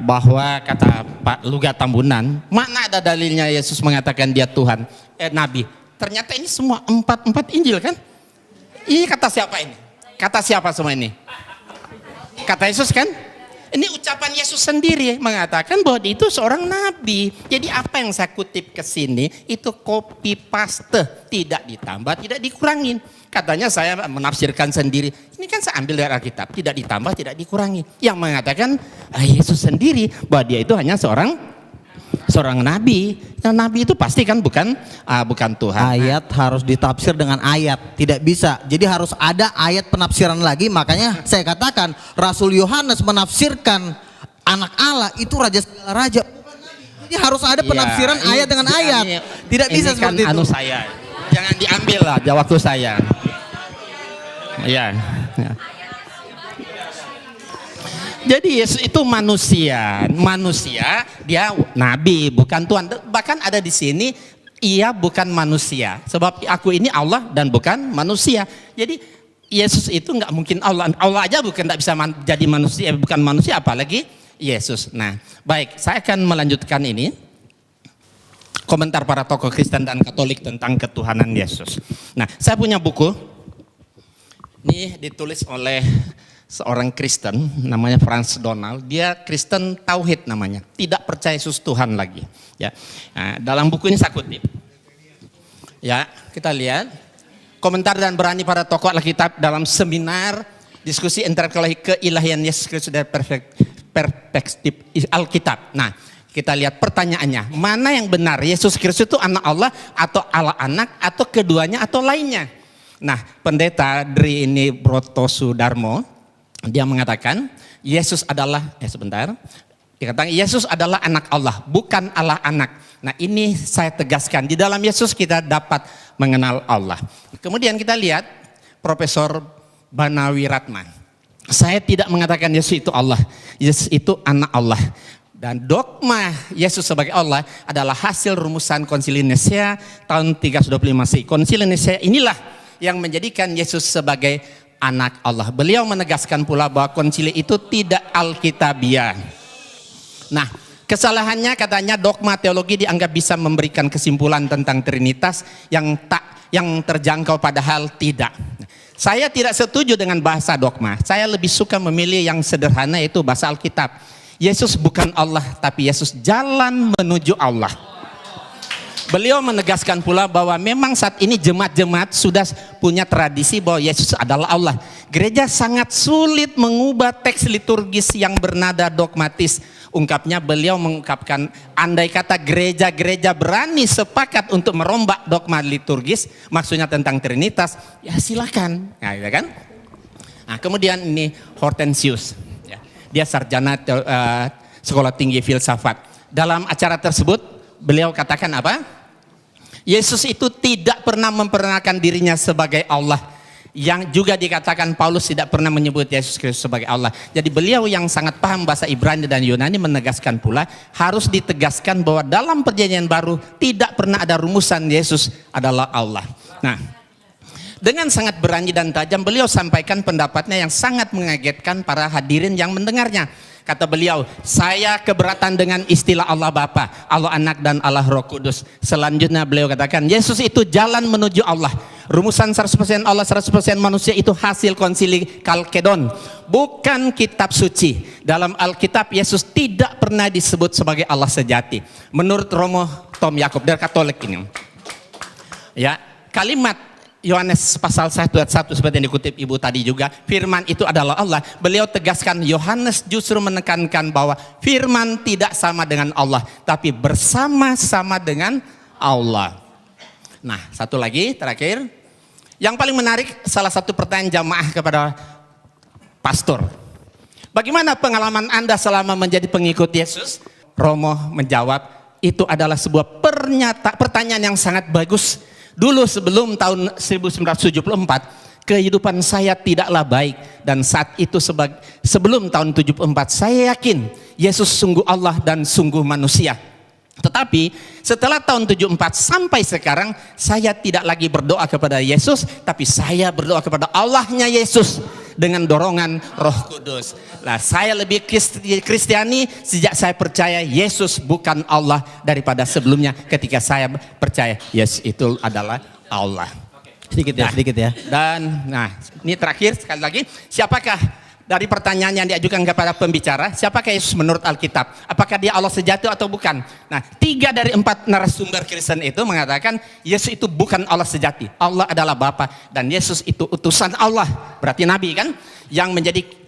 bahwa kata Pak Luga Tambunan, mana ada dalilnya Yesus mengatakan dia Tuhan, Nabi. Ternyata ini semua empat Injil kan? Ini kata siapa ini? Kata siapa semua ini? Kata Yesus kan? Ini ucapan Yesus sendiri mengatakan bahwa dia itu seorang nabi. Jadi apa yang saya kutip ke sini itu copy paste, tidak ditambah, tidak dikurangin. Katanya saya menafsirkan sendiri. Ini kan saya ambil dari Alkitab, tidak ditambah, tidak dikurangi. Yang mengatakan Yesus sendiri bahwa dia itu hanya seorang nabi. Nah, nabi itu pasti kan bukan Tuhan. Ayat harus ditafsir dengan ayat, tidak bisa. Jadi harus ada ayat penafsiran lagi. Makanya saya katakan Rasul Yohanes menafsirkan anak Allah itu raja segala raja. Jadi harus ada penafsiran ayat dengan ayat. Tidak bisa ini kan seperti itu. Saya. Jangan diambil lah waktu saya. Ya. Jadi Yesus itu manusia dia nabi bukan Tuhan. Bahkan ada di sini ia bukan manusia. Sebab aku ini Allah dan bukan manusia. Jadi Yesus itu nggak mungkin Allah. Allah aja nggak bisa jadi manusia, bukan manusia apalagi Yesus. Nah, baik, saya akan melanjutkan ini. Komentar para tokoh Kristen dan Katolik tentang ketuhanan Yesus. Nah, saya punya buku. Ini ditulis oleh seorang Kristen namanya Franz Donald. Dia Kristen Tauhid namanya, tidak percaya Yesus Tuhan lagi. Ya, nah, dalam buku ini saya kutip. Ya, kita lihat komentar dan berani para tokoh Alkitab dalam seminar diskusi intelektual keilahian Yesus Kristus dari perspektif Alkitab. Nah, kita lihat pertanyaannya, mana yang benar? Yesus Kristus itu anak Allah atau Allah anak atau keduanya atau lainnya? Nah, pendeta Dri ini Brotosudarmo dia mengatakan Yesus adalah dikatakan Yesus adalah anak Allah, bukan Allah anak. Nah, ini saya tegaskan, di dalam Yesus kita dapat mengenal Allah. Kemudian kita lihat Profesor Banawi Ratman. Saya tidak mengatakan Yesus itu Allah. Yesus itu anak Allah. Dan dogma Yesus sebagai Allah adalah hasil rumusan Konsili Nicea tahun 325 Masehi. Konsili Nicea inilah yang menjadikan Yesus sebagai anak Allah. Beliau menegaskan pula bahwa konsili itu tidak alkitabiah. Nah, kesalahannya katanya dogma teologi dianggap bisa memberikan kesimpulan tentang Trinitas yang terjangkau, padahal tidak. Saya tidak setuju dengan bahasa dogma. Saya lebih suka memilih yang sederhana, yaitu bahasa Alkitab. Yesus bukan Allah, tapi Yesus jalan menuju Allah. Beliau menegaskan pula bahwa memang saat ini jemaat-jemaat sudah punya tradisi bahwa Yesus adalah Allah. Gereja sangat sulit mengubah teks liturgis yang bernada dogmatis. Ungkapnya, beliau mengungkapkan, andai kata gereja-gereja berani sepakat untuk merombak dogma liturgis, maksudnya tentang Trinitas, ya silakan. Nah, ya kan? Nah, kemudian ini Hortensius. Dia sarjana sekolah tinggi filsafat. Dalam acara tersebut beliau katakan apa? Yesus itu tidak pernah memperkenalkan dirinya sebagai Allah. Yang juga dikatakan Paulus tidak pernah menyebut Yesus Kristus sebagai Allah. Jadi beliau yang sangat paham bahasa Ibrani dan Yunani menegaskan pula, harus ditegaskan bahwa dalam perjanjian baru tidak pernah ada rumusan Yesus adalah Allah. Nah, dengan sangat berani dan tajam beliau sampaikan pendapatnya yang sangat mengagetkan para hadirin yang mendengarnya. Kata beliau, saya keberatan dengan istilah Allah Bapa, Allah Anak dan Allah Roh Kudus. Selanjutnya beliau katakan, Yesus itu jalan menuju Allah. Rumusan 100% Allah, 100% manusia itu hasil konsili Kalkedon, bukan kitab suci. Dalam Alkitab Yesus tidak pernah disebut sebagai Allah sejati. Menurut Romo Tom Yakob dari Katolik ini. Ya, kalimat Yohanes pasal 1 ayat 1 seperti yang dikutip Ibu tadi juga, firman itu adalah Allah. Beliau tegaskan, Yohanes justru menekankan bahwa firman tidak sama dengan Allah, tapi bersama-sama dengan Allah. Nah, satu lagi terakhir, yang paling menarik, salah satu pertanyaan jamaah kepada pastor. Bagaimana pengalaman Anda selama menjadi pengikut Yesus? Romo menjawab, itu adalah sebuah pertanyaan yang sangat bagus. Dulu sebelum tahun 1974, kehidupan saya tidaklah baik. Dan saat itu sebelum tahun 74, saya yakin Yesus sungguh Allah dan sungguh manusia. Tetapi setelah tahun 74 sampai sekarang, saya tidak lagi berdoa kepada Yesus, tapi saya berdoa kepada Allahnya Yesus dengan dorongan Roh Kudus. Lah, saya lebih Kristiani sejak saya percaya Yesus bukan Allah daripada sebelumnya ketika saya percaya Yesus itu adalah Allah. Sedikit ya. Dan ini terakhir sekali lagi, siapakah dari pertanyaan yang diajukan kepada pembicara, siapakah Yesus menurut Alkitab? Apakah dia Allah sejati atau bukan? Nah, 3 dari 4 narasumber Kristen itu mengatakan Yesus itu bukan Allah sejati. Allah adalah Bapa dan Yesus itu utusan Allah. Berarti Nabi kan?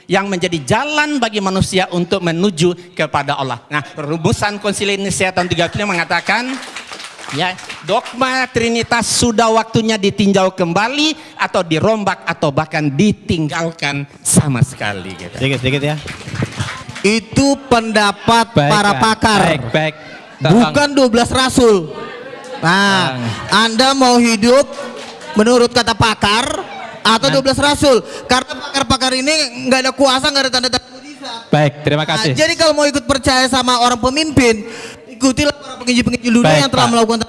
Yang menjadi jalan bagi manusia untuk menuju kepada Allah. Nah, rumusan Konsili Nicea tahun 35 mengatakan, ya, dogma Trinitas sudah waktunya ditinjau kembali atau dirombak atau bahkan ditinggalkan sama sekali. Gitu. Sedikit ya. Itu pendapat para pakar. Baik. Bukan 12 rasul. Nah, Anda mau hidup menurut kata pakar atau 12 rasul? Karena pakar-pakar ini nggak ada kuasa, nggak ada tanda-tanda mujizat. Baik, terima kasih. Nah, jadi kalau mau ikut percaya sama orang pemimpin, ikutilah para penginjil-penginjil dunia yang telah melakukan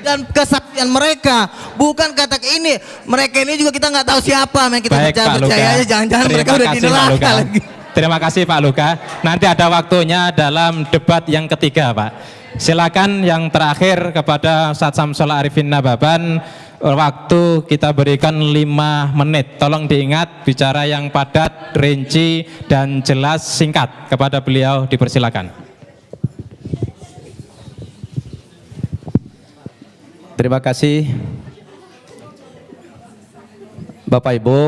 dan kesaksian mereka, bukan kata ini. Mereka ini juga kita nggak tahu siapa, yang kita percaya aja, jangan-jangan mereka udah di neraka lagi. Terima kasih Pak Luka. Nanti ada waktunya dalam debat yang ketiga, Pak. Silakan yang terakhir kepada Ustadz Samsul Arifin Nababan. Waktu kita berikan 5 menit. Tolong diingat, bicara yang padat, rinci dan jelas, singkat. Kepada beliau dipersilakan. Terima kasih Bapak Ibu,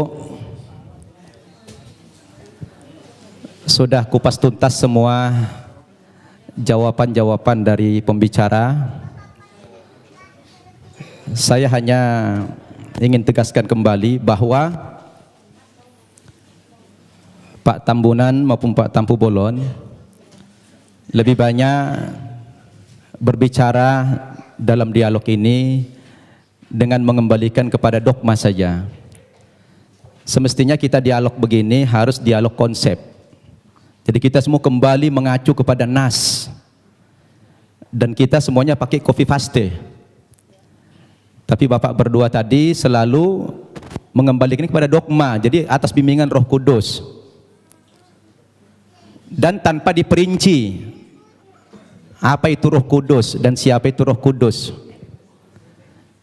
sudah kupas tuntas semua jawaban-jawaban dari pembicara. Saya hanya ingin tegaskan kembali bahwa Pak Tambunan maupun Pak Tampu Bolon lebih banyak berbicara dalam dialog ini dengan mengembalikan kepada dogma saja. Semestinya kita dialog begini harus dialog konsep. Jadi kita semua kembali mengacu kepada nas. Dan kita semuanya pakai copy paste. Tapi Bapak berdua tadi selalu mengembalikan kepada dogma. Jadi atas bimbingan Roh Kudus. Dan tanpa diperinci apa itu Roh Kudus dan siapa itu Roh Kudus.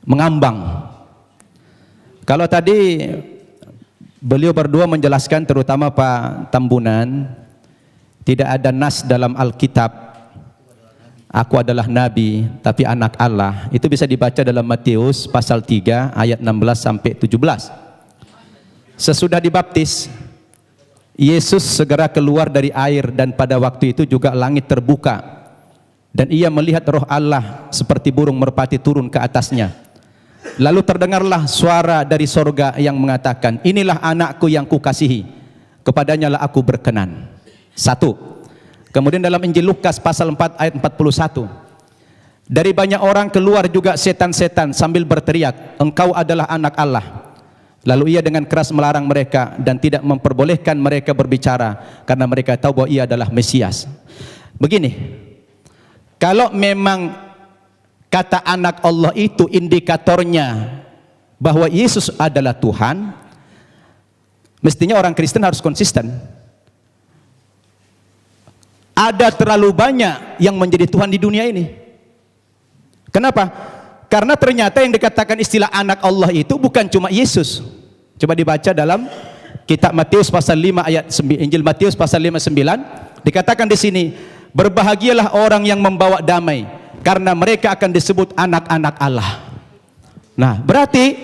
Mengambang. Kalau tadi beliau berdua menjelaskan, terutama Pak Tambunan, tidak ada nas dalam Alkitab aku adalah nabi tapi anak Allah. Itu bisa dibaca dalam Matius pasal 3 ayat 16 sampai 17. Sesudah dibaptis, Yesus segera keluar dari air dan pada waktu itu juga langit terbuka dan ia melihat Roh Allah seperti burung merpati turun ke atasnya. Lalu terdengarlah suara dari sorga yang mengatakan, inilah anakku yang kukasihi, kepadanya lah aku berkenan. Satu. Kemudian dalam Injil Lukas pasal 4 ayat 41. Dari banyak orang keluar juga setan-setan sambil berteriak, engkau adalah anak Allah. Lalu ia dengan keras melarang mereka dan tidak memperbolehkan mereka berbicara karena mereka tahu bahwa ia adalah Mesias. Begini, kalau memang kata anak Allah itu indikatornya bahwa Yesus adalah Tuhan, mestinya orang Kristen harus konsisten. Ada terlalu banyak yang menjadi Tuhan di dunia ini. Kenapa? Karena ternyata yang dikatakan istilah anak Allah itu bukan cuma Yesus. Coba dibaca dalam kitab Matius pasal 5 ayat 9, Injil Matius pasal 5:9, dikatakan di sini, berbahagialah orang yang membawa damai karena mereka akan disebut anak-anak Allah. Nah, berarti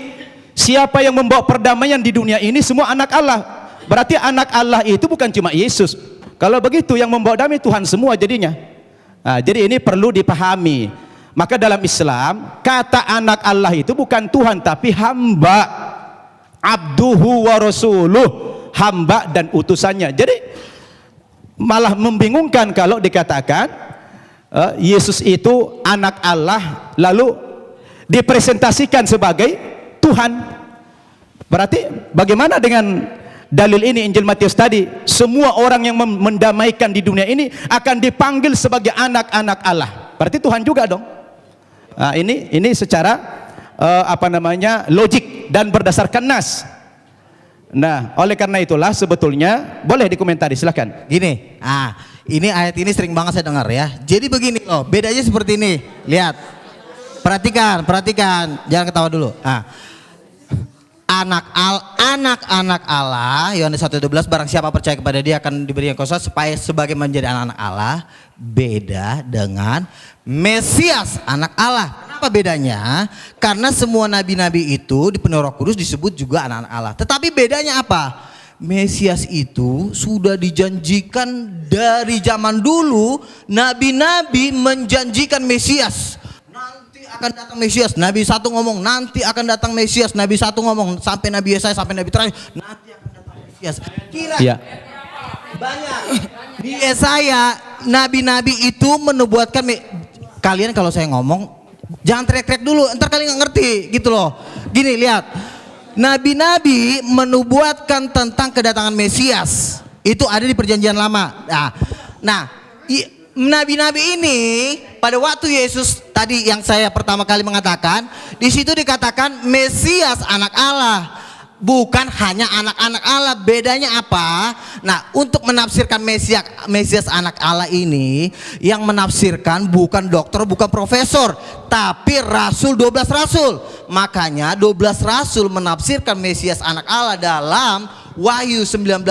siapa yang membawa perdamaian di dunia ini semua anak Allah. Berarti anak Allah itu bukan cuma Yesus. Kalau begitu yang membawa damai Tuhan semua jadinya. Nah, jadi ini perlu dipahami. Maka dalam Islam kata anak Allah itu bukan Tuhan tapi hamba, abduhu wa rasuluh, hamba dan utusannya. Jadi malah membingungkan kalau dikatakan Yesus itu anak Allah lalu dipresentasikan sebagai Tuhan. Berarti bagaimana dengan dalil ini Injil Matius tadi? Semua orang yang mendamaikan di dunia ini akan dipanggil sebagai anak-anak Allah. Berarti Tuhan juga dong. Nah, ini secara logik dan berdasarkan nas. Nah, oleh karena itulah sebetulnya boleh dikomentari, silakan. Gini, ini ayat ini sering banget saya dengar ya. Jadi begini loh, bedanya seperti ini. Lihat, perhatikan, jangan ketawa dulu. Anak-anak Allah, Yohanes 1:12, barang siapa percaya kepada dia akan diberikan kuasa supaya sebagai menjadi anak-anak Allah. Beda dengan Mesias, anak Allah. Kenapa bedanya? Karena semua nabi-nabi itu dipenuhi Roh Kudus disebut juga anak-anak Allah. Tetapi bedanya apa? Mesias itu sudah dijanjikan dari zaman dulu. Nabi-nabi menjanjikan Mesias. Akan datang Mesias. Nabi satu ngomong nanti akan datang Mesias. Nabi satu ngomong sampai Nabi Yesaya sampai Nabi terakhir nanti akan datang Mesias. Kira banyak di Yesaya nabi-nabi itu menubuatkan. Kalian kalau saya ngomong jangan teriak-teriak dulu, ntar kalian nggak ngerti gitu loh. Gini, lihat, nabi-nabi menubuatkan tentang kedatangan Mesias. Itu ada di Perjanjian Lama. Nah, nabi-nabi ini pada waktu Yesus tadi yang saya pertama kali mengatakan, di situ dikatakan Mesias anak Allah, bukan hanya anak-anak Allah. Bedanya apa? Nah, untuk menafsirkan Mesias anak Allah ini, yang menafsirkan bukan dokter, bukan profesor, tapi rasul, 12 rasul. Makanya 12 rasul menafsirkan Mesias anak Allah dalam Wahyu 19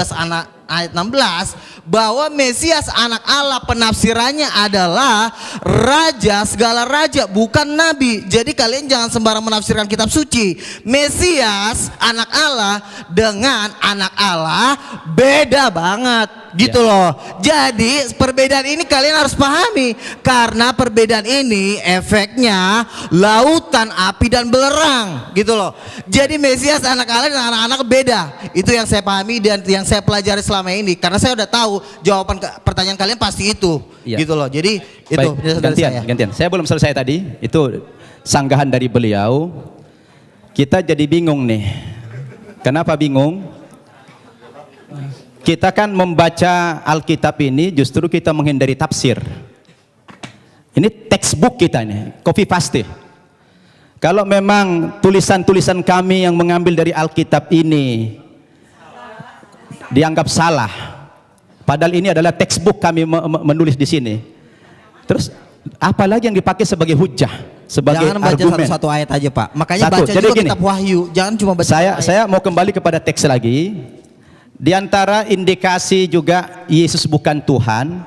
ayat 16 bahwa Mesias anak Allah penafsirannya adalah raja, segala raja, bukan nabi. Jadi kalian jangan sembarang menafsirkan kitab suci. Mesias anak Allah dengan anak Allah beda banget gitu loh. Jadi perbedaan ini kalian harus pahami, karena perbedaan ini efeknya lautan api dan belerang gitu loh. Jadi Mesias anak Allah dan anak-anak beda. Itu yang saya pahami dan yang saya pelajari selama ini, karena saya udah tahu jawaban pertanyaan kalian pasti itu gitu loh. Jadi itu gantian. Saya belum selesai tadi. Itu sanggahan dari beliau. Kita jadi bingung nih. Kenapa bingung? Kita kan membaca Alkitab ini justru kita menghindari tafsir. Ini textbook kita nih, copy paste. Kalau memang tulisan-tulisan kami yang mengambil dari Alkitab ini dianggap salah, padahal ini adalah textbook kami menulis di sini. Terus apalagi yang dipakai sebagai hujah, sebagai jangan baca argumen. satu ayat aja Pak. Makanya baca jadi juga gini, kitab Wahyu. Jangan cuma baca. Saya mau kembali kepada teks lagi. Di antara indikasi juga Yesus bukan Tuhan,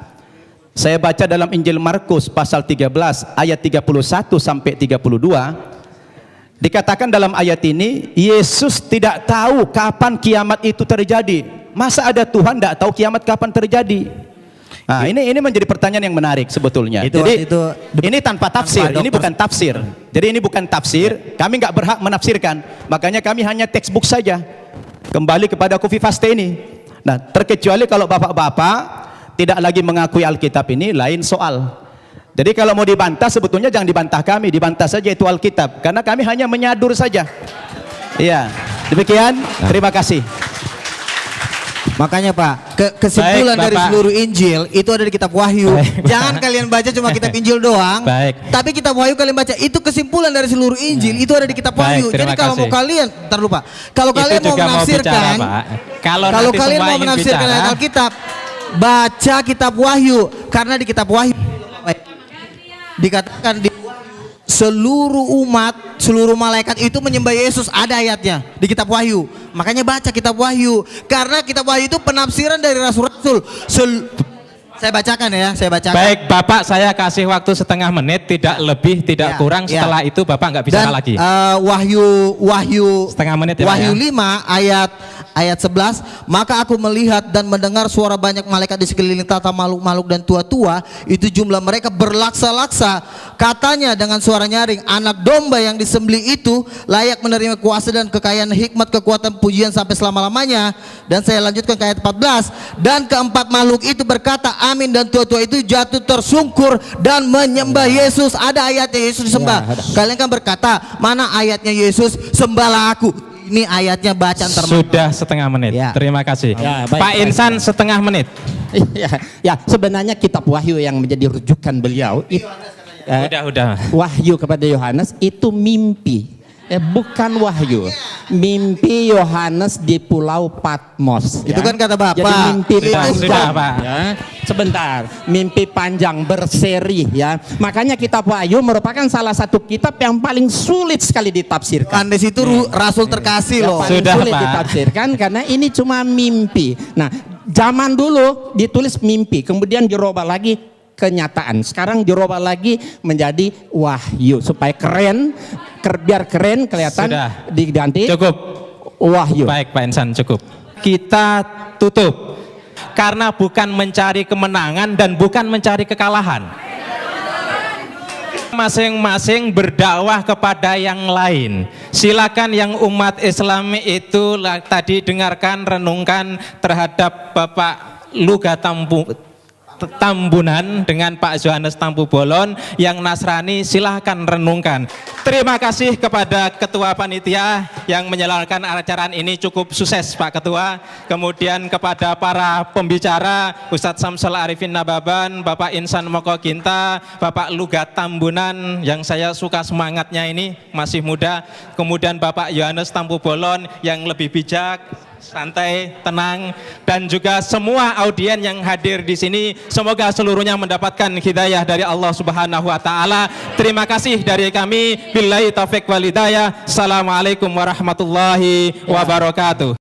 saya baca dalam Injil Markus pasal 13 ayat 31 sampai 32. Dikatakan dalam ayat ini, Yesus tidak tahu kapan kiamat itu terjadi. Masa ada Tuhan tidak tahu kiamat kapan terjadi? Nah, ini menjadi pertanyaan yang menarik sebetulnya. Jadi ini tanpa tafsir, ini bukan tafsir. Jadi ini bukan tafsir, kami nggak berhak menafsirkan. Makanya kami hanya textbook saja. Kembali kepada copy paste ini. Nah, terkecuali kalau bapak-bapak tidak lagi mengakui Alkitab ini lain soal. Jadi kalau mau dibantah sebetulnya jangan dibantah kami, dibantah saja itu Alkitab, karena kami hanya menyadur saja. Iya, demikian. Terima kasih. Makanya Pak, kesimpulan Baik, dari Bapak. seluruh Injil itu ada di kitab Wahyu. Jangan kalian baca cuma kitab Injil doang. Baik. Tapi kitab Wahyu kalian baca. Itu kesimpulan dari seluruh Injil itu ada di kitab Baik, Wahyu. terima Jadi kalau kasih. mau kalian, ntar lupa. Kalau Itu kalian mau juga menafsirkan, bicara, Pak. Kalau kalau nanti kalian semua mau ingin menafsirkan bicara, ayat Alkitab, baca kitab Wahyu, karena di kitab Wahyu dikatakan di seluruh umat, seluruh malaikat itu menyembah Yesus, ada ayatnya di kitab Wahyu. Makanya baca kitab Wahyu, karena kitab Wahyu itu penafsiran dari rasul-rasul. Saya bacakan ya, saya bacakan. Baik, Bapak, saya kasih waktu setengah menit, tidak lebih, tidak Ya, kurang. ya. Setelah itu Bapak nggak bicara Dan lagi. Wahyu Setengah menit ya, Pak, Wahyu ya? 5 ayat 11, maka aku melihat dan mendengar suara banyak malaikat di sekeliling tata makhluk-makhluk dan tua-tua, itu jumlah mereka berlaksa-laksa, katanya dengan suara nyaring, anak domba yang disembelih itu layak menerima kuasa dan kekayaan, hikmat, kekuatan, pujian sampai selama-lamanya. Dan saya lanjutkan ke ayat 14, dan keempat makhluk itu berkata amin, dan tua-tua itu jatuh tersungkur dan menyembah Yesus. Ada ayatnya Yesus disembah. Kalian kan berkata, mana ayatnya Yesus sembahlah aku? Ini ayatnya bacaan termasuk. Sudah setengah menit. Ya. Terima kasih. Ya, baik, Pak baik, Insan setengah menit. Ya, sebenarnya kitab Wahyu yang menjadi rujukan beliau itu Udah. Wahyu kepada Yohanes itu mimpi, bukan wahyu. Mimpi Yohanes di Pulau Patmos. Itu kan kata Bapak. Jadi mimpi Itu panjang. sudah, Pak. Ya. Sebentar, mimpi panjang berseri ya. Makanya kitab Wahyu merupakan salah satu kitab yang paling sulit sekali ditafsirkan. Andes itu rasul terkasih loh. Paling Sudah, sulit Pak. ditafsirkan karena ini cuma mimpi. Nah, zaman dulu ditulis mimpi, kemudian dirubah lagi kenyataan. Sekarang dirubah lagi menjadi wahyu supaya keren, biar keren kelihatan. Sudah. Diganti Cukup. wahyu. Baik, Pak Insan, cukup. Kita tutup. Karena bukan mencari kemenangan dan bukan mencari kekalahan. Masing-masing berdakwah kepada yang lain. Silakan yang umat Islam itu tadi dengarkan, renungkan terhadap Bapak Luga Tambunan dengan Pak Yohanes Tampu Bolon. Yang Nasrani silahkan renungkan. Terima kasih kepada Ketua Panitia yang menyelenggarakan acara ini, cukup sukses Pak Ketua. Kemudian kepada para pembicara, Ustadz Samsul Arifin Nababan, Bapak Insan Moko Ginta, Bapak Luga Tambunan yang saya suka semangatnya ini, masih muda. Kemudian Bapak Yohanes Tampu Bolon yang lebih bijak, santai, tenang, dan juga semua audien yang hadir di sini, semoga seluruhnya mendapatkan hidayah dari Allah Subhanahu wa taala. Terima kasih dari kami. Billahi taufik wal hidayah. Assalamualaikum warahmatullahi wabarakatuh.